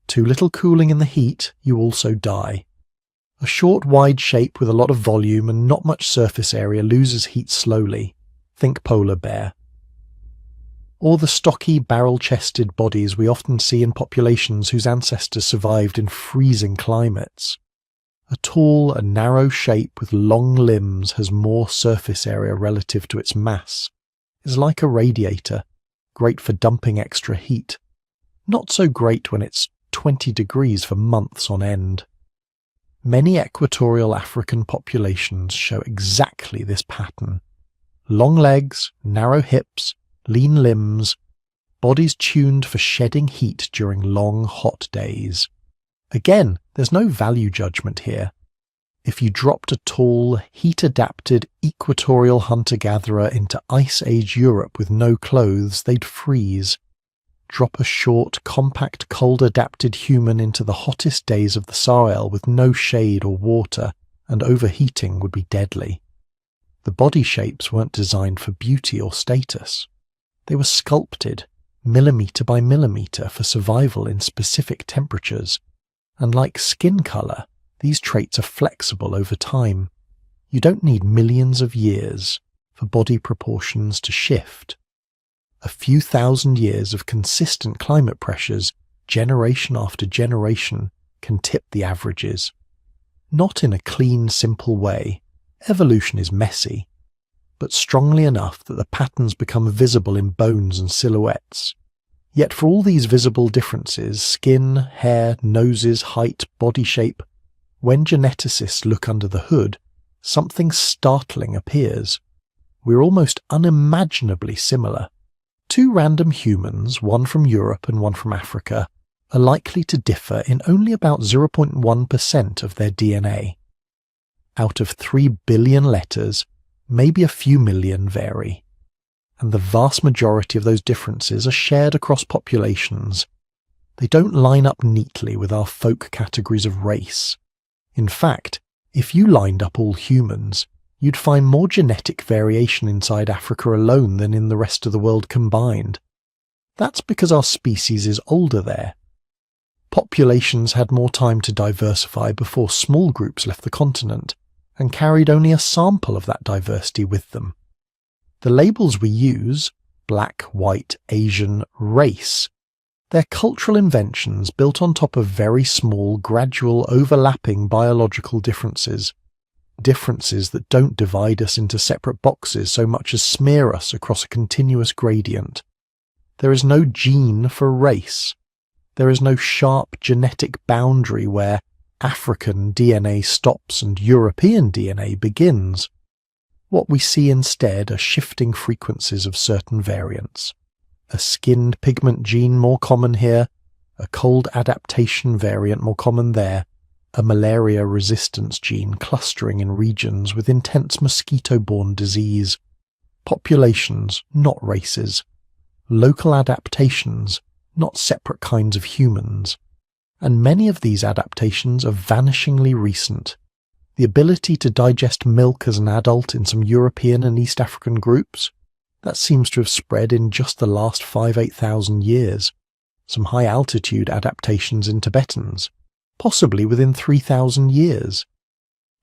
Too little cooling in the heat, you also die. A short, wide shape with a lot of volume and not much surface area loses heat slowly. Think polar bear. Or the stocky, barrel-chested bodies we often see in populations whose ancestors survived in freezing climates. A tall and narrow shape with long limbs has more surface area relative to its mass. It's like a radiator, great for dumping extra heat. Not so great when it's 20 degrees for months on end. Many equatorial African populations show exactly this pattern. Long legs, narrow hips, lean limbs, bodies tuned for shedding heat during long, hot days. Again, there's no value judgment here. If you dropped a tall, heat-adapted equatorial hunter-gatherer into Ice Age Europe with no clothes, they'd freeze. Drop a short, compact, cold-adapted human into the hottest days of the Sahel with no shade or water, and overheating would be deadly. The body shapes weren't designed for beauty or status. They were sculpted, millimetre by millimetre, for survival in specific temperatures. And like skin colour, these traits are flexible over time. You don't need millions of years for body proportions to shift. A few thousand years of consistent climate pressures, generation after generation, can tip the averages. Not in a clean, simple way. Evolution is messy, but strongly enough that the patterns become visible in bones and silhouettes. Yet for all these visible differences, skin, hair, noses, height, body shape, when geneticists look under the hood, something startling appears. We're almost unimaginably similar. Two random humans, one from Europe and one from Africa, are likely to differ in only about 0.1% of their DNA. Out of 3 billion letters, maybe a few million vary. And the vast majority of those differences are shared across populations. They don't line up neatly with our folk categories of race. In fact, if you lined up all humans, you'd find more genetic variation inside Africa alone than in the rest of the world combined. That's because our species is older there. Populations had more time to diversify before small groups left the continent, and carried only a sample of that diversity with them. The labels we use, black, white, Asian, race, they're cultural inventions built on top of very small, gradual, overlapping biological differences. Differences that don't divide us into separate boxes so much as smear us across a continuous gradient. There is no gene for race. There is no sharp genetic boundary where African DNA stops and European DNA begins. What we see instead are shifting frequencies of certain variants. A skinned pigment gene more common here, a cold adaptation variant more common there, a malaria resistance gene clustering in regions with intense mosquito-borne disease. Populations, not races. Local adaptations, not separate kinds of humans. And many of these adaptations are vanishingly recent. The ability to digest milk as an adult in some European and East African groups, that seems to have spread in just the last 8,000 years. Some high-altitude adaptations in Tibetans, possibly within 3,000 years.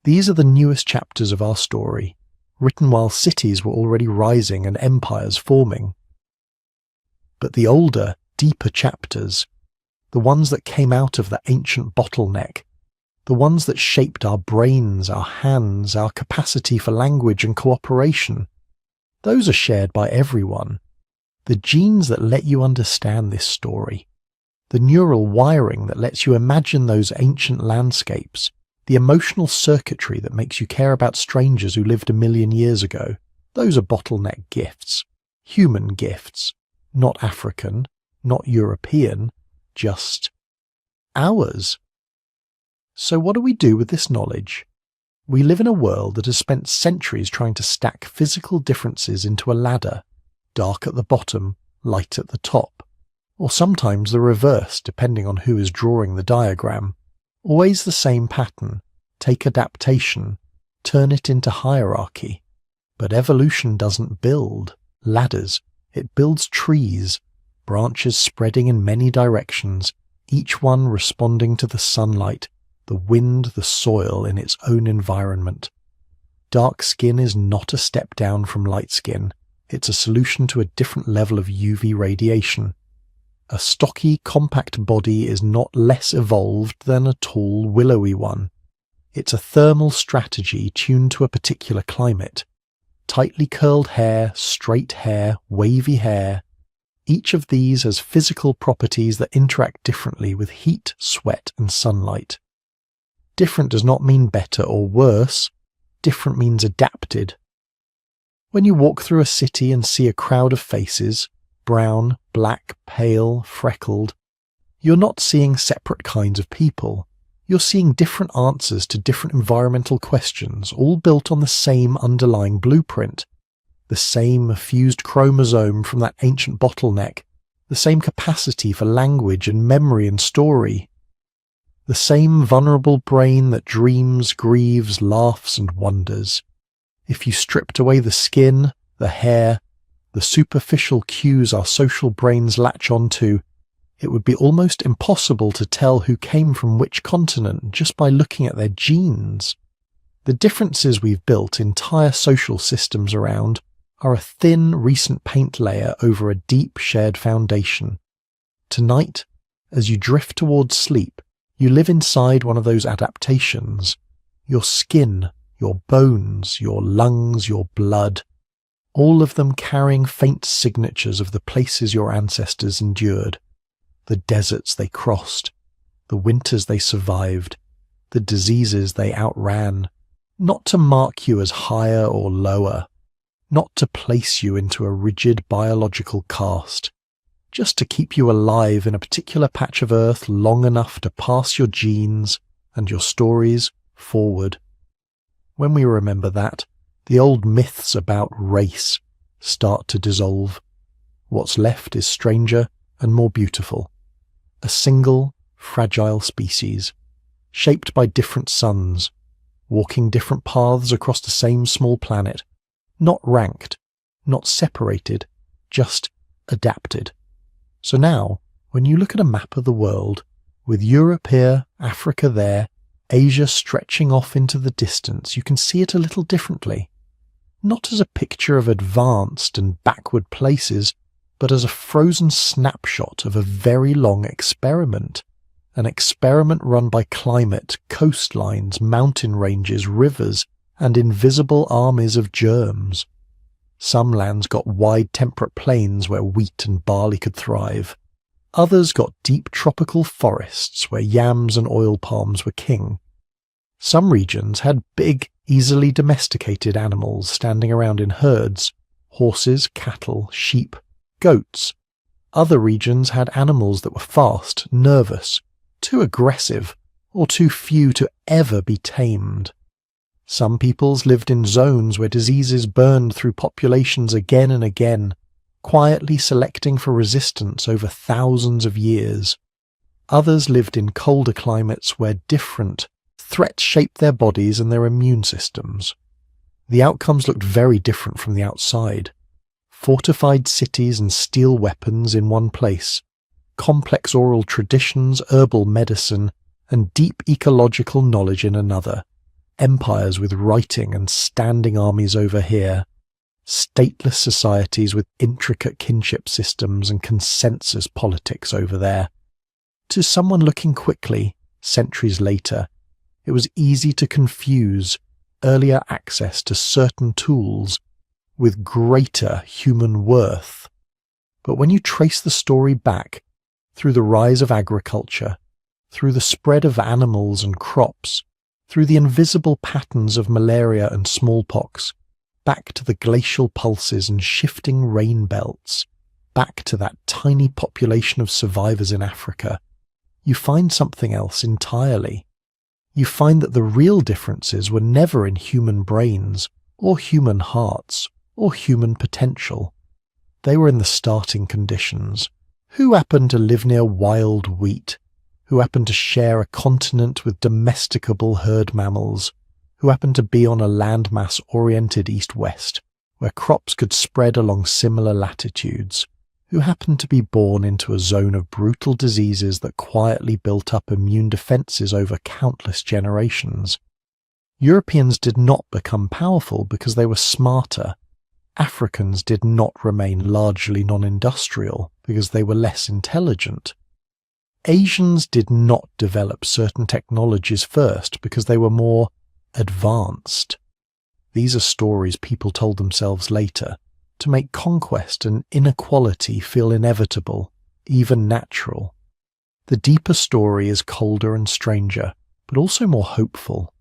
These are the newest chapters of our story, written while cities were already rising and empires forming. But the older, deeper chapters, the ones that came out of the ancient bottleneck, the ones that shaped our brains, our hands, our capacity for language and cooperation, those are shared by everyone. The genes that let you understand this story, the neural wiring that lets you imagine those ancient landscapes, the emotional circuitry that makes you care about strangers who lived 1,000,000 years ago, those are bottleneck gifts, human gifts, not African, not European, just ours. So what do we do with this knowledge? We live in a world that has spent centuries trying to stack physical differences into a ladder, dark at the bottom, light at the top, or sometimes the reverse depending on who is drawing the diagram. Always the same pattern, take adaptation, turn it into hierarchy. But evolution doesn't build ladders, it builds trees, branches spreading in many directions, each one responding to the sunlight, the wind, the soil in its own environment. Dark skin is not a step down from light skin, it's a solution to a different level of UV radiation. A stocky, compact body is not less evolved than a tall, willowy one. It's a thermal strategy tuned to a particular climate. Tightly curled hair, straight hair, wavy hair. Each of these has physical properties that interact differently with heat, sweat, and sunlight. Different does not mean better or worse. Different means adapted. When you walk through a city and see a crowd of faces, brown, black, pale, freckled, you're not seeing separate kinds of people. You're seeing different answers to different environmental questions, all built on the same underlying blueprint. The same fused chromosome from that ancient bottleneck, the same capacity for language and memory and story. The same vulnerable brain that dreams, grieves, laughs, and wonders. If you stripped away the skin, the hair, the superficial cues our social brains latch onto, it would be almost impossible to tell who came from which continent just by looking at their genes. The differences we've built entire social systems around are a thin, recent paint layer over a deep, shared foundation. Tonight, as you drift towards sleep, you live inside one of those adaptations. Your skin, your bones, your lungs, your blood, all of them carrying faint signatures of the places your ancestors endured, the deserts they crossed, the winters they survived, the diseases they outran, not to mark you as higher or lower, not to place you into a rigid biological caste, just to keep you alive in a particular patch of earth long enough to pass your genes and your stories forward. When we remember that, the old myths about race start to dissolve. What's left is stranger and more beautiful. A single, fragile species, shaped by different suns, walking different paths across the same small planet, not ranked, not separated, just adapted. So now, when you look at a map of the world, With Europe here, Africa there, Asia stretching off into the distance, you can see it a little differently. Not as a picture of advanced and backward places, but as a frozen snapshot of a very long experiment. An experiment run by climate, coastlines, mountain ranges, rivers, and invisible armies of germs. Some lands got wide temperate plains where wheat and barley could thrive. Others got deep tropical forests where yams and oil palms were king. Some regions had big, easily domesticated animals standing around in herds: horses, cattle, sheep, goats. Other regions had animals that were fast, nervous, too aggressive, or too few to ever be tamed. Some peoples lived in zones where diseases burned through populations again and again, quietly selecting for resistance over thousands of years. Others lived in colder climates where different threats shaped their bodies and their immune systems. The outcomes looked very different from the outside. Fortified cities and steel weapons in one place, complex oral traditions, herbal medicine, and deep ecological knowledge in another. Empires with writing and standing armies over here. Stateless societies with intricate kinship systems and consensus politics over there. To someone looking quickly, centuries later, it was easy to confuse earlier access to certain tools with greater human worth. But when you trace the story back, through the rise of agriculture, through the spread of animals and crops, through the invisible patterns of malaria and smallpox, back to the glacial pulses and shifting rain belts, back to that tiny population of survivors in Africa, you find something else entirely. You find that the real differences were never in human brains, or human hearts, or human potential. They were in the starting conditions. Who happened to live near wild wheat? Who happened to share a continent with domesticable herd mammals? Who happened to be on a landmass oriented east-west, where crops could spread along similar latitudes? Who happened to be born into a zone of brutal diseases that quietly built up immune defences over countless generations? Europeans did not become powerful because they were smarter. Africans did not remain largely non-industrial because they were less intelligent. Asians did not develop certain technologies first because they were more advanced. These are stories people told themselves later, to make conquest and inequality feel inevitable, even natural. The deeper story is colder and stranger, but also more hopeful.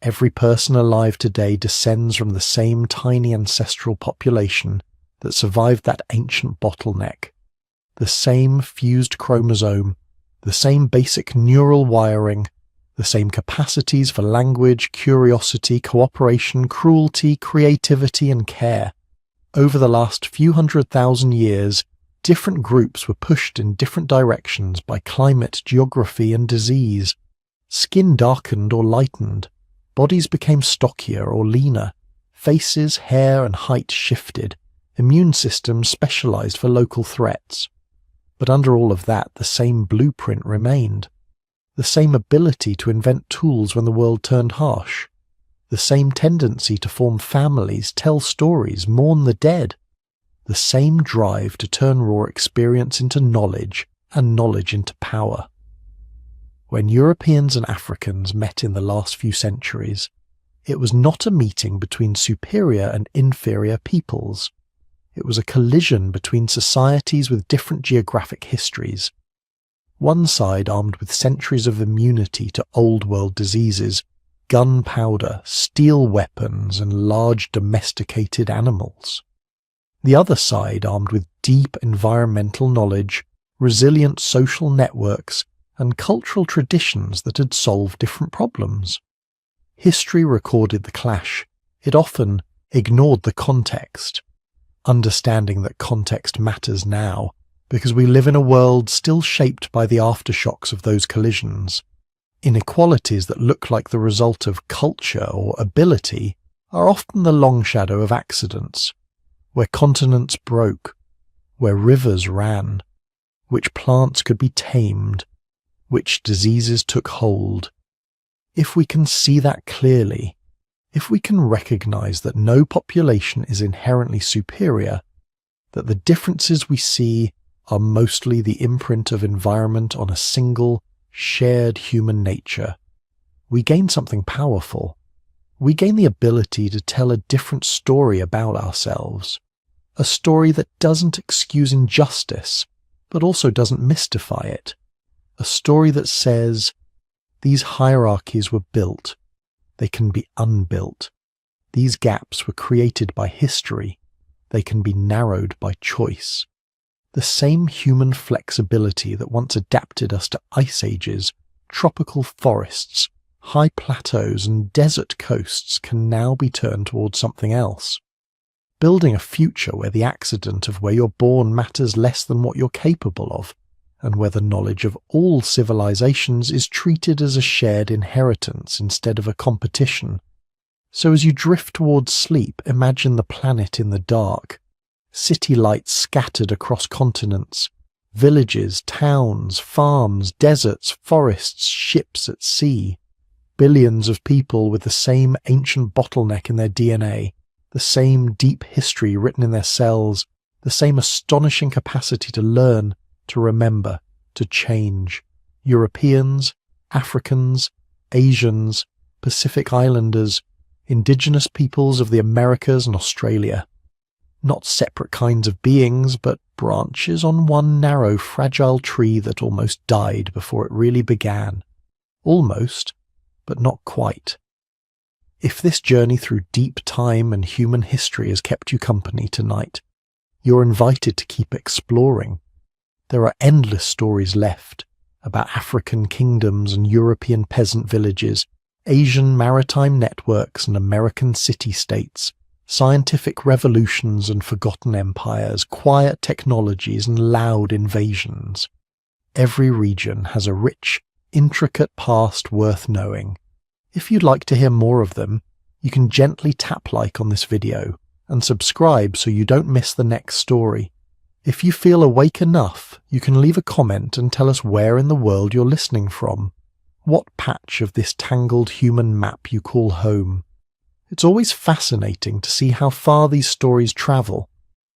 Every person alive today descends from the same tiny ancestral population that survived that ancient bottleneck. The same fused chromosome, the same basic neural wiring, the same capacities for language, curiosity, cooperation, cruelty, creativity, and care. Over the last few 100,000 years, different groups were pushed in different directions by climate, geography, and disease. Skin darkened or lightened. Bodies became stockier or leaner. Faces, hair, and height shifted. Immune systems specialized for local threats. But under all of that, the same blueprint remained. The same ability to invent tools when the world turned harsh. The same tendency to form families, tell stories, mourn the dead. The same drive to turn raw experience into knowledge and knowledge into power. When Europeans and Africans met in the last few centuries, it was not a meeting between superior and inferior peoples. It was a collision between societies with different geographic histories. One side armed with centuries of immunity to old world diseases, gunpowder, steel weapons, and large domesticated animals. The other side armed with deep environmental knowledge, resilient social networks, and cultural traditions that had solved different problems. History recorded the clash. It often ignored the context. Understanding that context matters now, because we live in a world still shaped by the aftershocks of those collisions. Inequalities that look like the result of culture or ability are often the long shadow of accidents, where continents broke, where rivers ran, which plants could be tamed, which diseases took hold. If we can see that clearly, if we can recognize that no population is inherently superior, that the differences we see are mostly the imprint of environment on a single, shared human nature, we gain something powerful. We gain the ability to tell a different story about ourselves, a story that doesn't excuse injustice, but also doesn't mystify it, a story that says, these hierarchies were built, they can be unbuilt. These gaps were created by history, they can be narrowed by choice. The same human flexibility that once adapted us to ice ages, tropical forests, high plateaus and desert coasts can now be turned towards something else. Building a future where the accident of where you're born matters less than what you're capable of, and where the knowledge of all civilizations is treated as a shared inheritance instead of a competition. So as you drift towards sleep, imagine the planet in the dark, city lights scattered across continents, villages, towns, farms, deserts, forests, ships at sea. Billions of people with the same ancient bottleneck in their DNA, the same deep history written in their cells, the same astonishing capacity to learn, to remember, to change. Europeans, Africans, Asians, Pacific Islanders, indigenous peoples of the Americas and Australia. Not separate kinds of beings, but branches on one narrow, fragile tree that almost died before it really began. Almost, but not quite. If this journey through deep time and human history has kept you company tonight, you're invited to keep exploring. There are endless stories left about African kingdoms and European peasant villages, Asian maritime networks and American city-states, scientific revolutions and forgotten empires, quiet technologies and loud invasions. Every region has a rich, intricate past worth knowing. If you'd like to hear more of them, you can gently tap like on this video and subscribe so you don't miss the next story. If you feel awake enough, you can leave a comment and tell us where in the world you're listening from, what patch of this tangled human map you call home. It's always fascinating to see how far these stories travel,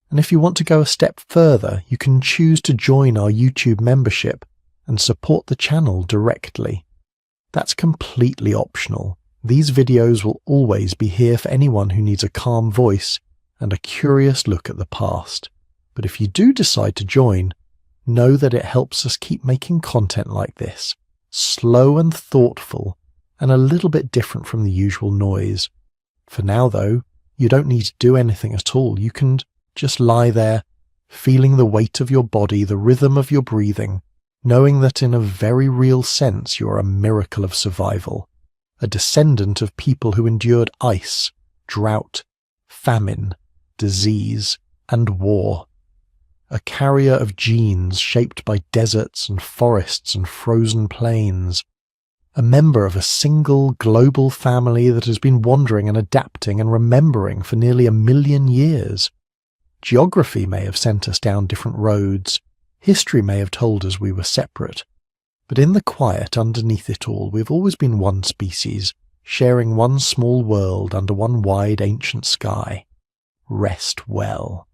and if you want to go a step further, you can choose to join our YouTube membership and support the channel directly. That's completely optional. These videos will always be here for anyone who needs a calm voice and a curious look at the past. But if you do decide to join, know that it helps us keep making content like this, slow and thoughtful, and a little bit different from the usual noise. For now, though, you don't need to do anything at all. You can just lie there, feeling the weight of your body, the rhythm of your breathing, knowing that in a very real sense you're a miracle of survival, a descendant of people who endured ice, drought, famine, disease, and war. A carrier of genes shaped by deserts and forests and frozen plains. A member of a single global family that has been wandering and adapting and remembering for nearly 1 million years. Geography may have sent us down different roads. History may have told us we were separate. But in the quiet underneath it all, we've always been one species, sharing one small world under one wide ancient sky. Rest well.